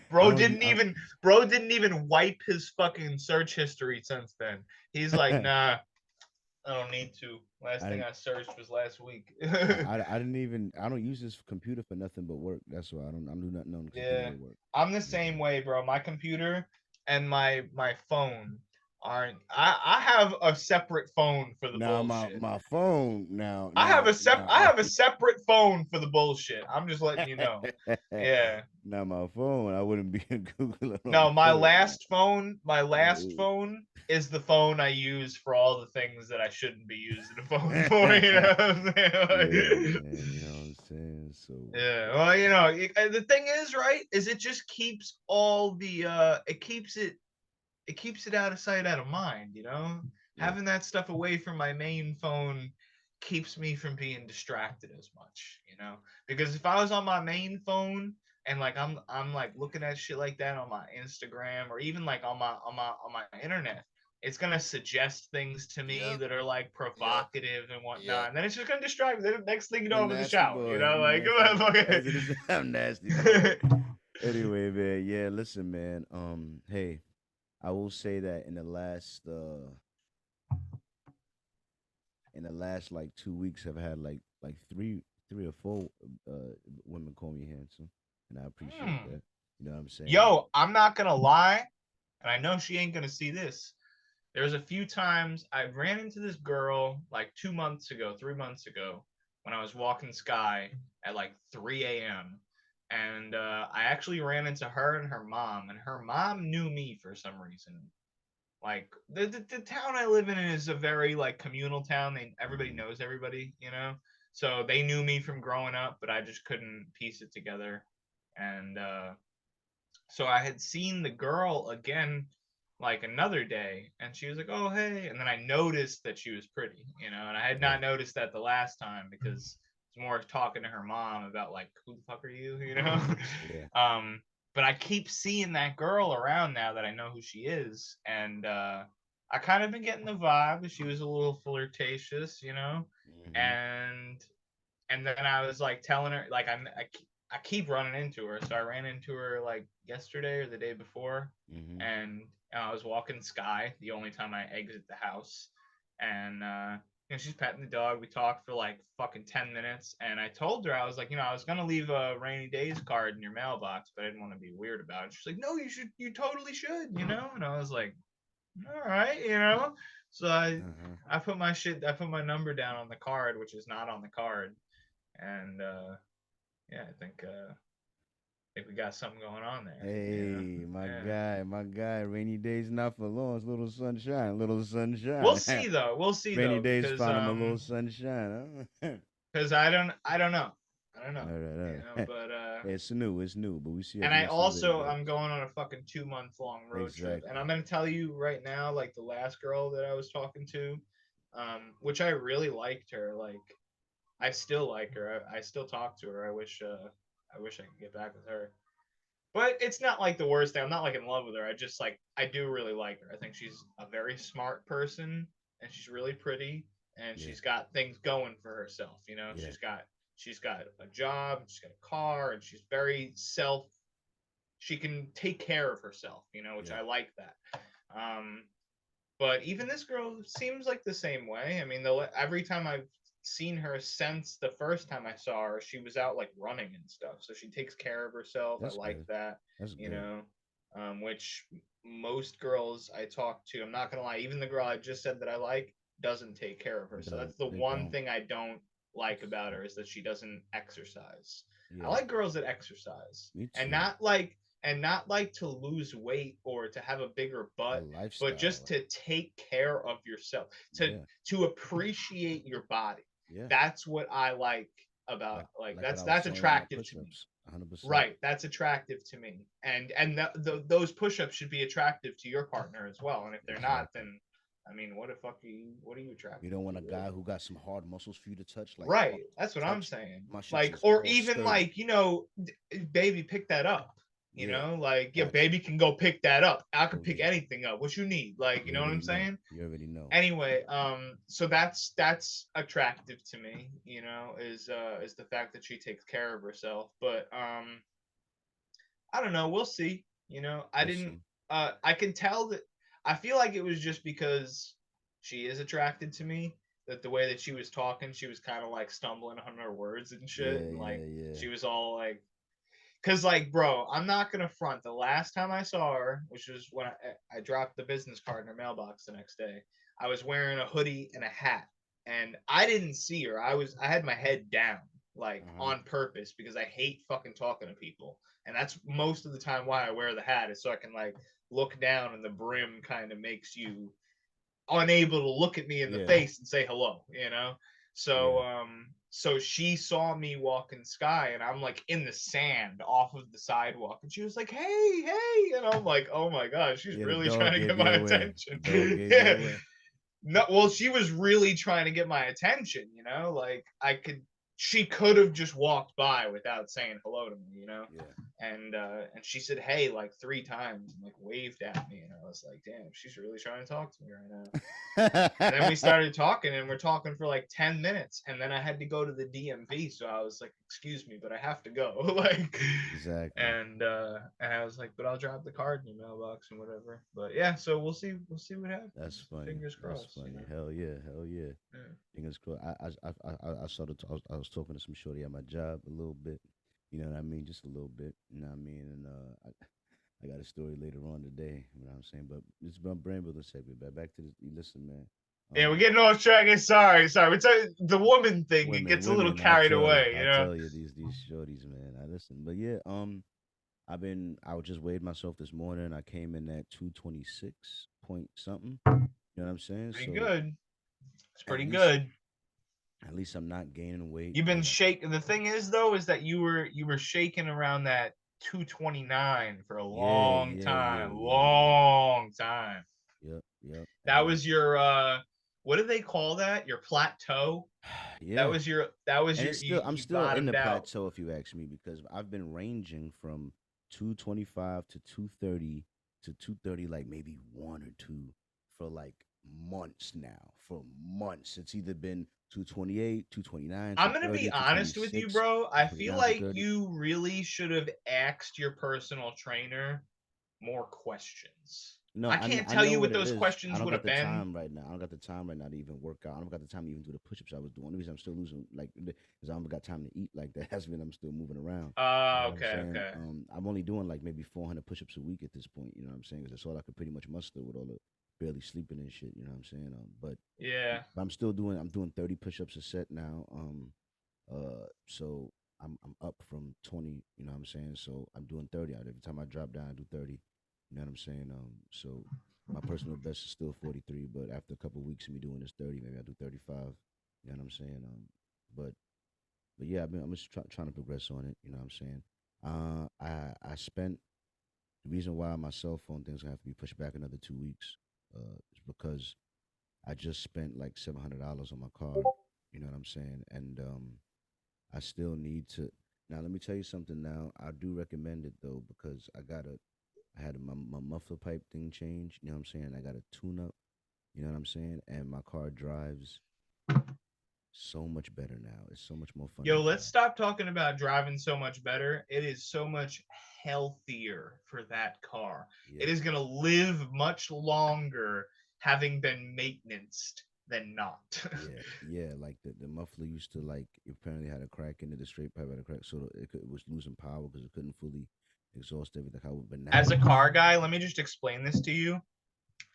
S2: bro didn't even wipe his fucking search history since then. He's like, nah, I don't need to. Last thing I searched was last week.
S1: I don't use this computer for nothing but work. That's why I don't do nothing on the computer
S2: Yeah,
S1: but work.
S2: I'm the same way, bro. My computer and my phone aren't. I have a separate phone for the
S1: Now
S2: bullshit.
S1: my phone now.
S2: I have a separate phone for the bullshit. I'm just letting you know. Yeah.
S1: Now my phone, I wouldn't be in Google.
S2: No, my last phone is the phone I use for all the things that I shouldn't be using the phone for. You know what I'm saying? Like,
S1: yeah, man, you know what I'm saying? So
S2: yeah, well, you know, the thing is, right, is it just keeps all the it keeps it out of sight, out of mind, you know? Having that stuff away from my main phone keeps me from being distracted as much, you know? Because if I was on my main phone and like I'm like looking at shit like that on my Instagram or even like on my internet, it's gonna suggest things to me that are like provocative and whatnot, and then it's just gonna distract me. Then the next thing you know, I'm in the shower, you know, like
S1: I'm nasty. Anyway, man, yeah, listen, man. Hey, I will say that in the last like 2 weeks, I've had like three or four women call me handsome, and I appreciate that. You know what I'm saying?
S2: Yo, I'm not gonna lie, and I know she ain't gonna see this. There's a few times I ran into this girl like 3 months ago, when I was walking Sky at like 3 a.m. And I actually ran into her and her mom, and her mom knew me for some reason. Like the town I live in is a very like communal town. Everybody knows everybody, you know. So they knew me from growing up, but I just couldn't piece it together. And so I had seen the girl again like another day, and she was like, "Oh, hey," and then I noticed that she was pretty, you know, and I had not noticed that the last time because it's more talking to her mom about like, who the fuck are you, you know? But I keep seeing that girl around now that I know who she is, and I kind of been getting the vibe that she was a little flirtatious, you know, and then I was like telling her like I keep running into her, so I ran into her like yesterday or the day before, and I was walking Sky the only time I exit the house, and you know, she's petting the dog. We talked for like fucking 10 minutes, and I told her I was like, you know, I was gonna leave a rainy days card in your mailbox, but I didn't want to be weird about it. She's like, no, you totally should, you know, and I was like, all right, you know. So I put my number down on the card, which is not on the card, and yeah, I think we got something going on there.
S1: Hey,
S2: you know?
S1: my guy. Rainy days not for long. It's little sunshine.
S2: We'll see though.
S1: Rainy days
S2: because,
S1: find him a little sunshine. Huh?
S2: Because I don't know.
S1: All right.
S2: You know, but
S1: it's new, but we see.
S2: And I also I'm going on a fucking 2-month-long road trip, and I'm gonna tell you right now, like the last girl that I was talking to, which I really liked her. Like I still like her. I still talk to her. I wish I could get back with her. But it's not like the worst thing. I'm not like in love with her. I do really like her. I think she's a very smart person, and she's really pretty, and she's got things going for herself. You know, she's got a job, she's got a car, and she's very she can take care of herself, you know, which I like that. But even this girl seems like the same way. I mean, every time I've seen her since the first time I saw her, she was out like running and stuff. So she takes care of herself.
S1: That's
S2: I like
S1: good.
S2: that.
S1: That's
S2: you
S1: good.
S2: know. which most girls I talk to, I'm not gonna lie, even the girl I just said that I like doesn't take care of her. So that's the one thing I don't like about her is that she doesn't exercise.
S1: Yeah.
S2: I like girls that exercise,
S1: Me too.
S2: and not like to lose weight or to have a bigger butt, but just to take care of yourself, to appreciate your body.
S1: Yeah.
S2: That's what I like about that's attractive to me.
S1: 100%.
S2: Right, that's attractive to me, and those push-ups should be attractive to your partner as well. And if they're not, then I mean, what are you attracted?
S1: You don't want a guy who got some hard muscles for you to touch, like
S2: right. That's what I'm saying. Like,
S1: is
S2: or
S1: all
S2: even
S1: sturdy.
S2: like, baby, pick that up. You
S1: Yeah.
S2: know, like, yeah, baby can go pick that up. I could pick anything up. What you need, like, you know what I'm saying?
S1: You already know.
S2: Anyway, so that's attractive to me, is the fact that she takes care of herself. But I don't know, we'll see. I can tell that I feel like it was just because she is attracted to me, that the way that she was talking, she was kind of like stumbling on her words and shit. And like she was all like, cause like, bro, I'm not gonna front. The last time I saw her, which was when I dropped the business card in her mailbox the next day, I was wearing a hoodie and a hat, and I didn't see her. I had my head down, like on purpose, because I hate fucking talking to people, and that's most of the time why I wear the hat, is so I can like look down, and the brim kind of makes you unable to look at me in the face and say hello, So so she saw me walking Sky, and I'm like in the sand off of the sidewalk, and she was like, hey, and I'm like, oh my god, she's really trying to get my attention. Yeah. No, well, she was really trying to get my attention, like she could have just walked by without saying hello to me,
S1: Yeah.
S2: And she said hey like 3 times and like waved at me, and I was like, damn, she's really trying to talk to me right now. And then we started talking, and we're talking for like 10 minutes, and then I had to go to the DMV, so I was like, excuse me, but I have to go. Like,
S1: exactly.
S2: And I was like, but I'll drop the card in your mailbox and whatever. But yeah, so we'll see what happens.
S1: That's funny.
S2: Fingers crossed.
S1: That's funny. Hell yeah. Fingers crossed. I was talking to some shorty at my job a little bit. You know what I mean? Just a little bit. You know what I mean? And I got a story later on today. You know what I'm saying? But it's about brand building segment. Back to this. Listen, man.
S2: Yeah, we're getting off track. Sorry. We're talking the woman thing. It gets a little carried away.
S1: I tell you, these shorties, man. I listen, but yeah, I just weighed myself this morning. I came in at 226 point something. You know what I'm saying?
S2: Pretty good. It's pretty good.
S1: At least I'm not gaining weight.
S2: You've been shaking. The thing is, though, is that you were shaking around that 229 for a long time. Long time.
S1: Yep.
S2: That was your what do they call that? Your plateau?
S1: Yeah.
S2: That was your
S1: I'm still in the plateau, if you ask me, because I've been ranging from 225 to 230 to 230 like maybe 1 or 2 for like months now. For months. It's either been 228, 229.
S2: I'm going to be honest with you, bro. I feel like you really should have asked your personal trainer more questions.
S1: No,
S2: I can't tell you what those questions would have been.
S1: I don't got the time right now to even work out. I don't got the time to even do the push-ups I was doing. The reason I'm still losing, like, because I haven't got time to eat like that. That's when I'm still moving around.
S2: Okay.
S1: I'm only doing like maybe 400 push-ups a week at this point. You know what I'm saying? Because that's all I could pretty much muster with all the barely sleeping and shit. You know what I'm saying? But
S2: yeah,
S1: I'm doing 30 push-ups a set now. So I'm up from 20. You know what I'm saying? So I'm doing 30 out. Every time I drop down, I do 30. You know what I'm saying? So my personal best is still 43, but after a couple of weeks of me doing this 30, maybe I'll do 35. You know what I'm saying? But yeah, I'm just trying to progress on it. You know what I'm saying? I spent, the reason why my cell phone thing's gonna have to be pushed back another 2 weeks is because I just spent like $700 on my card. You know what I'm saying? And I still need to. Now let me tell you something. Now I do recommend it though, because I had my muffler pipe thing changed, you know what I'm saying? I got a tune-up, you know what I'm saying? And my car drives so much better now. It's so much more fun.
S2: Yo, let's stop talking about driving so much better. It is so much healthier for that car. Yeah. It is going to live much longer having been maintained than not.
S1: yeah. Like the muffler used to, like, it apparently had a crack in it. The straight pipe had a crack, so it was losing power because it couldn't fully exhaust everything. But now,
S2: As a car guy, let me just explain this to you.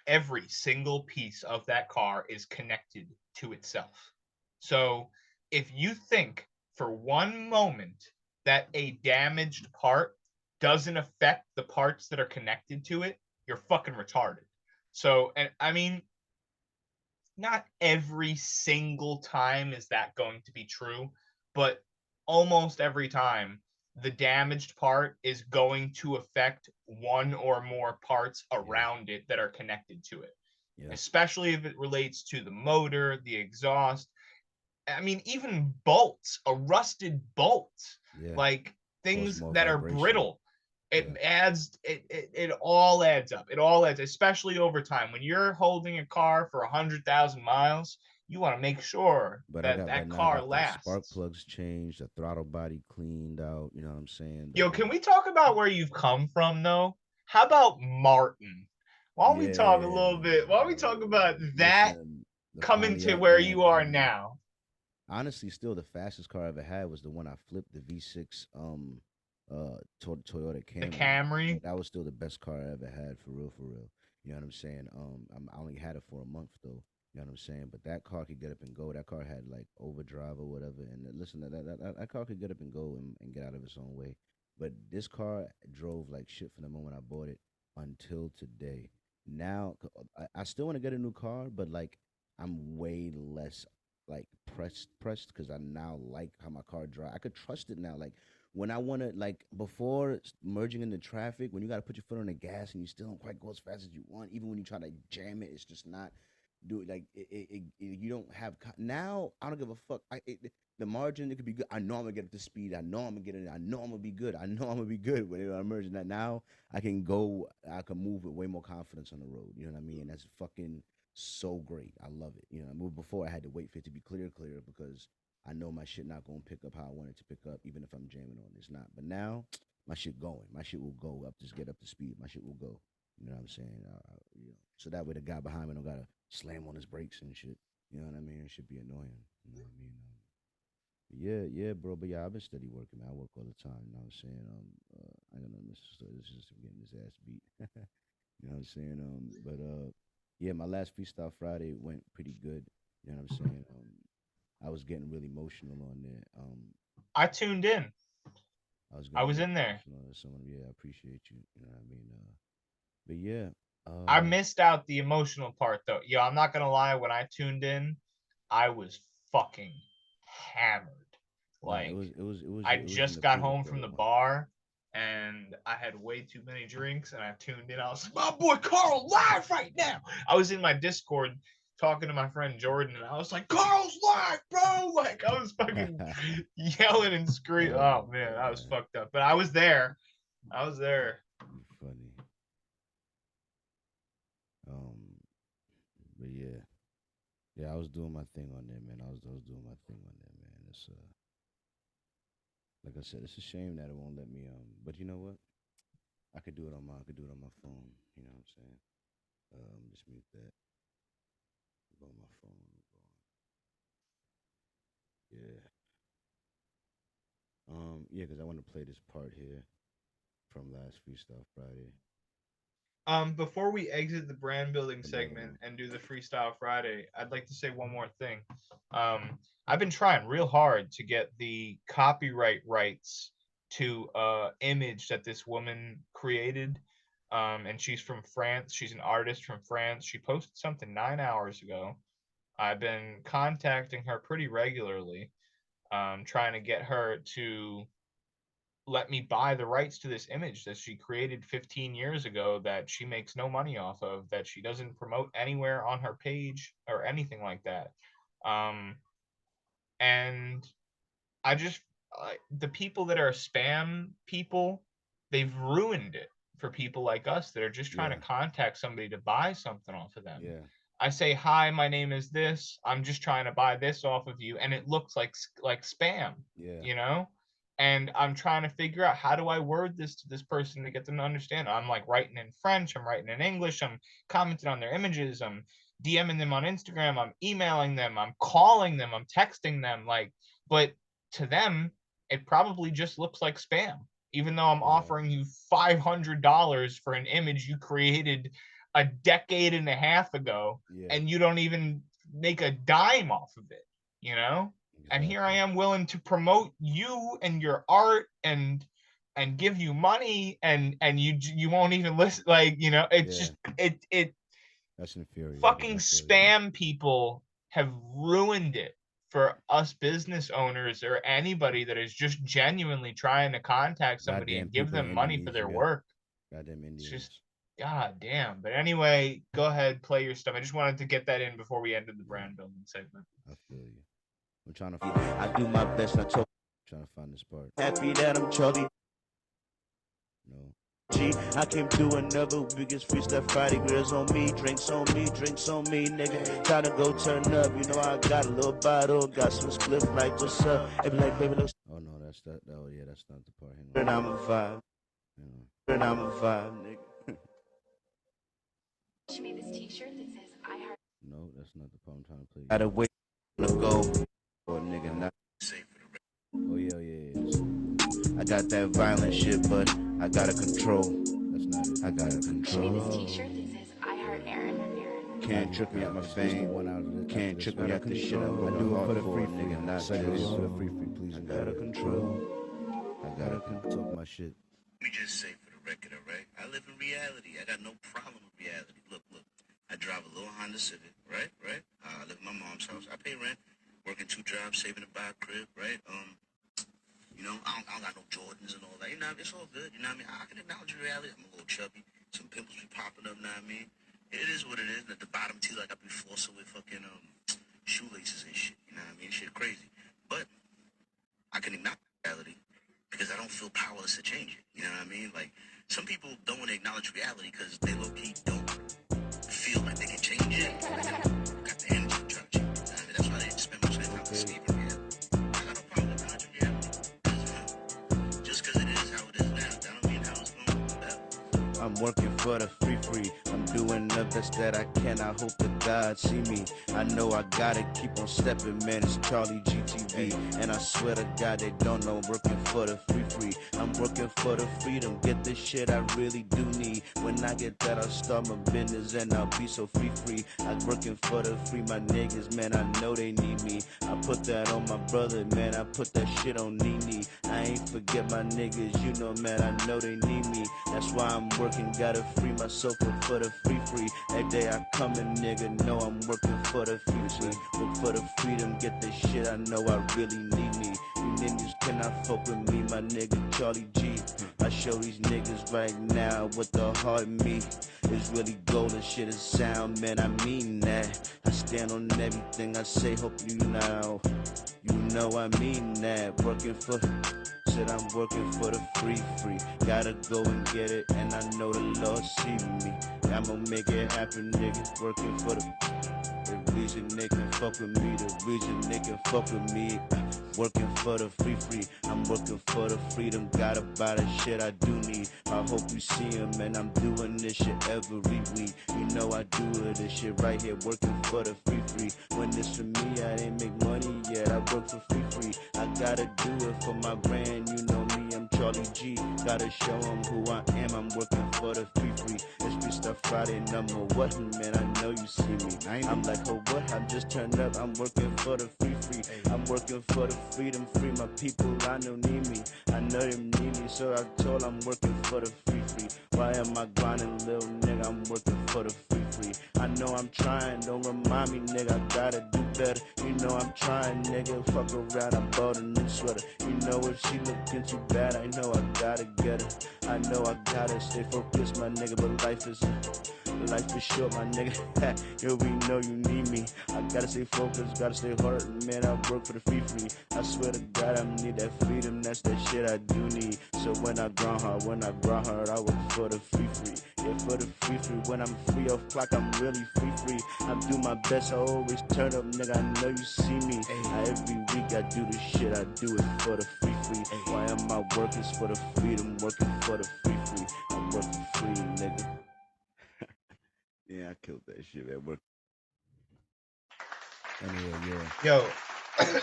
S2: Every single piece of that car is connected to itself. So if you think for one moment that a damaged part doesn't affect the parts that are connected to it, you're fucking retarded. So, and I mean, not every single time is that going to be true, but almost every time the damaged part is going to affect one or more parts around it that are connected to it.
S1: Yeah.
S2: Especially if it relates to the motor, the exhaust. I mean, even bolts, a rusted bolt, like things that are brittle. It adds it all adds up. It all adds, especially over time. When you're holding a car for 100,000 miles, you want to make sure that car lasts.
S1: Spark plugs changed, the throttle body cleaned out. You know what I'm saying?
S2: Yo, can we talk about where you've come from though? How about Martin? Why don't we talk a little bit? Why don't we talk about that coming to where you are now?
S1: Honestly, still the fastest car I ever had was the one I flipped, the V6 Toyota Camry.
S2: The Camry.
S1: That was still the best car I ever had, for real, for real. You know what I'm saying? I only had it for a month though. You know what I'm saying? But that car could get up and go. That car had like overdrive or whatever. And listen, that car could get up and go and get out of its own way. But this car drove like shit from the moment I bought it until today. Now I still want to get a new car, but like I'm way less like pressed because I now like how my car drives. I could trust it now. Like when I want to, like before merging into traffic, when you got to put your foot on the gas and you still don't quite go as fast as you want, even when you try to jam it, it's just not do it. Like you don't have now. I don't give a fuck. The margin, it could be good. I know I'm gonna get up to speed. I know I'm gonna get it. I know I'm gonna be good. I know I'm gonna be good when I'm merging that. Now I can go. I can move with way more confidence on the road. You know what I mean? And that's fucking so great. I love it. You know, before I had to wait for it to be clear because I know my shit not gonna pick up how I want it to pick up, even if I'm jamming on. It's not. But now my shit going. My shit will go up. Just get up to speed. My shit will go. You know what I'm saying? You know, so that way the guy behind me don't gotta slam on his brakes and shit. You know what I mean? It should be annoying. You know what I mean? Yeah, bro. But yeah, I've been steady working, man. I work all the time. You know what I'm saying? I don't know, Mr. Story. This is just getting his ass beat. You know what I'm saying? But yeah, my last Freestyle Friday went pretty good. You know what I'm saying? I was getting really emotional on there.
S2: I tuned in. I was in there.
S1: Yeah, I appreciate you. You know what I mean? But yeah.
S2: I missed out the emotional part though. Yo, I'm not gonna lie. When I tuned in, I was fucking hammered. Like I just got home from the bar and I had way too many drinks and I tuned in. I was like, my boy Carl live right now. I was in my Discord talking to my friend Jordan and I was like, Carl's live, bro. Like I was fucking yelling and screaming. Oh man, I was fucked up. But I was there.
S1: Funny. But yeah, I was doing my thing on there, man. I was doing my thing on there, man. It's like I said, it's a shame that it won't let me but you know what? I could do it on my phone. You know what I'm saying? Just mute that. Go on my phone. Yeah. Yeah, because I want to play this part here from last Freestyle Friday.
S2: Before we exit the brand building segment and do the Freestyle Friday, I'd like to say one more thing. I've been trying real hard to get the copyright rights to image that this woman created. And she's from France. She's an artist from France. She posted something 9 hours ago. I've been contacting her pretty regularly, trying to get her to let me buy the rights to this image that she created 15 years ago that she makes no money off of, that she doesn't promote anywhere on her page or anything like that. And I just, the people that are spam people, they've ruined it for people like us that are just trying to contact somebody to buy something off of them.
S1: Yeah.
S2: I say, hi, my name is this. I'm just trying to buy this off of you. And it looks like spam, you know? And I'm trying to figure out, how do I word this to this person to get them to understand? I'm like writing in French, I'm writing in English, I'm commenting on their images, I'm DMing them on Instagram, I'm emailing them, I'm calling them, I'm texting them, like, but to them, it probably just looks like spam. even though I'm offering you $500 for an image you created a decade and a half ago, and you don't even make a dime off of it, you know? And here I am willing to promote you and your art and give you money, and you won't even listen. Like, you know, it's just it
S1: That's infuriating.
S2: fucking spam people have ruined it for us business owners or anybody that is just genuinely trying to contact somebody and give them money for their work.
S1: Goddamn Indians.
S2: It's just god damn. But anyway, go ahead, play your stuff. I just wanted to get that in before we ended the brand building segment.
S1: I feel you. I'm trying to find, I do my best not to trying to find this part. Happy that I'm Charlie. No. G, I came through another biggest freestyle Friday. Girls on me, drinks on me, nigga. Time to go turn up. You know I got a little bottle, got some spliff like what's up. It be like baby looks. Oh no, that's that. Oh yeah, that's not the part. And I'm a vibe. And I'm a vibe, nigga.
S14: She made this T-shirt that says "I heart."
S1: No, that's not the part I'm trying to play. Gotta wait to go for a nigga not safe for the rest. Oh yeah. I got that violent shit, but I gotta control. That's not it. I gotta control.
S14: She made this T-shirt that says "I heart Aaron."
S1: Can't trick me out my fame. Can't trick me out the shit I'm gonna do it for the free nigga. Not say this for the free, please. I gotta control. I gotta talk my shit.
S15: Let me just say for the record, alright? I live in reality. I got no problem with reality. Look. I drive a little Honda Civic, right? I live in my mom's house. I pay rent, working 2 jobs, saving to buy a crib, right? You know, I don't got no Jordans and all that. You know, it's all good. You know what I mean? I can acknowledge reality. I'm a little chubby. Some pimples be popping up, know what I mean? It is what it is. At the bottom too, like I be flossing with fucking shoelaces and shit. You know what I mean? Shit crazy. But I can acknowledge reality because I don't feel powerless to change it. You know what I mean? Like, some people don't want to acknowledge reality because they low-key don't feel like they can change it. Got the energy to try to change it. I mean, that's why they spend most of their time escaping reality. I got no problem with acknowledging reality. Just because it is how it is now, that don't mean how it's going to be.
S1: I'm working for the free. I'm doing the best that I can. I hope that God see me. I know I gotta keep on stepping, man. It's Charlie GTV. And I swear to God, they don't know I'm working for the free. I'm working for the freedom. Get this shit I really do need. When I get that, I'll start my business and I'll be so free. I'm working for the free. My niggas, man, I know they need me. I put that on my brother, man. I put that shit on Nene. I ain't forget my niggas, you know, man. I know they need me. That's why I'm working. Gotta free myself for the free. Every day I come in, nigga, know I'm working for the future. Work for the freedom, get the shit I know I really need me. You niggas cannot fuck with me, my nigga Charlie G. I show these niggas right now what the heart in me is really golden shit is sound, man, I mean that. I stand on everything I say, hope you know. You know I mean that. Working for shit, I'm working for the free. Gotta go and get it, and I know the Lord see me. I'ma make it happen, nigga. Working for the reason they can fuck with me, the reason they can fuck with me. Working for the free. I'm working for the freedom. Gotta buy the shit I do need. I hope you see him, and I'm doing this shit every week. You know I do it, this shit right here. Working for the free. When this for me, I didn't make money yet. I work for free. I gotta do it for my brand. You know me, I'm Charlie G. Gotta show them who I am. I'm working for the free. It's Freestyle Friday number what, man? I know you see me. I'm like, oh what? I'm just turned up. I'm working for the free. I'm working for the freedom, free my people. I know need me. I know them need me. So I told I'm working for the free. Why am I grinding, little nigga? I'm working for the free. I know I'm trying. Don't remind me, nigga. I gotta do better. You know I'm trying, nigga. Fuck around. I bought a new sweater. You know if she looking too bad, I know I gotta get her. I know I gotta stay focused, my nigga. But life is short, my nigga. Yo, we know you need me. I gotta stay focused, gotta stay hard, man. I work for the free. I swear to God, I need that freedom. That's that shit I do need. So when I grind hard, I work for the free. Yeah, for the free. When I'm free off clock, I'm really free. I do my best, I always turn up, nigga. I know you see me. Every week I do this shit, I do it for the free. Why am I working for the freedom? Working for the free. I'm working free, nigga. Yeah, I killed that shit, man. Anyway, yeah.
S2: Yo,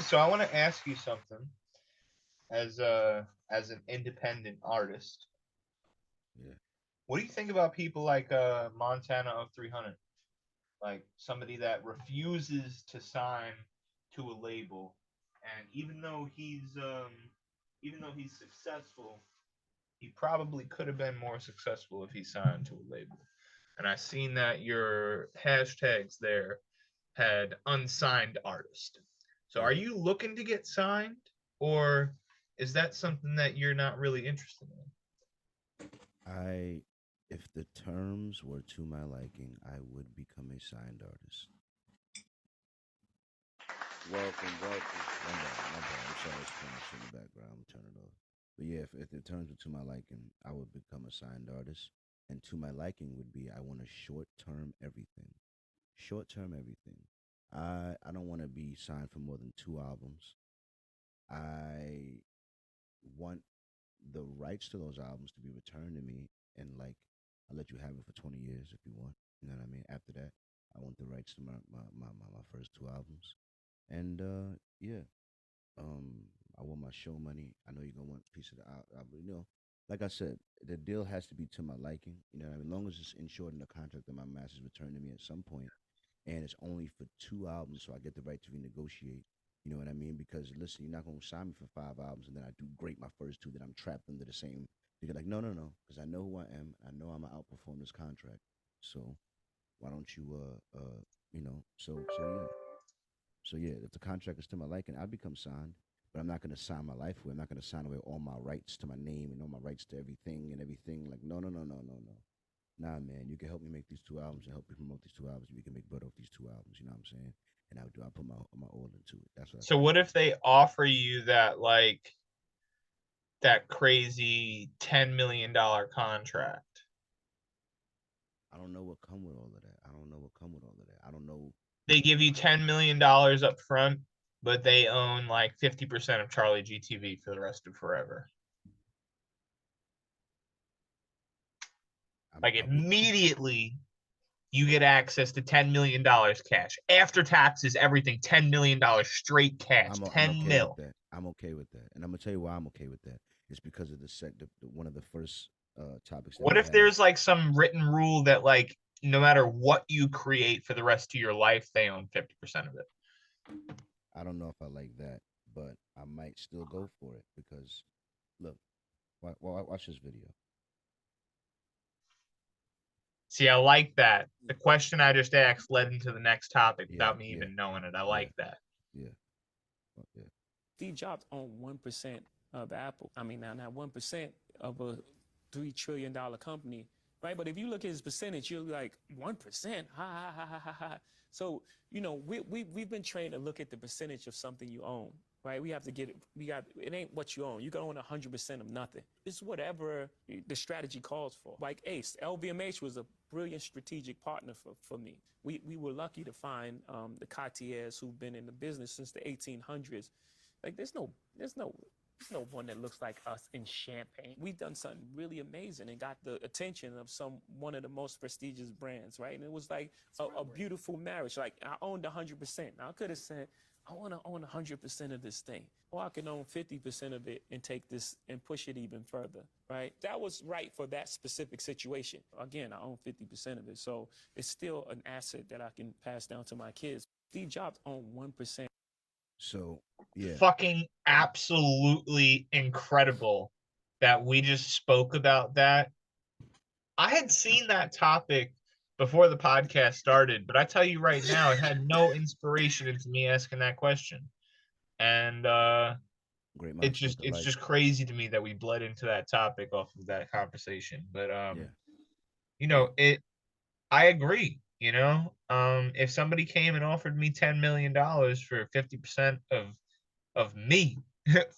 S2: so I want to ask you something. as an independent artist.
S1: Yeah.
S2: What do you think about people like Montana of 300? Like somebody that refuses to sign to a label, and even though he's successful, he probably could have been more successful if he signed to a label. And I seen that your hashtags there had unsigned artist. So are you looking to get signed, or is that something that you're not really interested in?
S1: If the terms were to my liking, I would become a signed artist. Welcome. My bad. I'm sorry, it's too much in the background. I'm turning it off. But yeah, if the terms were to my liking, I would become a signed artist. And to my liking would be I want a short-term everything. Short-term everything. I don't want to be signed for more than 2 albums. I want the rights to those albums to be returned to me, and like I'll let you have it for 20 years if you want. You know what I mean? After that, I want the rights to my first 2 albums. And yeah, I want my show money. I know you're gonna want a piece of the album. You know, like I said, the deal has to be to my liking. You know what I mean? As long as it's insured in the contract that my masters return to me at some point, and it's only for 2 albums, so I get the right to renegotiate. You know what I mean? Because listen, you're not gonna sign me for 5 albums and then I do great my first 2, then I'm trapped under the same. You're like, no, because I know who I am. I know I'm gonna outperform this contract. So why don't you, you know? So yeah. If the contract is to my liking, I'd become signed. But I'm not gonna sign my life away. I'm not gonna sign away all my rights to my name and all my rights to everything and everything. Like, no. Nah, man, you can help me make these 2 albums and help me promote these 2 albums. We can make bread off these 2 albums. You know what I'm saying? And I put my all into it. That's what.
S2: So what if they offer you that that crazy $10 million contract?
S1: I don't know what come with all of that. I don't know.
S2: They give you $10 million up front, but they own like 50% of Charlie GTV for the rest of forever. Like immediately, you get access to $10 million cash after taxes, everything. $10 million straight cash. $10 mil.
S1: I'm okay with that, and I'm gonna tell you why I'm okay with that. It's because of one of the first topics.
S2: What if there's like some written rule that like no matter what you create for the rest of your life, they own 50% of it?
S1: I don't know if I like that, but I might still go for it because, look, watch this video.
S2: See, I like that. The question I just asked led into the next topic without me even knowing it. I like that.
S1: Yeah.
S16: Steve Jobs owned 1% of Apple. I mean, now 1% of a $3 trillion company, right? But if you look at his percentage, you're like 1%. Ha. So, you know, we've been trained to look at the percentage of something you own, right? We have to get it. It ain't what you own. You can own 100% of nothing. It's whatever the strategy calls for. Like Ace, LVMH was a brilliant strategic partner for me. We were lucky to find the Cartiers who've been in the business since the 1800s. Like there's no one that looks like us in Champagne. We've done something really amazing and got the attention of one of the most prestigious brands, right? And it was like a beautiful marriage. Like I owned 100%. Now I could have said, I want to own 100% of this thing, or I can own 50% of it and take this and push it even further, right? That was right for that specific situation. Again, I own 50% of it, so it's still an asset that I can pass down to my kids. Steve Jobs owned 1%.
S1: So, yeah.
S2: Fucking absolutely incredible that we just spoke about that. I had seen that topic before the podcast started, but I tell you right now, it had no inspiration into me asking that question. And it's just crazy to me that we bled into that topic off of that conversation. But you know, I agree. You know, if somebody came and offered me $10 million for 50% of me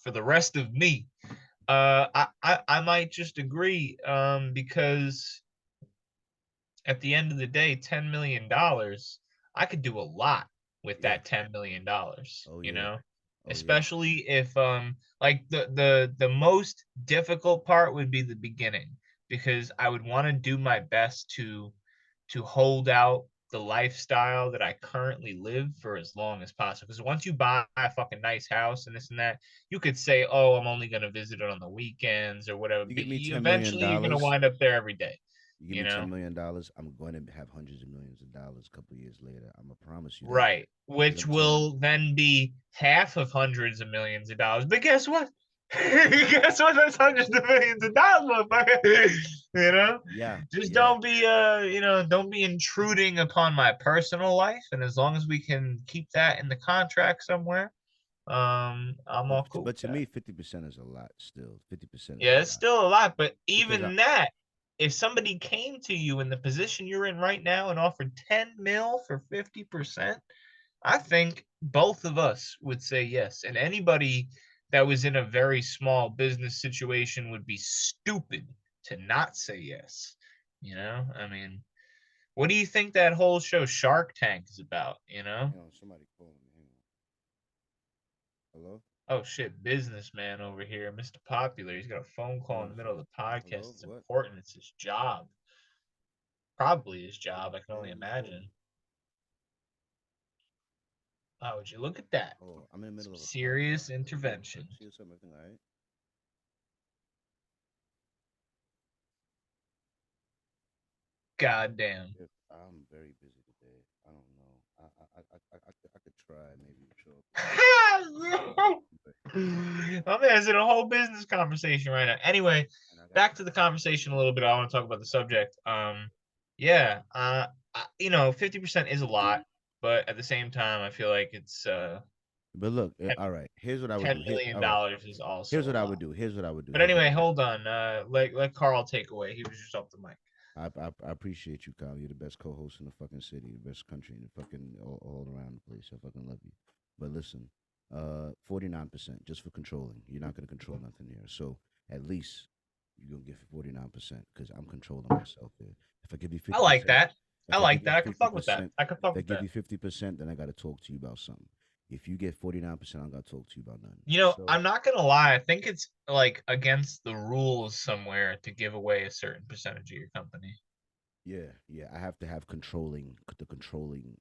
S2: for the rest of me, I might just agree, because at the end of the day, $10 million, I could do a lot with that $10 million. You know, especially if like the most difficult part would be the beginning, because I would want to do my best to hold out the lifestyle that I currently live for as long as possible. Because once you buy a fucking nice house and this and that, you could say, "Oh, I'm only gonna visit it on the weekends or whatever."
S1: You
S2: But
S1: give me $10 million.
S2: eventually, you're gonna wind up there every day.
S1: You give me $10 million, I'm going to have hundreds of millions of dollars a couple of years later. I'm gonna promise you.
S2: Right, which will then be half of hundreds of millions of dollars. But guess what? Guess what? That's hundreds of millions of dollars, motherfucker. You know?
S1: Yeah.
S2: Just don't be don't be intruding upon my personal life. And as long as we can keep that in the contract somewhere, I'm all cool.
S1: But to me, 50% is a lot still. 50%.
S2: Yeah, it's still a lot, but even
S1: Because
S2: that, if somebody came to you in the position you're in right now and offered 10 mil for 50%, I think both of us would say yes. And anybody that was in a very small business situation would be stupid to not say yes. You know, I mean, what do you think that whole show Shark Tank is about? You know?
S1: Somebody calling me. Hello?
S2: Oh shit, businessman over here, Mr. Popular. He's got a phone call in the middle of the podcast.
S1: Hello?
S2: It's
S1: What?
S2: important. It's his job. Probably his job. I can only imagine. Oh, would you look at that?
S1: Oh, I'm in the middle of a
S2: serious intervention.
S1: See what's up, everything all right?
S2: Goddamn.
S1: I'm very busy today. I don't know. I could try maybe show up.
S2: I'm answering a whole business conversation right now. Anyway, back to the conversation a little bit. I want to talk about the subject. Yeah, 50% is a lot, but at the same time, I feel like it's
S1: But look, all right. Here's what I would do.
S2: $10 million is also.
S1: Here's what I would do. Here's what I would do.
S2: But anyway, hold on. Let Carl take away. He was just off the mic.
S1: I appreciate you, Kyle. You're the best co-host in the fucking city, the best country, in the fucking all around the place. I fucking love you. But listen, 49% just for controlling. You're not gonna control nothing here. So at least you're gonna give 49% because I'm controlling myself here. If I give you 50%,
S2: I like that. I like that. I
S1: can
S2: can fuck with that. I can fuck with that.
S1: If I give you 50%, then I got to talk to you about something. If you get 49%, I'm gonna talk to you about nothing.
S2: You know,
S1: So,
S2: I'm not gonna lie. I think it's like against the rules somewhere to give away a certain percentage of your company.
S1: yeah. I have to have controlling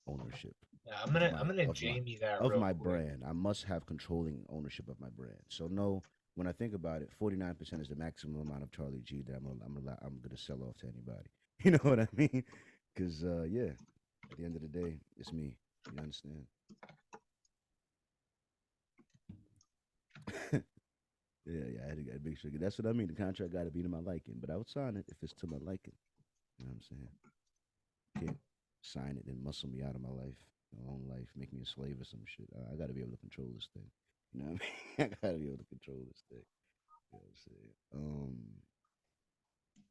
S1: ownership.
S2: Yeah, I'm gonna Jamie that
S1: of
S2: real
S1: my
S2: quick.
S1: brand. I must have controlling ownership of my brand. So no, when I think about it, 49% is the maximum amount of Charlie G that I'm gonna sell off to anybody. You know what I mean? Because yeah, at the end of the day, it's me. You understand? Yeah, I had to make sure. That's what I mean. The contract got to be to my liking, but I would sign it if it's to my liking. You know what I'm saying? Can't sign it and muscle me out of my life, my own life, make me a slave or some shit. I got to be able to control this thing. You know what I mean? I got to be able to control this thing. You know what I'm saying?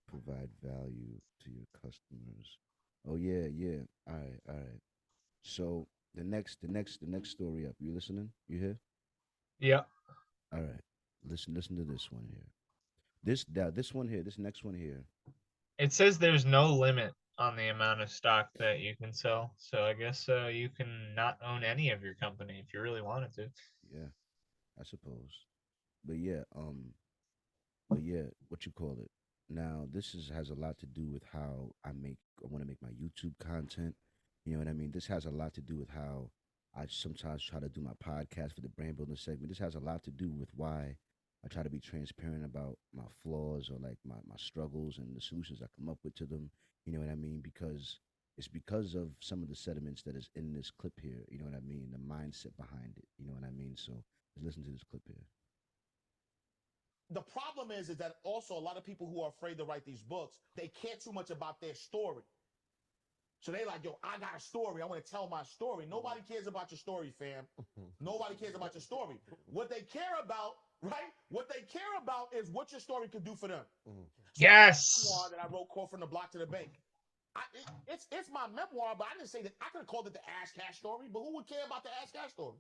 S1: Provide value to your customers. Oh yeah. All right. So the next story up. You listening? You here?
S2: Yeah.
S1: All right. Listen to this one here. This one here. This next one here.
S2: It says there's no limit on the amount of stock that you can sell. So I guess you can not own any of your company if you really wanted to.
S1: Yeah, I suppose. But yeah, what you call it? Now has a lot to do with how I want to make my YouTube content. You know what I mean? This has a lot to do with how I sometimes try to do my podcast for the brand building segment. This has a lot to do with why I try to be transparent about my flaws or like my struggles and the solutions I come up with to them. You know what I mean? Because it's because of some of the sentiments that is in this clip here. You know what I mean? The mindset behind it. You know what I mean? So let's listen to this clip here.
S17: The problem is that also a lot of people who are afraid to write these books, they care too much about their story. So they like, yo, I got a story. I want to tell my story. Nobody cares about your story, fam. Nobody cares about your story. What they care about, right? What they care about is what your story could do for them. So
S2: yes.
S17: Memoir that I wrote called From the Block to the Bank. It's my memoir, but I didn't say that. I could have called it the Ash Cash story, but who would care about the Ash Cash story?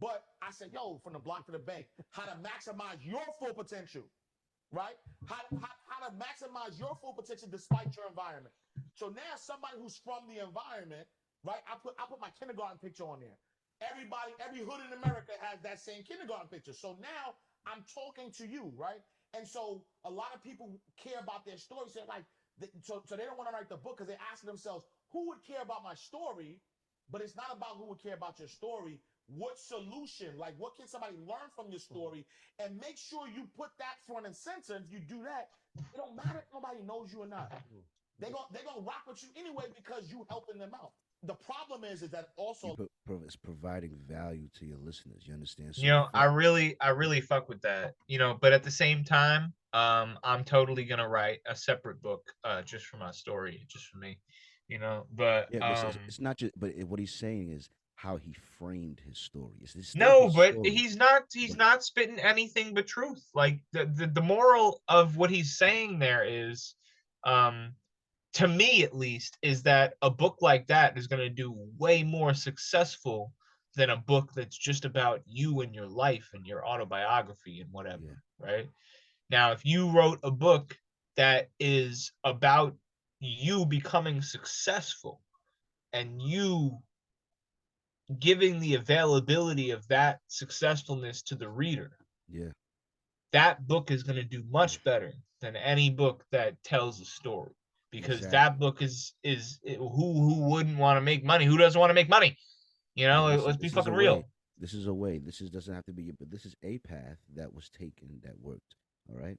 S17: But I said, yo, From the Block to the Bank, how to maximize your full potential, right? How to maximize your full potential despite your environment. So now somebody who's from the environment, right? I put my kindergarten picture on there. Every hood in America has that same kindergarten picture. So now I'm talking to you, right? And so a lot of people care about their stories. So like, so they don't want to write the book because they ask themselves, who would care about my story, but it's not about who would care about your story. What solution, like what can somebody learn from your story, and make sure you put that front and center. If you do that, it don't matter if nobody knows you or not. They're gonna rock with you anyway because you helping them out. The problem is that also
S1: It's providing value to your listeners. You understand? So
S2: You know, I really fuck with that. You know, but at the same time, I'm totally gonna write a separate book, just for my story, just for me. You know, but
S1: yeah, it's not just. But what he's saying is how he framed his story. It's still
S2: no,
S1: his
S2: but
S1: story.
S2: he's not spitting anything but truth. Like the moral of what he's saying there is, to me at least, is that a book like that is going to do way more successful than a book that's just about you and your life and your autobiography and whatever, right? Now, if you wrote a book that is about you becoming successful and you giving the availability of that successfulness to the reader,
S1: Yeah.
S2: that book is going to do much better than any book that tells a story, because
S1: Exactly.
S2: that book is who wouldn't want to make money? Who doesn't want to make money? You know, let's be fucking real.
S1: This is a way. Doesn't have to be, but this is a path that was taken that worked. All right.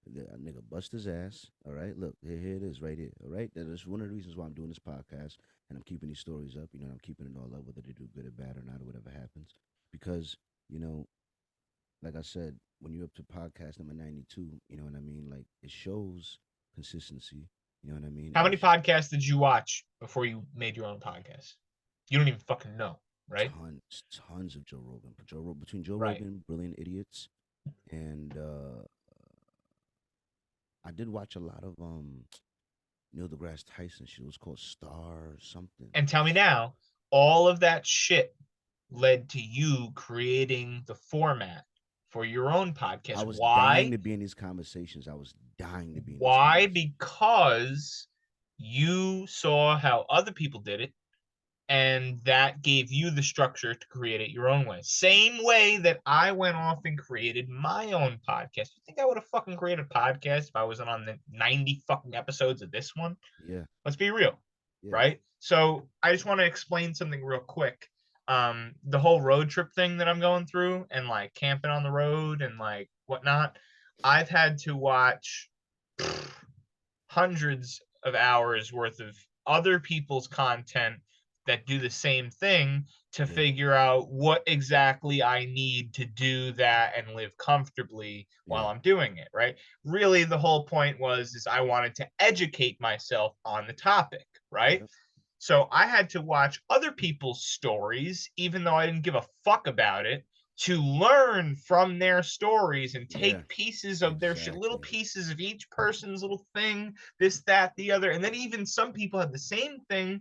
S1: A nigga bust his ass. All right. Look, here it is right here. All right. That is one of the reasons why I'm doing this podcast and I'm keeping these stories up. You know, I'm keeping it all up, whether they do good or bad or not, or whatever happens. Because, you know, like I said, when you're up to podcast number 92, you know what I mean? Like, it shows consistency. You know what I mean?
S2: How many podcasts did you watch before you made your own podcast? You don't even fucking know, right?
S1: Tons of Joe Rogan. Between Joe
S2: Right.
S1: Rogan, Brilliant Idiots, and I did watch a lot of Neil deGrasse Tyson shit. It was called Star something.
S2: And tell me now, all of that shit led to you creating the format for your own podcast.
S1: I was
S2: Why?
S1: dying to be in these conversations. I was dying to be in these
S2: Why? Because you saw how other people did it, and that gave you the structure to create it your own way. Same way that I went off and created my own podcast. You think I would have fucking created a podcast if I wasn't on the 90 fucking episodes of this one?
S1: Yeah.
S2: Let's be real, right? So I just want to explain something real quick. The whole road trip thing that I'm going through and like camping on the road and like whatnot, I've had to watch hundreds of hours worth of other people's content that do the same thing to figure out what exactly I need to do that and live comfortably while I'm doing it, right? Really, the whole point is I wanted to educate myself on the topic, right? So I had to watch other people's stories, even though I didn't give a fuck about it, to learn from their stories and take pieces of their shit, little pieces of each person's little thing, this, that, the other. And then even some people had the same thing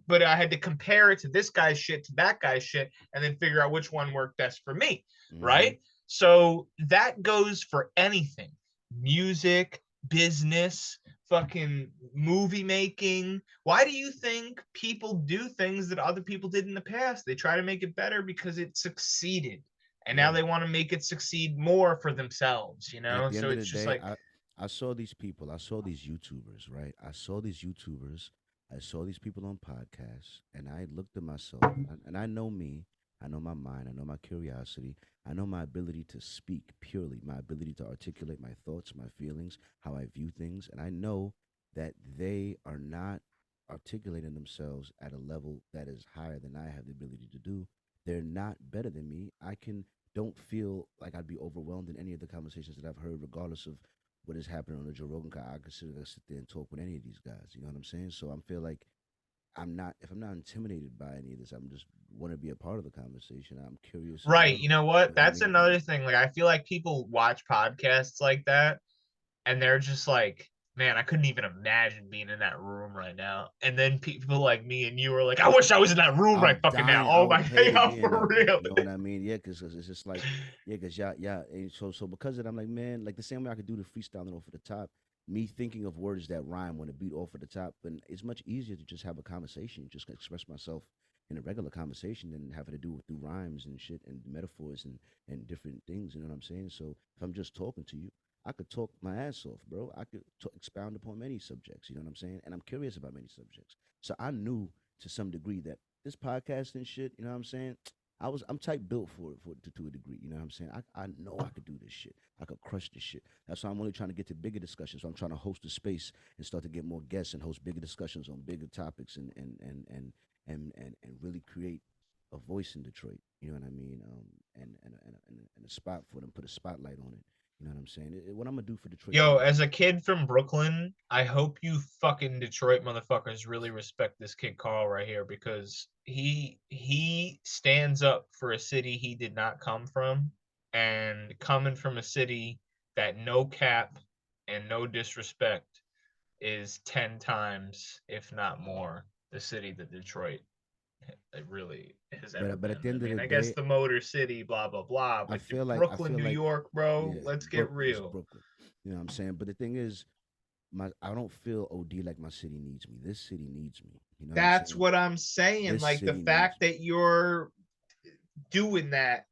S2: but I had to compare it to this guy's shit, to that guy's shit, and then figure out which one worked best for me, right? So that goes for anything. Music, business, fucking movie making. Why do you think people do things that other people did in the past? They try to make it better because it succeeded. And now they want to make it succeed more for themselves, you know? So it's just like
S1: I saw these people, I saw these YouTubers, right? I saw these people on podcasts, and I looked at myself, and I know me, I know my mind, I know my curiosity, I know my ability to speak purely, my ability to articulate my thoughts, my feelings, how I view things, and I know that they are not articulating themselves at a level that is higher than I have the ability to do. They're not better than me. Don't feel like I'd be overwhelmed in any of the conversations that I've heard, regardless of what is happening on the Joe Rogan. I consider to sit there and talk with any of these guys. You know what I'm saying? So I feel like if I'm not intimidated by any of this, I'm just want to be a part of the conversation. I'm curious.
S2: Right. You know what? That's another thing. Like, I feel like people watch podcasts like that and they're just like, man, I couldn't even imagine being in that room right now. And then people like me and you are like, I wish I was in that room right fucking now. Oh my God, for real.
S1: You know what I mean? Yeah, because it's just like, because and so because of it, I'm like, man, like the same way I could do the freestyling off of the top, me thinking of words that rhyme when a beat off of the top, and it's much easier to just have a conversation, just express myself in a regular conversation than having to do it through rhymes and shit and metaphors and different things. You know what I'm saying? So if I'm just talking to you, I could talk my ass off, bro. I could expound upon many subjects. You know what I'm saying? And I'm curious about many subjects. So I knew to some degree that this podcasting shit. You know what I'm saying? I'm type built for it to a degree. You know what I'm saying? I know I could do this shit. I could crush this shit. That's why I'm only trying to get to bigger discussions. So I'm trying to host a space and start to get more guests and host bigger discussions on bigger topics and really create a voice in Detroit. You know what I mean? And a spot for them, put a spotlight on it. You know what I'm saying? What I'm gonna do for Detroit.
S2: Yo, as a kid from Brooklyn, I hope you fucking Detroit motherfuckers really respect this kid Carl right here, because he stands up for a city he did not come from, and coming from a city that, no cap and no disrespect, is 10 times, if not more, the city that Detroit it really has ever
S1: But
S2: been.
S1: at the end of the day,
S2: I guess the Motor City, blah blah blah. But Brooklyn, New York, bro.
S1: yeah,
S2: Let's get
S1: Brooklyn is
S2: real.
S1: Brooklyn. You know what I'm saying? But the thing is, I don't feel OD like my city needs me. This city needs me. You know
S2: That's
S1: what
S2: what I'm saying.
S1: This
S2: Like, the
S1: city
S2: fact that you're doing that,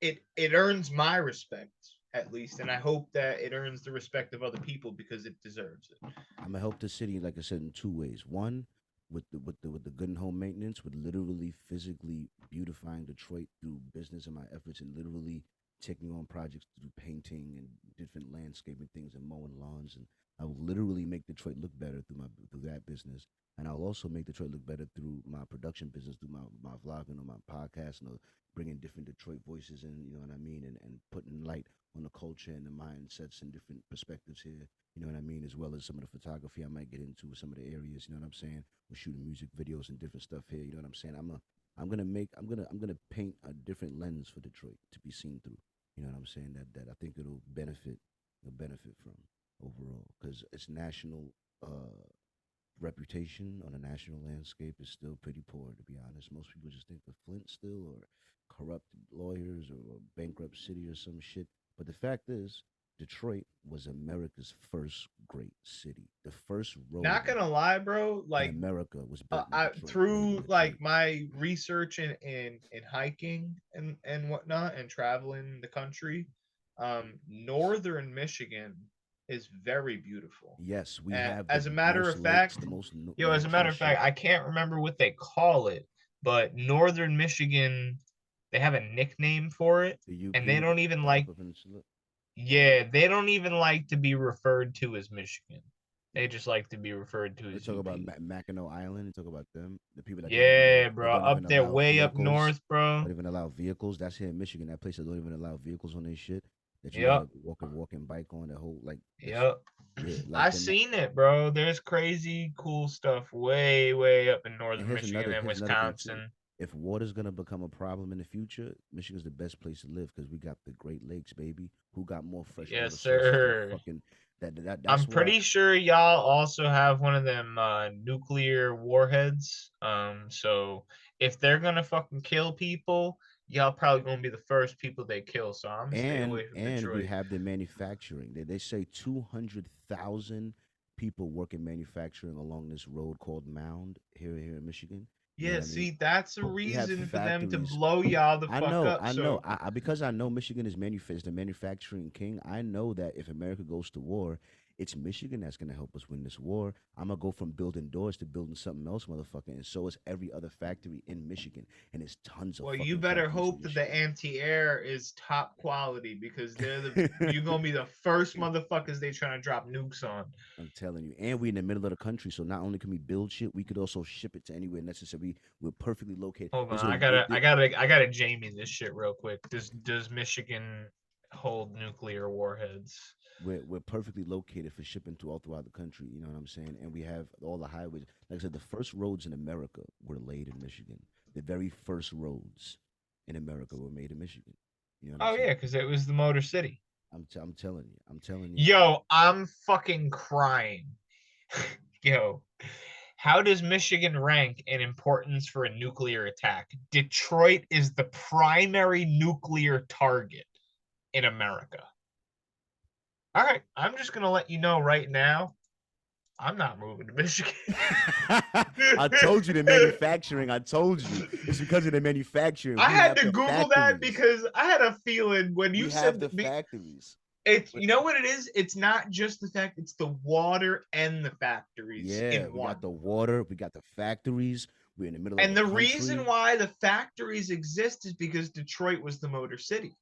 S2: it earns my respect, at least, and I hope that it earns the respect of other people, because it deserves it.
S1: I'm gonna help the city, like I said, in two ways. One, with the good and home maintenance, with literally physically beautifying Detroit through business and my efforts, and literally taking on projects to do painting and different landscaping things and mowing lawns, and I will literally make Detroit look better through that business, and I'll also make Detroit look better through my production business, through my vlogging or my podcast, and bringing different Detroit voices in, you know what I mean, and putting light on the culture and the mindsets and different perspectives here, you know what I mean, as well as some of the photography I might get into with some of the areas, you know what I'm saying. We're shooting music videos and different stuff here, you know what I'm saying. I'm gonna paint a different lens for Detroit to be seen through, you know what I'm saying. That I think it'll benefit from overall, because its national reputation on a national landscape is still pretty poor, to be honest. Most people just think of Flint still, or corrupt lawyers, or bankrupt city or some shit. But the fact is, Detroit was America's first great city. The first road.
S2: Not gonna lie, bro. Like,
S1: in America was built in Detroit.
S2: through like my research in hiking and whatnot, and traveling the country, northern Michigan is very beautiful.
S1: Yes, we have.
S2: As a matter of fact, as a matter of fact, I can't remember what they call it, but northern Michigan, they have a nickname for it, and they don't even like. Yeah, they don't even like to be referred to as Michigan. They just like to be referred to as.
S1: Talk about Mackinac Island. You talk about them, the people that.
S2: Yeah, bro, up there, way up north, bro.
S1: Don't even allow vehicles. That's here in Michigan. That place that don't even allow vehicles on their shit. That you walking bike on the whole like.
S2: Yep.
S1: Yeah,
S2: I seen it, bro. There's crazy cool stuff way up in northern Michigan and Wisconsin.
S1: If water's gonna become a problem in the future, Michigan's the best place to live, because we got the Great Lakes, baby. Who got more fresh water?
S2: Yes, sir.
S1: Fucking, that's
S2: I'm pretty sure y'all also have one of them nuclear warheads. So if they're gonna fucking kill people, y'all probably gonna be the first people they kill. So I'm staying away from Detroit.
S1: We have the manufacturing. They say 200,000 people work in manufacturing along this road called Mound here in Michigan.
S2: Yeah, see, that's a reason for them to blow y'all the fuck up.
S1: I know. Because I know Michigan is the manufacturing king. I know that if America goes to war, it's Michigan that's going to help us win this war. I'm going to go from building doors to building something else, motherfucker. And so is every other factory in Michigan. And there's tons of.
S2: Well, you better hope that the anti-air is top quality, because you're going to be the first motherfuckers they trying to drop nukes on.
S1: I'm telling you. And we're in the middle of the country. So not only can we build shit, we could also ship it to anywhere necessary. We're perfectly located.
S2: Hold on. I gotta Jamie this shit real quick. Does Michigan hold nuclear warheads?
S1: We're perfectly located for shipping all throughout the country. You know what I'm saying? And we have all the highways. Like I said, the first roads in America were laid in Michigan. The very first roads in America were made in Michigan. You know
S2: yeah, because it was the Motor City.
S1: I'm telling you.
S2: Yo, I'm fucking crying. Yo, how does Michigan rank in importance for a nuclear attack? Detroit is the primary nuclear target in America. All right, I'm just going to let you know right now, I'm not moving to Michigan.
S1: I told you the manufacturing. I told you. It's because of the manufacturing.
S2: I had to Google that because I had a feeling when you said
S1: the factories.
S2: It's you know what it is? It's not just the fact it's the water and the factories
S1: Yeah,
S2: in
S1: we
S2: one.
S1: got the water, we got the factories. We're in the middle of
S2: And
S1: the
S2: the
S1: country.
S2: reason why the factories exist is because Detroit was the Motor City.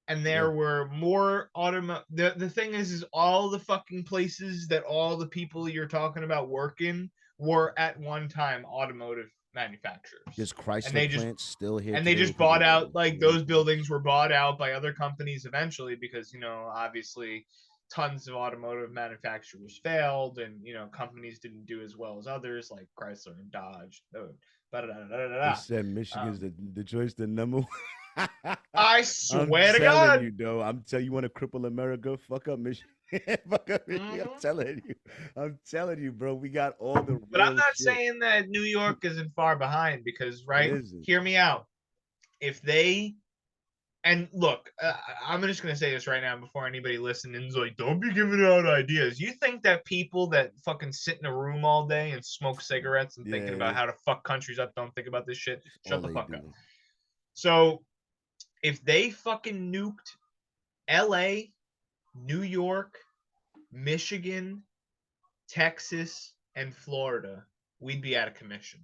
S2: And there were more the thing is all the fucking places that all the people you're talking about working were at one time automotive manufacturers.
S1: There's Chrysler
S2: And they
S1: plants still here.
S2: and they
S1: today.
S2: just bought
S1: People-
S2: out, like, those buildings were bought out by other companies eventually because, you know, obviously tons of automotive manufacturers failed and, you know, companies didn't do as well as others like Chrysler and Dodge.
S1: They said Michigan's Detroit's the number one.
S2: I swear to
S1: I'm
S2: God.
S1: telling you, though. I'm telling you, want to cripple America? Fuck up Michigan. Fuck up Michigan. I'm telling you, bro. We got all the.
S2: But I'm
S1: real
S2: not
S1: shit.
S2: saying that New York isn't far behind because, right?
S1: isn't.
S2: Hear me out. If they, and look, I'm just going to say this right now before anybody listens is like, don't be giving out ideas. You think that people that fucking sit in a room all day and smoke cigarettes and thinking about how to fuck countries up don't think about this shit? Shut the fuck up. So if they fucking nuked LA, New York, Michigan, Texas, and Florida, we'd be out of commission.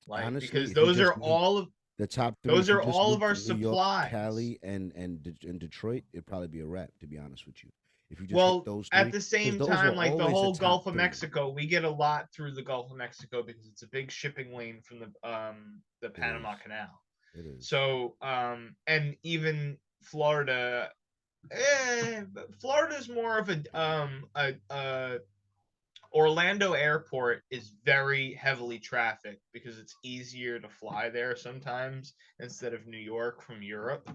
S2: Like,
S1: Honestly,
S2: because
S1: if you
S2: those
S1: just
S2: are
S1: nuked
S2: all of
S1: the top three.
S2: those
S1: if you
S2: are
S1: just
S2: all of
S1: nuked
S2: our
S1: New York,
S2: supplies.
S1: Cali, and Detroit, it'd probably be a wrap. To be honest with you, if you just
S2: Well,
S1: hit those
S2: at
S1: three,
S2: the
S1: 'cause
S2: same
S1: those
S2: time,
S1: were
S2: like the
S1: always
S2: whole
S1: top
S2: Gulf of
S1: three.
S2: Mexico, we get a lot through the Gulf of Mexico because it's a big shipping lane from the Panama Canal.
S1: It is.
S2: So, and even Florida, but Florida's more of a Orlando airport is very heavily trafficked because it's easier to fly there sometimes instead of New York from Europe.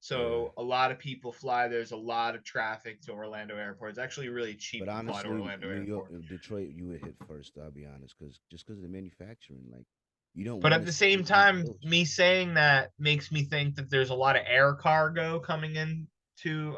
S2: So a lot of people fly. There's a lot of traffic to Orlando airport. It's actually really cheap
S1: But
S2: to fly to
S1: honestly,
S2: Orlando
S1: New
S2: airport.
S1: York, Detroit, you would hit first. I'll be honest, because of the manufacturing, like you don't.
S2: But
S1: wanna
S2: at the
S1: see
S2: same
S1: these
S2: time,
S1: roads.
S2: me saying that makes me think that there's a lot of air cargo coming in to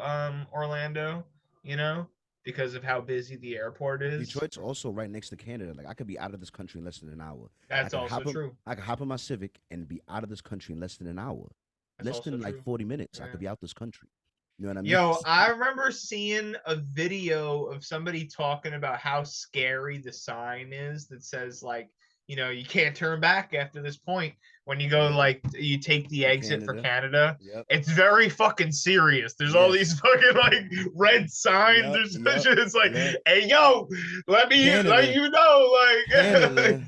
S2: Orlando, you know, because of how busy the airport is.
S1: Detroit's also right next to Canada. Like I could be out of this country in less than an hour.
S2: That's
S1: I could
S2: also
S1: hop in-
S2: true.
S1: I could hop in my Civic and be out of this country in less than an hour.
S2: That's
S1: Less
S2: also
S1: than like
S2: true.
S1: 40 minutes. I
S2: Yeah.
S1: could be out this country. You know what I mean?
S2: Yo, I remember seeing a video of somebody talking about how scary the sign is that says, like, you know, you can't turn back after this point. When you go, like, you take the exit for Canada.
S1: Yep.
S2: It's very fucking serious. There's all
S1: Yes.
S2: these fucking, like, red signs
S1: Yep,
S2: or some
S1: yep,
S2: shit. It's like,
S1: yep.
S2: hey, yo, let
S1: Canada.
S2: you know, like.
S1: Canada.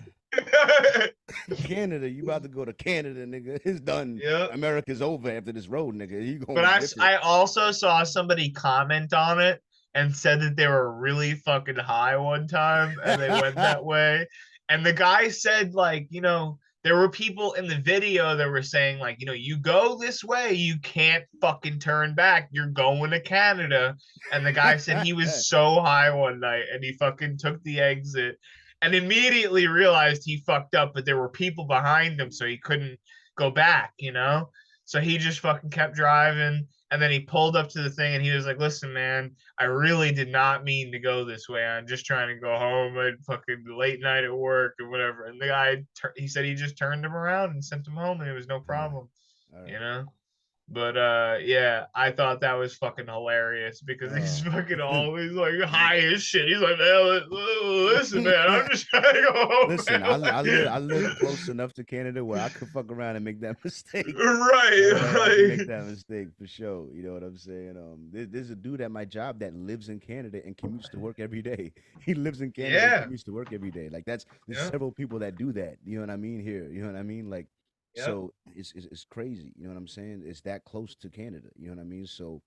S1: Canada, you about to go to Canada, nigga. It's done.
S2: Yep.
S1: America's over after this road, nigga. You going
S2: But I also saw somebody comment on it and said that they were really fucking high one time and they went that way. And the guy said, like, you know, there were people in the video that were saying, like, you know, you go this way, you can't fucking turn back. You're going to Canada. And the guy said he was so high one night and he fucking took the exit and immediately realized he fucked up, but there were people behind him, so he couldn't go back, you know? So he just fucking kept driving, and then he pulled up to the thing, and he was like, listen, man, I really did not mean to go this way. I'm just trying to go home. I had fucking late night at work or whatever. And the guy, he said he just turned him around and sent him home, and it was no problem, you know? But yeah, I thought that was fucking hilarious because he's fucking always like high as shit. He's like, man, listen, man, I'm just trying to go home.
S1: Listen,
S2: man."
S1: I live close enough to Canada where I could fuck around and make that mistake.
S2: Right,
S1: I can make
S2: like-
S1: that mistake for sure. You know what I'm saying? There's a dude at my job that lives in Canada and commutes to work every day. He lives in Canada
S2: Yeah.
S1: and commutes to work every day. Like there's
S2: Yeah.
S1: several people that do that. You know what I mean? Here, you know what I mean? Like,
S2: Yep.
S1: so it's crazy. You know what I'm saying? It's that close to Canada. You know what I mean? So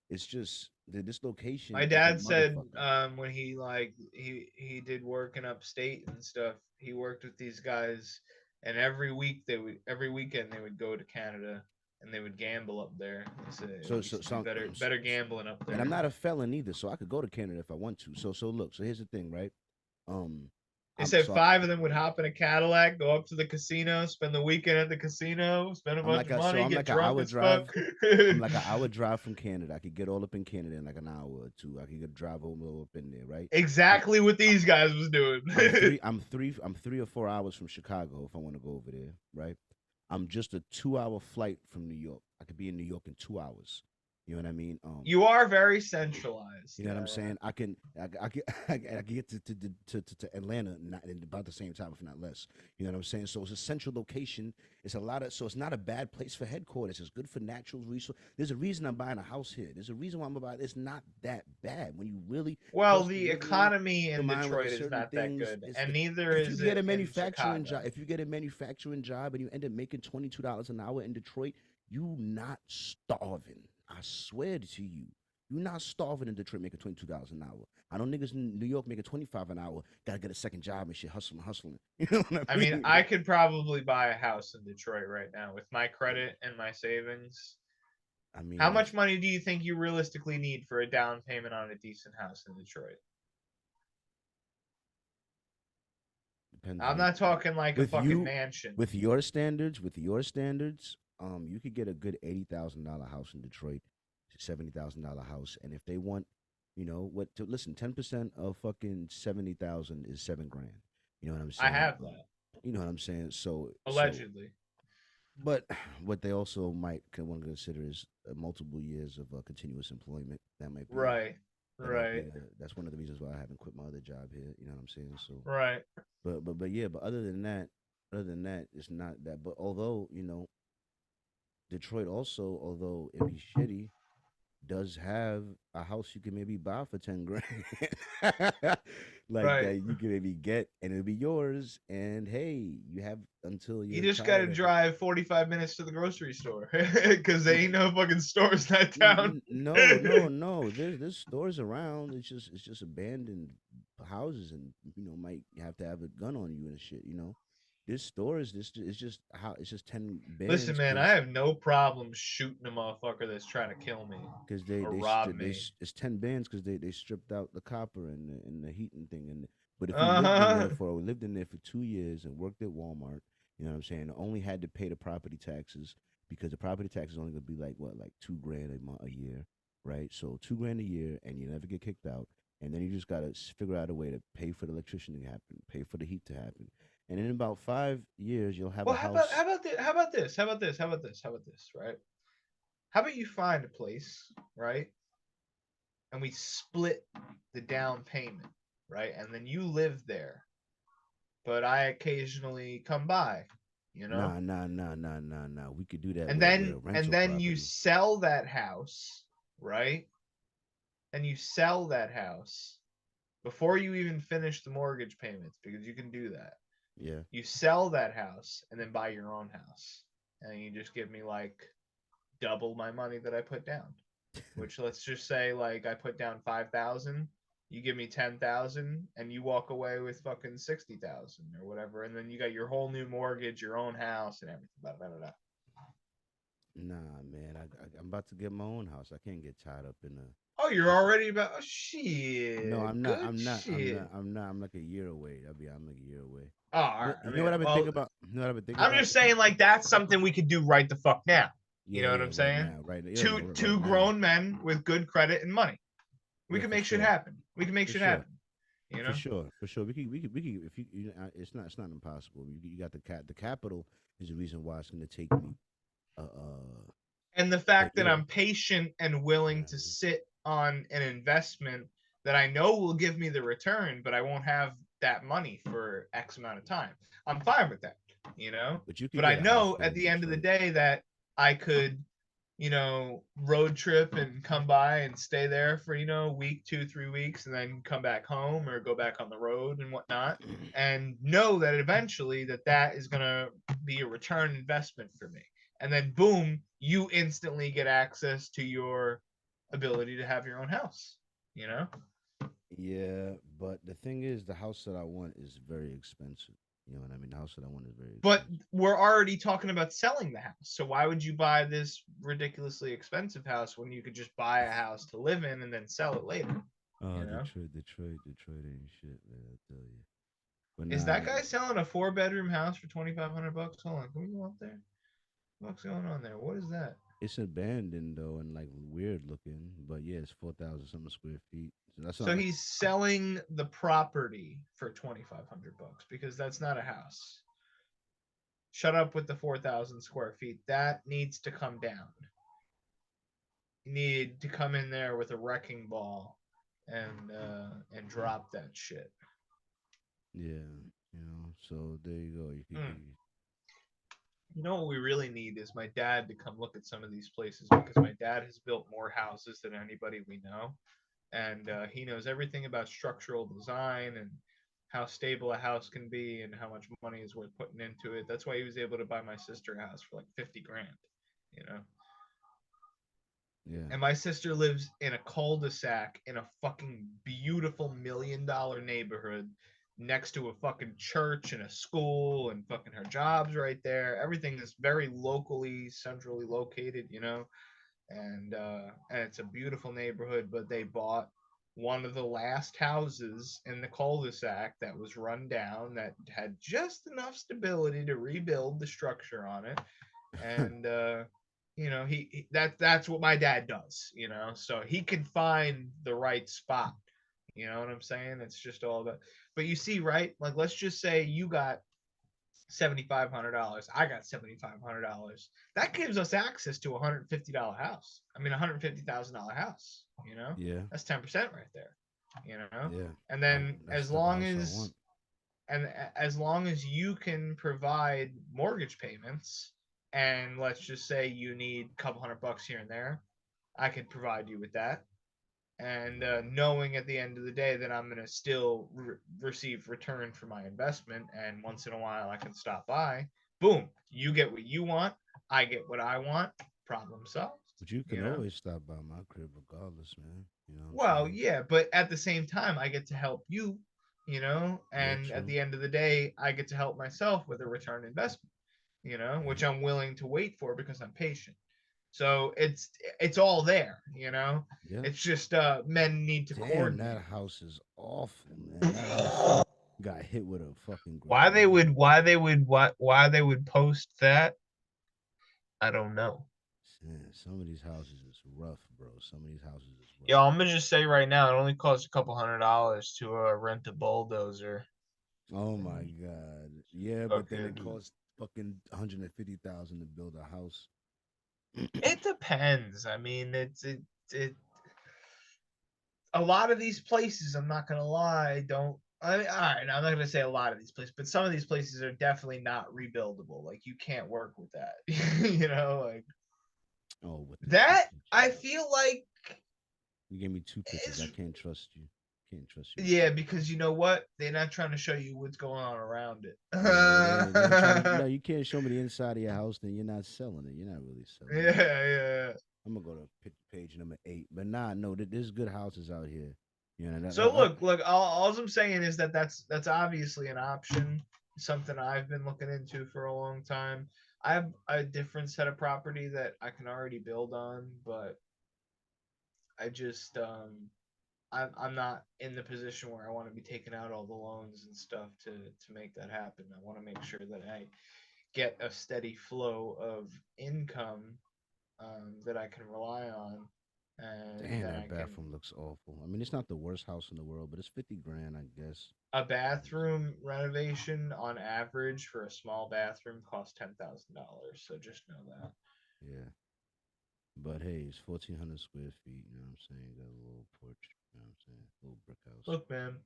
S1: it's just this location.
S2: My
S1: is a
S2: dad said
S1: motherfucker.
S2: when he like he did work in upstate and stuff, he worked with these guys, and every weekend they would go to Canada and they would gamble up there. He said it
S1: So-
S2: used
S1: so-
S2: to be
S1: so-
S2: better gambling up there.
S1: And I'm not a felon either, so I could go to Canada if I want to. So look. So here's the thing, right?
S2: They
S1: I'm-
S2: said
S1: so I-
S2: 5 of them would hop in a Cadillac, go up to the casino, spend the weekend at the casino, spend a
S1: I'm
S2: bunch
S1: like
S2: of
S1: a,
S2: money,
S1: so I'm
S2: get
S1: like an
S2: drunk
S1: hour
S2: as
S1: drive.
S2: fuck.
S1: I'm like an hour drive from Canada. I could get all up in Canada in like an hour or two. I could get drive all up in there, right?
S2: Exactly what these guys was doing.
S1: I'm 3 or 4 hours from Chicago if I want to go over there, right? I'm just a 2-hour flight from New York. I could be in New York in 2 hours. You know what I mean?
S2: You are very centralized.
S1: You know what I'm saying? I get to Atlanta in about the same time, if not less. You know what I'm saying? So it's a central location. It's a lot of so it's not a bad place for headquarters. It's good for natural resource. There's a reason I'm buying a house here. There's a reason why I'm buying. It's not that bad when you really.
S2: Well, the economy in Detroit is not that good, and neither is it in Chicago.
S1: If you get a manufacturing job and you end up making $22 an hour in Detroit, you not starving. I swear to you, you're not starving in Detroit making $22 an hour. I know niggas in New York making $25 an hour, gotta get a second job and shit, hustling. You know what
S2: I mean, I could probably buy a house in Detroit right now with my credit and my savings.
S1: I mean,
S2: how much money do you think you realistically need for a down payment on a decent house in Detroit? I'm not talking like a fucking mansion.
S1: With your standards, you could get a good $80,000 house in Detroit, $70,000 house, and if they want, you know what? Listen, 10% of fucking 70,000 is $7 grand. You know what I'm saying?
S2: I have that.
S1: You know what I'm saying? So
S2: allegedly.
S1: But what they also might want to consider is multiple years of continuous employment. That might be
S2: right.
S1: That's one of the reasons why I haven't quit my other job here. You know what I'm saying? So
S2: right.
S1: But yeah. But other than that, it's not that. But although Detroit also, although it be shitty, does have a house you can maybe buy for 10 grand, that you can maybe get, and it'll be yours. And hey, you have until
S2: you just got to drive 45 minutes to the grocery store because there ain't no fucking stores in that town.
S1: No. There's stores around. It's just abandoned houses, and might have to have a gun on you and shit. This store is it's just 10 bands.
S2: Listen, man, I have no problem shooting a motherfucker that's trying to kill me
S1: because they
S2: rob me.
S1: It's 10 bands because they stripped out the copper and the heating thing. But if we lived in there for 2 years and worked at Walmart, you know what I'm saying, only had to pay the property taxes because the property tax is only gonna be like $2 grand a year, right? So $2 grand a year, and you never get kicked out, and then you just gotta figure out a way to pay for the electrician to happen, pay for the heat to happen. And in about 5 years, you'll have a house.
S2: How about this, right? How about you find a place, right? And we split the down payment, right? And then you live there. But I occasionally come by,
S1: Nah. We could do that.
S2: And then you sell that house, right? And you sell that house before you even finish the mortgage payments, because you can do that.
S1: Yeah.
S2: You sell that house and then buy your own house, and you just give me double my money that I put down. Which, let's just say I put down 5,000, you give me 10,000, and you walk away with fucking 60,000 or whatever, and then you got your whole new mortgage, your own house, and everything. Blah, blah, blah, blah.
S1: Nah, man, I'm about to get my own house. I can't get tied up in a.
S2: Oh, you're already about shit.
S1: No, I'm not. I'm like a year away. I'm like a year away.
S2: Oh, all right.
S1: You know what I've been thinking about?
S2: I'm just saying, that's something we could do right the fuck now. You know what I'm saying?
S1: Right.
S2: Two grown men with good credit and money. We can make shit happen. We can make shit happen.
S1: For sure. We could. If you, it's not impossible. You got the capital is the reason why it's going to take me.
S2: And the fact that I'm patient and willing to sit on an investment that I know will give me the return, but I won't have that money for X amount of time. I'm fine with that, But I know at the end of the day that I could, road trip and come by and stay there for, a week, 2-3 weeks, and then come back home or go back on the road and whatnot, and know that eventually that is going to be a return investment for me. And then boom, you instantly get access to your ability to have your own house,
S1: Yeah, but the thing is, the house that I want is very expensive. You know what I mean? The house that I want is very expensive.
S2: But we're already talking about selling the house. So why would you buy this ridiculously expensive house when you could just buy a house to live in and then sell it later?
S1: Oh, Detroit ain't shit, man, I tell you. But
S2: is that guy selling a 4-bedroom house for $2,500? Hold on, can we go up there? What's going on there? What is that?
S1: It's abandoned though and weird looking, but yeah, it's 4,000 something square feet.
S2: So he's selling the property for $2,500 because that's not a house. Shut up with the 4,000 square feet. That needs to come down. need to come in there with a wrecking ball and drop that shit.
S1: Yeah, so there you go. You can
S2: You know what we really need is my dad to come look at some of these places, because my dad has built more houses than anybody we know, and he knows everything about structural design and how stable a house can be and how much money is worth putting into it. That's why he was able to buy my sister a house for like 50 grand,
S1: Yeah.
S2: And my sister lives in a cul-de-sac in a fucking beautiful $1 million neighborhood next to a fucking church and a school, and fucking her job's right there. Everything is very locally, centrally located, and it's a beautiful neighborhood. But they bought one of the last houses in the cul-de-sac that was run down, that had just enough stability to rebuild the structure on it, and that's what my dad does, so he can find the right spot. You know what I'm saying? It's just all about. But you see, right? Like, let's just say you got $7,500. I got $7,500. That gives us access to a $150 house. I mean, $150,000 house.
S1: Yeah.
S2: That's 10% right there.
S1: Yeah.
S2: And then
S1: That's
S2: as
S1: the
S2: long
S1: house I want.
S2: as long as you can provide mortgage payments, and let's just say you need a couple $100 here and there, I could provide you with that. And knowing at the end of the day that I'm going to still receive return for my investment, and once in a while I can stop by, boom, you get what you want, I get what I want, problem solved.
S1: But you can always stop by my crib regardless, man.
S2: Well, yeah, but at the same time, I get to help you, and
S1: Yeah,
S2: at the end of the day, I get to help myself with a return investment, which I'm willing to wait for because I'm patient. So it's all there,
S1: Yeah.
S2: It's just men need to coordinate.
S1: That house is awful, man. That house got hit with a fucking
S2: Why they would post that, I don't know.
S1: Man, some of these houses is rough, bro. Some of these houses is rough.
S2: Yo, I'm gonna just say right now, it only costs a couple $100 to rent a bulldozer.
S1: Oh my god. Yeah, but then it costs fucking $150,000 to build a house.
S2: It depends. I mean, it a lot of these places, I'm not gonna lie, don't. I mean, all right, I'm not gonna say a lot of these places, but some of these places are definitely not rebuildable. Like, you can't work with that. Like.
S1: Oh, with
S2: that, I feel like.
S1: You gave me 2 pictures. I can't trust you. Can't trust you.
S2: Yeah, because you know what? They're not trying to show you what's going on around it.
S1: No, you can't show me the inside of your house, then you're not selling it. You're not really selling
S2: it.
S1: Yeah. I'm gonna go to page number 8. But no, there's good houses out here.
S2: Look, all I'm saying is that's obviously an option, something I've been looking into for a long time. I have a different set of property that I can already build on, but I just I'm not in the position where I want to be taking out all the loans and stuff to make that happen. I want to make sure that I get a steady flow of income that I can rely on. And
S1: damn, that bathroom looks awful. I mean, it's not the worst house in the world, but it's 50 grand, I guess.
S2: A bathroom renovation on average for a small bathroom costs $10,000. So just know that.
S1: Yeah. But hey, it's 1,400 square feet. You know what I'm saying? Got a little porch. You know what I'm saying? A little brick house.
S2: Look, man,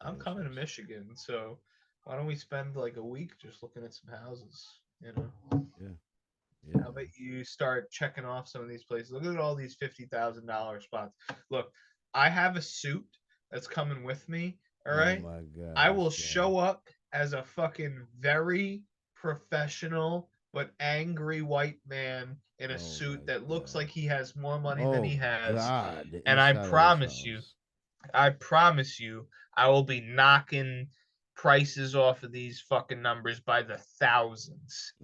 S2: I'm coming to Michigan, so why don't we spend like a week just looking at some houses?
S1: Yeah.
S2: How about you start checking off some of these places? Look at all these $50,000 spots. Look, I have a suit that's coming with me. All right.
S1: Oh my god.
S2: I will show up as a fucking very professional but angry white man in a suit that looks like he has more money than he has.
S1: God.
S2: And I promise you, I will be knocking prices off of these fucking numbers by the thousands.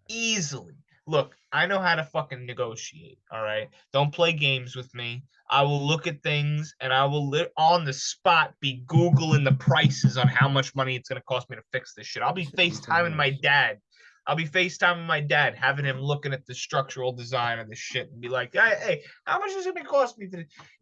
S2: Easily. Look, I know how to fucking negotiate, all right? Don't play games with me. I will look at things and I will on the spot be Googling the prices on how much money it's going to cost me to fix this shit. I'll be FaceTiming my dad. Having him looking at the structural design of this shit and be like, hey, how much is it going to cost me?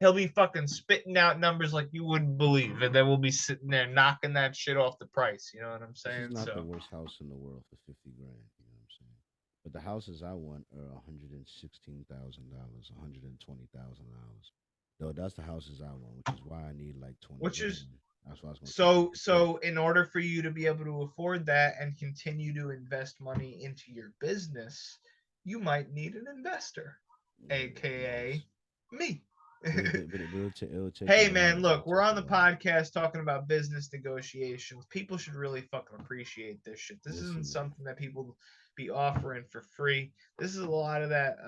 S2: He'll be fucking spitting out numbers like you wouldn't believe. And then we'll be sitting there knocking that shit off the price. You know what I'm saying?
S1: This is not the worst house in the world for 50 grand. You know what I'm saying? But the houses I want are $116,000, $120,000. Though that's the houses I want, which is why I need like 20
S2: Which is
S1: grand. That's why I was gonna
S2: so
S1: keep
S2: so in order for you to be able to afford that and continue to invest money into your business, you might need an investor, aka me.
S1: it'll take
S2: Hey
S1: a while.
S2: man, look,
S1: It'll
S2: we're
S1: take
S2: on
S1: a
S2: the
S1: while.
S2: podcast talking about business negotiations. People should really fucking appreciate this shit. This
S1: Listen,
S2: isn't
S1: man.
S2: something that people be offering for free. This is a lot of that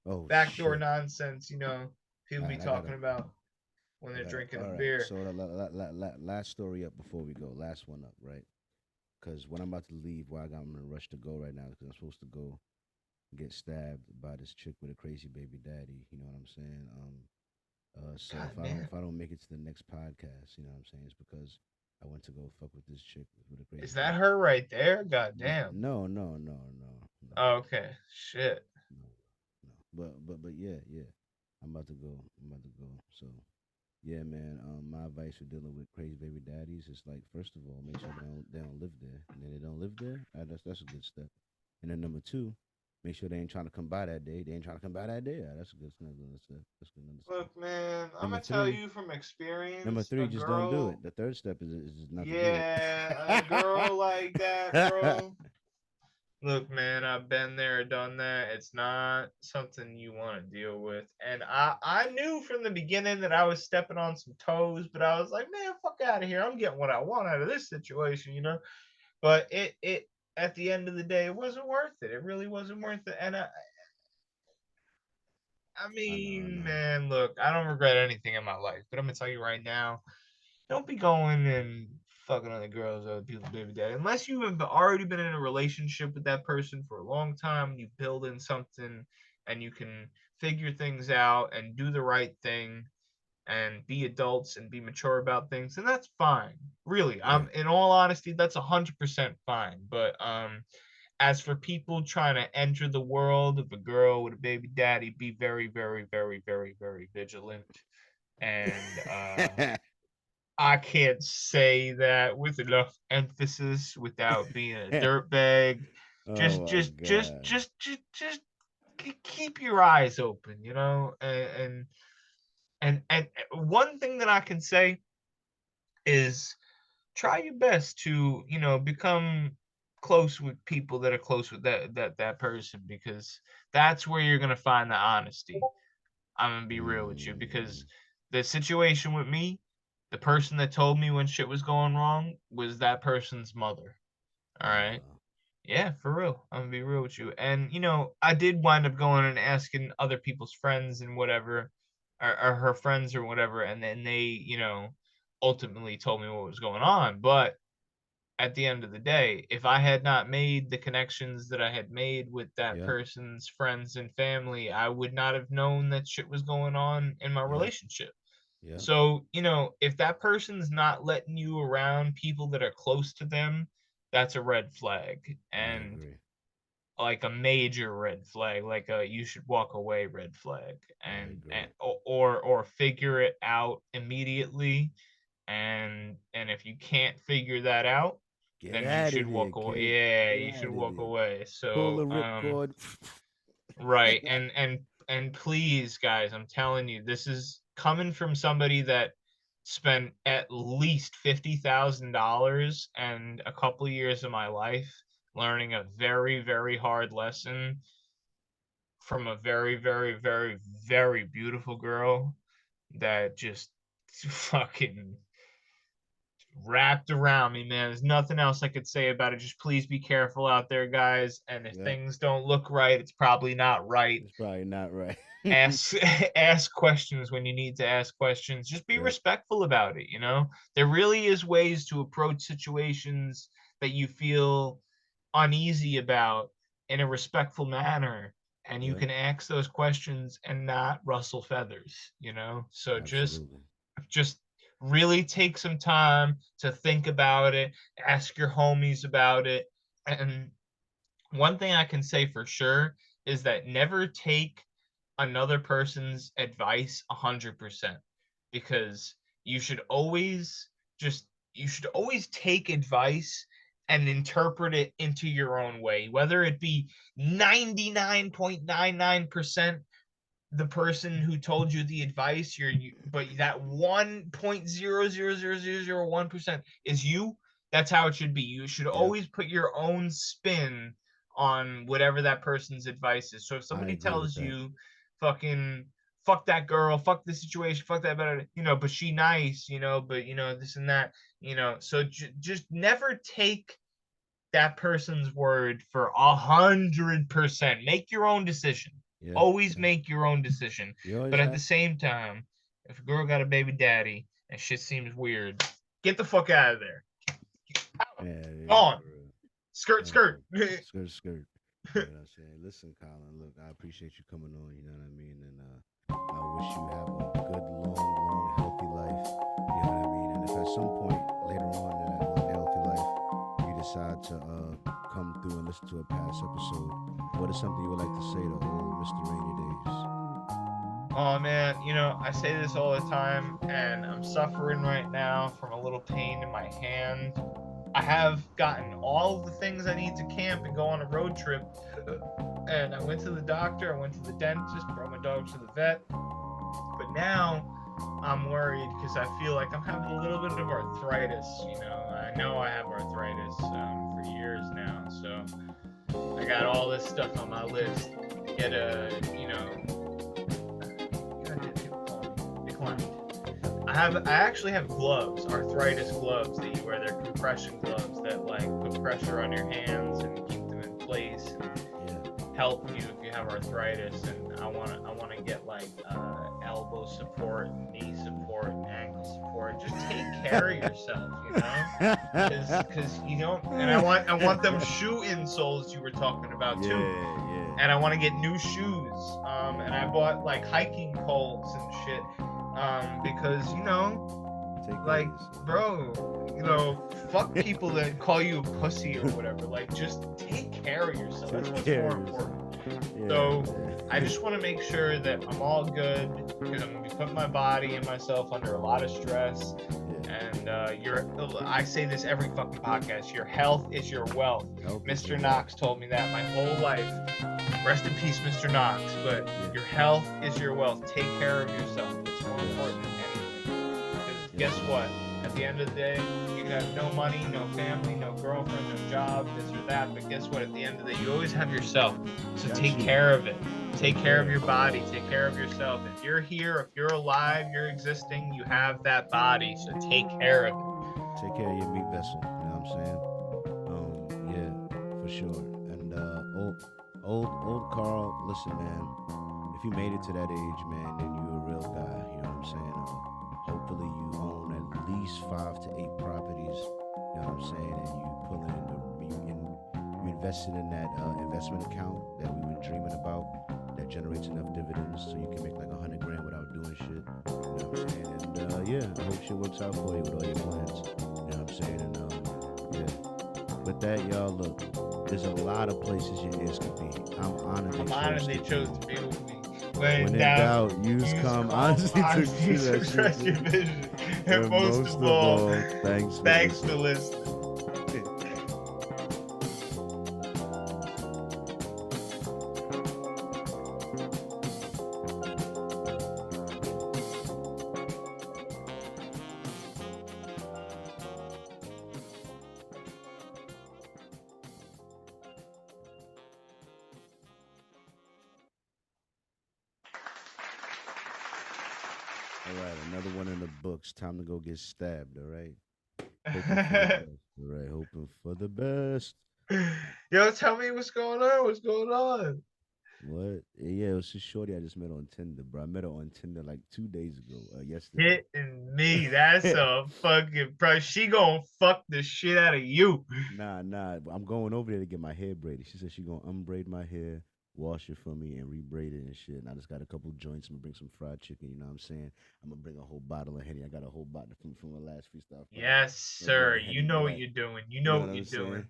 S1: Oh
S2: backdoor
S1: shit.
S2: nonsense, you know, people be
S1: Alright, I gotta.
S2: talking about when
S1: I
S2: they're
S1: gotta.
S2: drinking a
S1: All right.
S2: beer.
S1: So last story up before we go. Last one up, right? Because when I'm about to leave, where I'm in a rush to go right now, because I'm supposed to go get stabbed by this chick with a crazy baby daddy. You know what I'm saying? So
S2: God,
S1: if I don't make it to the next podcast, you know what I'm saying, it's because I went to go fuck with this chick with a crazy.
S2: Is that her right there? God
S1: No,
S2: damn.
S1: no.
S2: Oh, okay. Shit.
S1: But yeah. I'm about to go. So yeah, man. My advice for dealing with crazy baby daddies is like, first of all, make sure they don't live there, and then they don't live there. That's a good step. And then number two, make sure they ain't trying to come by that day. They ain't trying to come by that day. That's a good step. That's good.
S2: Look, man, I'm
S1: Number
S2: gonna tell
S1: three.
S2: you from experience.
S1: Number three,
S2: a
S1: just
S2: girl,
S1: don't do it. The third step is just not
S2: yeah, a
S1: to do it.
S2: girl like that, bro. Look, man, I've been there, done that. It's not something you want to deal with. And I knew from the beginning that I was stepping on some toes, but I was like, man, fuck out of here. I'm getting what I want out of this situation, you know? But it at the end of the day, it wasn't worth it. It really wasn't worth it. And I mean, man, look, I don't regret anything in my life, but I'm gonna tell you right now, don't be going and fucking other girls, other people's baby daddy, unless you have already been in a relationship with that person for a long time. You build in something, and you can figure things out and do the right thing, and be adults and be mature about things, and that's fine. Really, I'm in all honesty, that's 100% fine. But as for people trying to enter the world of a girl with a baby daddy, be very, very, very, very, very vigilant. And I can't say that with enough emphasis without being a dirtbag. Just keep your eyes open, you know. And one thing that I can say is try your best to, you know, become close with people that are close with that person, because that's where you're gonna find the honesty. I'm gonna be real with you, because the situation with me, the person that told me when shit was going wrong was that person's mother. All right. Yeah, for real. I'm gonna be real with you. And you know, I did wind up going and asking other people's friends and whatever, or her friends or whatever, and then they, you know, ultimately told me what was going on. But at the end of the day, if I had not made the connections that I had made with that person's friends and family, I would not have known that shit was going on in my relationship.
S1: Yeah.
S2: So, you know, if that person's not letting you around people that are close to them, that's a red flag. And like a major red flag, like a you should walk away red flag. And or figure it out immediately. And if you can't figure that out, then you should walk away. Yeah, you should walk away.
S1: Pull the
S2: So
S1: ripcord.
S2: right. And please, guys, I'm telling you, this is coming from somebody that spent at least $50,000 and a couple years of my life learning a very, very hard lesson from a very, very, very, very beautiful girl that just fucking wrapped around me, man. There's nothing else I could say about it. Just please be careful out there, guys. And if things don't look right, it's probably not right.
S1: It's probably not right.
S2: ask questions when you need to ask questions. Just be respectful about it, you know? There really is ways to approach situations that you feel uneasy about in a respectful manner, and you can ask those questions and not rustle feathers, you know? So just really take some time to think about it, ask your homies about it. And one thing I can say for sure is that never take another person's advice 100%, because you should always take advice and interpret it into your own way, whether it be 99.99% the person who told you the advice, but that 1.0000001% is you. That's how it should be. You should always put your own spin on whatever that person's advice is. So if somebody tells you, fucking fuck that girl, fuck the situation, fuck that better, but she nice, but this and that, so just never take that person's word for 100%. Make your own decision. Always make your own decision. But at the same time, if a girl got a baby daddy and shit seems weird, get the fuck out of there. On. Skirt.
S1: Skirt. You know what I'm saying? Listen, Colin, look, I appreciate you coming on, you know what I mean? And I wish you have a good, long, healthy life. You know what I mean? And if at some point later on in that long, healthy life, you decide to come through and listen to a past episode, what is something you would like to say to old Mr. Rainy Days?
S2: Oh man, I say this all the time, and I'm suffering right now from a little pain in my hand. I have gotten all of the things I need to camp and go on a road trip, and I went to the doctor, I went to the dentist, brought my dog to the vet, but now I'm worried because I feel like I'm having a little bit of arthritis. I know I have arthritis for years now, so I got all this stuff on my list. Get a, declined. I actually have gloves, arthritis gloves that you wear. They're compression gloves that like put pressure on your hands and keep them in place and help you if you have arthritis. And I want to get like elbow support, knee support, and ankle support. Just take care of yourself, because you don't. And I want them shoe insoles you were talking about too.
S1: Yeah.
S2: And I want to get new shoes. And I bought like hiking poles and shit. Because like, bro, fuck people that call you a pussy or whatever. Like, just take care of yourself. That's what's more important. So I just want to make sure that I'm all good, because I'm gonna be putting my body and myself under a lot of stress. And I say this every fucking podcast, your health is your wealth. Mr. Knox told me that my whole life. Rest in peace, Mr. Knox. But your health is your wealth. Take care of yourself. It's more important than anything. Because guess what? At the end of the day, you have no money, no family, no girlfriend, no job, this or that. But guess what? At the end of the day, you always have yourself. So take care of it. Take care of your body. Take care of yourself. If you're here, if you're alive, you're existing, you have that body. So take care of it.
S1: Take care of your meat vessel. You know what I'm saying? Yeah, for sure. And old Carl, listen, man. If you made it to that age, man, then you're a real guy. You know what I'm saying? Hopefully you own at least 5 to 8 properties. You know what I'm saying? And you pull in you invested in that investment account that we've been dreaming about, that generates enough dividends so you can make like $100 grand without doing shit. You know what I'm saying? And I hope shit works out for you with all your plans. You know what I'm saying? And with that, y'all, look, there's a lot of places your ears could be. I'm honored
S2: they chose to be with me.
S1: When in doubt, use calm honesty to express
S2: your vision. And most of all, thanks for listening.
S1: All right, another one in the books. Time to go get stabbed, all right? Hoping for the best.
S2: Yo, tell me what's going on. What's going on?
S1: What? Yeah, it was just shorty I just met on Tinder, bro. I met her on Tinder like 2 days ago, yesterday.
S2: Hitting me. That's a fucking bro. She gonna fuck the shit out of you.
S1: Nah. I'm going over there to get my hair braided. She said she gonna unbraid my hair, wash it for me, and rebraid it and shit. And I just got a couple joints. I'm gonna bring some fried chicken, you know what I'm saying? I'm gonna bring a whole bottle of Henny. I got a whole bottle from the last freestyle.
S2: Yes, sir. You know what you're doing. You know what you're doing.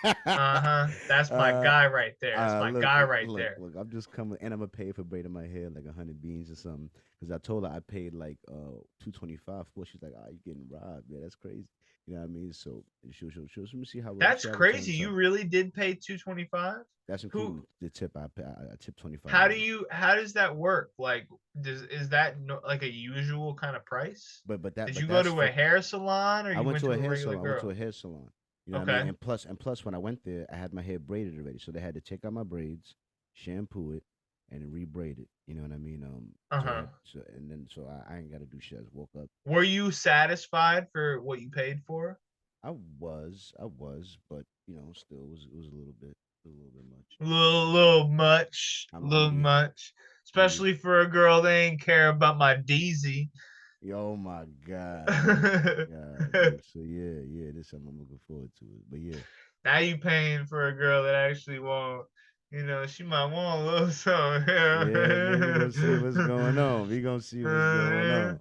S2: That's my guy right there. That's my guy right there.
S1: Look, I'm just coming, and I'm gonna pay for braiding my hair like 100 beans or something. Because I told her I paid like $225 for. She's like, "Ah, you getting robbed? Yeah, that's crazy." You know what I mean? So she'll let me see how.
S2: That's
S1: see how
S2: crazy.
S1: return
S2: You
S1: some.
S2: really did pay $225?
S1: That's including the tip. I tip $25.
S2: How does that work? Like, is that like a usual kind of price?
S1: But
S2: Did
S1: but
S2: you go
S1: that's
S2: to
S1: for,
S2: a hair salon or
S1: I
S2: you
S1: went to a hair
S2: regular
S1: salon. I
S2: girl?
S1: went to a hair salon. You know what I mean? And plus, when I went there, I had my hair braided already, so they had to take out my braids, shampoo it, and re-braid it. You know what I mean? So I ain't got to do shit. I just woke up.
S2: Were you satisfied for what you paid for?
S1: I was, but still, it was a little bit much.
S2: A little much, especially for a girl that ain't care about my DZ.
S1: Oh my God. God. So yeah, this I'm looking forward to it. But yeah.
S2: Now you paying for a girl that actually won't, she might want a little something.
S1: Yeah, man, we gonna see what's going on. We gonna see what's going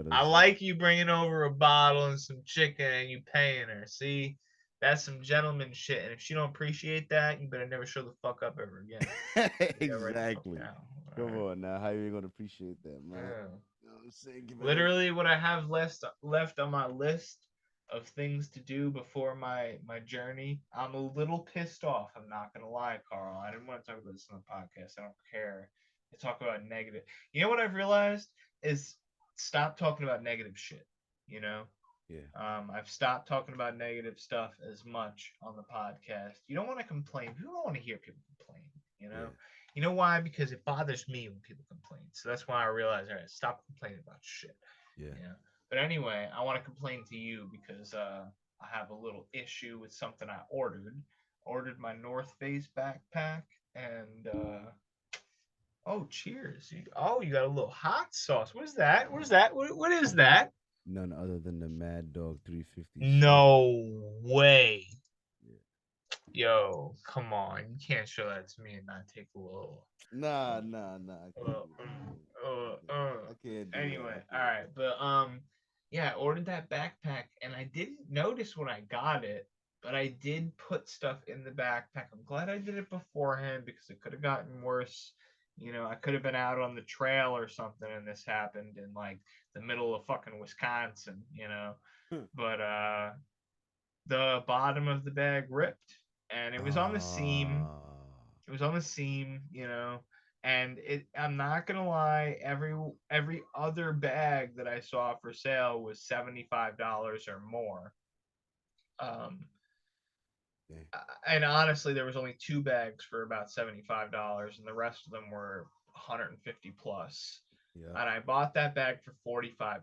S1: on.
S2: I like you bringing over a bottle and some chicken and you paying her. See, that's some gentleman shit. And if she don't appreciate that, you better never show the fuck up ever again.
S1: Exactly. Come on now, how you gonna appreciate that, man?
S2: Yeah.
S1: You know what I'm saying?
S2: Literally, what I have left on my list of things to do before my journey. I'm a little pissed off. I'm not gonna lie, Carl. I didn't want to talk about this on the podcast. I don't care to talk about negative. You know what I've realized is stop talking about negative shit.
S1: Yeah.
S2: I've stopped talking about negative stuff as much on the podcast. You don't want to complain. You don't want to hear people complain.
S1: Yeah.
S2: You know why? Because it bothers me when people complain. So that's why I realized, all right, stop complaining about shit.
S1: Yeah.
S2: But anyway, I want to complain to you because I have a little issue with something I ordered. Ordered my North Face backpack and oh, cheers. You got a little hot sauce. What is that? What is that? What is that?
S1: None other than the Mad Dog 350.
S2: No way. Yo, come on. You can't show that to me and not take a little.
S1: Nah.
S2: I can't do anyway, all right. But yeah, I ordered that backpack and I didn't notice when I got it, but I did put stuff in the backpack. I'm glad I did it beforehand because it could have gotten worse. I could have been out on the trail or something and this happened in like the middle of fucking Wisconsin, But the bottom of the bag ripped and it was on the seam. It was on the seam, and I'm not gonna lie, every other bag that I saw for sale was $75 or more. And honestly, there was only 2 bags for about $75, and the rest of them were 150 plus.
S1: Yeah.
S2: And I bought that bag for $45,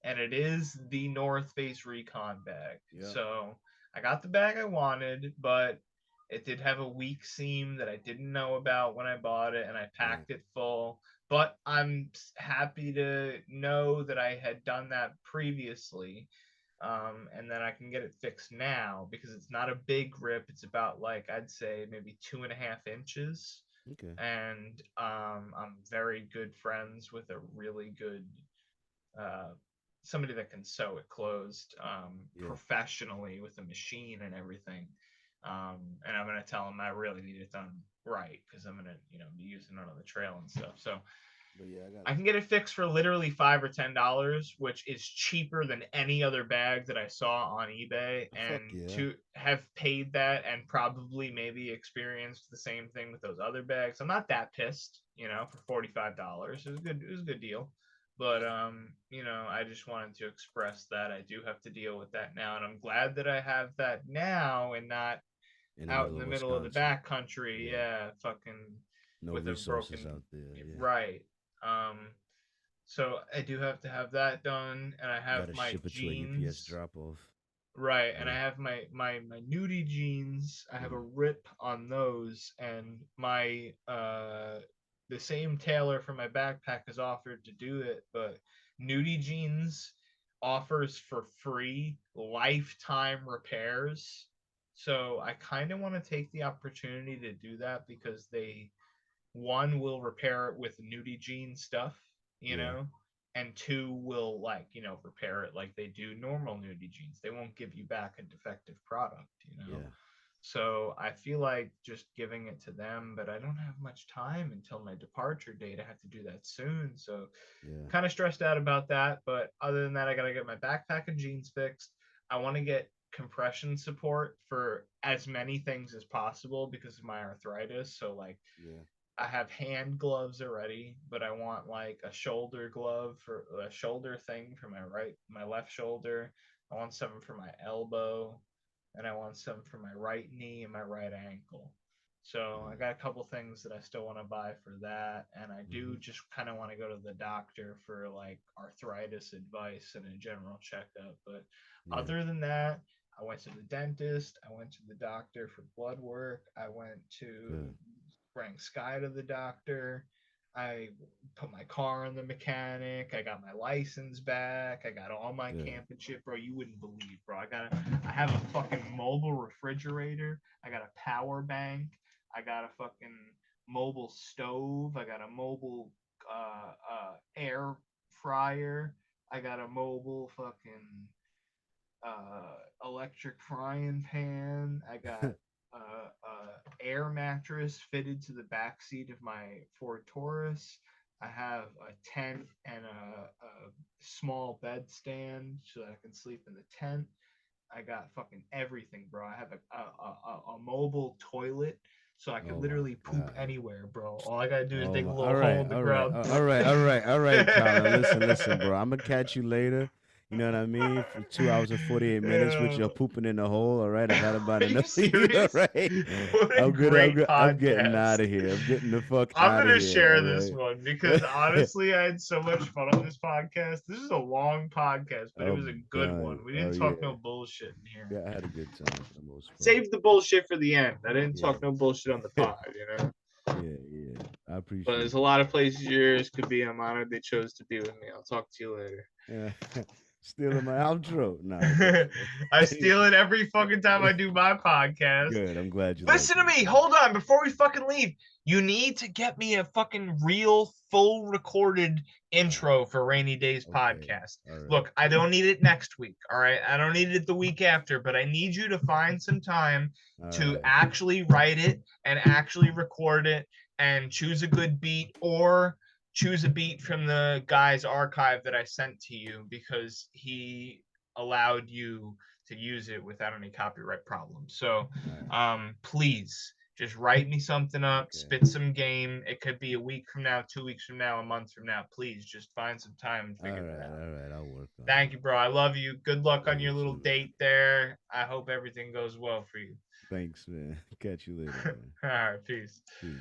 S2: and it is the North Face Recon bag.
S1: Yeah.
S2: So I got the bag I wanted, but it did have a weak seam that I didn't know about when I bought it, and I packed it full. But I'm happy to know that I had done that previously. And then I can get it fixed now because it's not a big rip. It's about like I'd say maybe 2.5 inches.
S1: Okay.
S2: And I'm very good friends with a really good somebody that can sew it closed professionally with a machine and everything. And I'm gonna tell him I really need it done right because I'm gonna be using it on the trail and stuff. So.
S1: But yeah,
S2: I can get it fixed for literally $5 or $10, which is cheaper than any other bag that I saw on eBay. And to have paid that and probably maybe experienced the same thing with those other bags, I'm not that pissed, for $45. It was good. It was a good deal. But I just wanted to express that I do have to deal with that now, and I'm glad that I have that now and not out in the middle of the backcountry. Yeah, fucking
S1: no
S2: with
S1: resources
S2: a broken
S1: out there. Yeah.
S2: Right. So I do have to have that done, and I have my
S1: ship it
S2: jeans.
S1: to a UPS drop off.
S2: Right, and I have my nudie jeans. I have a rip on those, and my the same tailor for my backpack has offered to do it, but nudie jeans offers for free lifetime repairs. So I kind of want to take the opportunity to do that because they will repair it with nudie jean stuff, and 2 will like, you know, repair it like they do normal nudie jeans. They won't give you back a defective product, you know.
S1: Yeah.
S2: So I feel like just giving it to them, but I don't have much time until my departure date. I have to do that soon. So
S1: Yeah.
S2: kind of stressed out about that. But other than that, I got to get my backpack and jeans fixed. I want to get compression support for as many things as possible because of my arthritis. So like
S1: Yeah.
S2: I have hand gloves already, but I want like a shoulder glove for a shoulder thing for my left shoulder. I want something for my elbow, and I want some for my right knee and my right ankle. So I got a couple things that I still want to buy for that, and I do just kind of want to go to the doctor for like arthritis advice and a general checkup. But other than that, I went to the dentist. I went to the doctor for blood work. I went to bring Sky to the doctor. I put my car on the mechanic. I got my license back. I got all my camping shit, bro. You wouldn't believe, bro. I have a fucking mobile refrigerator. I got a power bank. I got a fucking mobile stove. I got a mobile air fryer. I got a mobile fucking electric frying pan. I got air mattress fitted to the back seat of my Ford Taurus. I have a tent and a small bed stand so that I can sleep in the tent. I got fucking everything, bro. I have a mobile toilet so I can literally poop anywhere, bro. All I gotta do is dig a little hole in the ground.
S1: All right, Colin. Listen, bro. I'm gonna catch you later. You know what I mean? For 2 hours and 48 minutes with your pooping in the hole. All right, I got about enough. All right, I'm getting out of here. I'm getting the fuck
S2: I'm
S1: out of
S2: gonna
S1: here.
S2: share this one because honestly, I had so much fun on this podcast. This is a long podcast, but it was a good one. We didn't talk no bullshit in here.
S1: Yeah, I had a good time for the most part.
S2: Save the bullshit for the end. I didn't talk no bullshit on the pod, you know.
S1: Yeah. I appreciate.
S2: But there's a lot of places yours could be. I'm honored they chose to be with me. I'll talk to you later.
S1: Yeah. Stealing my outro. Nah,
S2: I steal it every fucking time I do my podcast.
S1: Good. I'm glad you
S2: listen to me. Hold on, before we fucking leave, you need to get me a fucking real, full recorded intro for Rainy Days podcast.
S1: Right.
S2: Look, I don't need it next week. All right, I don't need it the week after, but I need you to find some time to actually write it and actually record it and choose a good beat or choose a beat from the guy's archive that I sent to you because he allowed you to use it without any copyright problems. So please just write me something up, spit some game. It could be a week from now, 2 weeks from now, a month from now. Please just find some time and figure it out.
S1: All right, I'll work on it.
S2: Thank you, bro. I love you. Good luck on your little date there. I hope everything goes well for you.
S1: Thanks, man. Catch you later, man.
S2: All right, peace.
S1: Peace.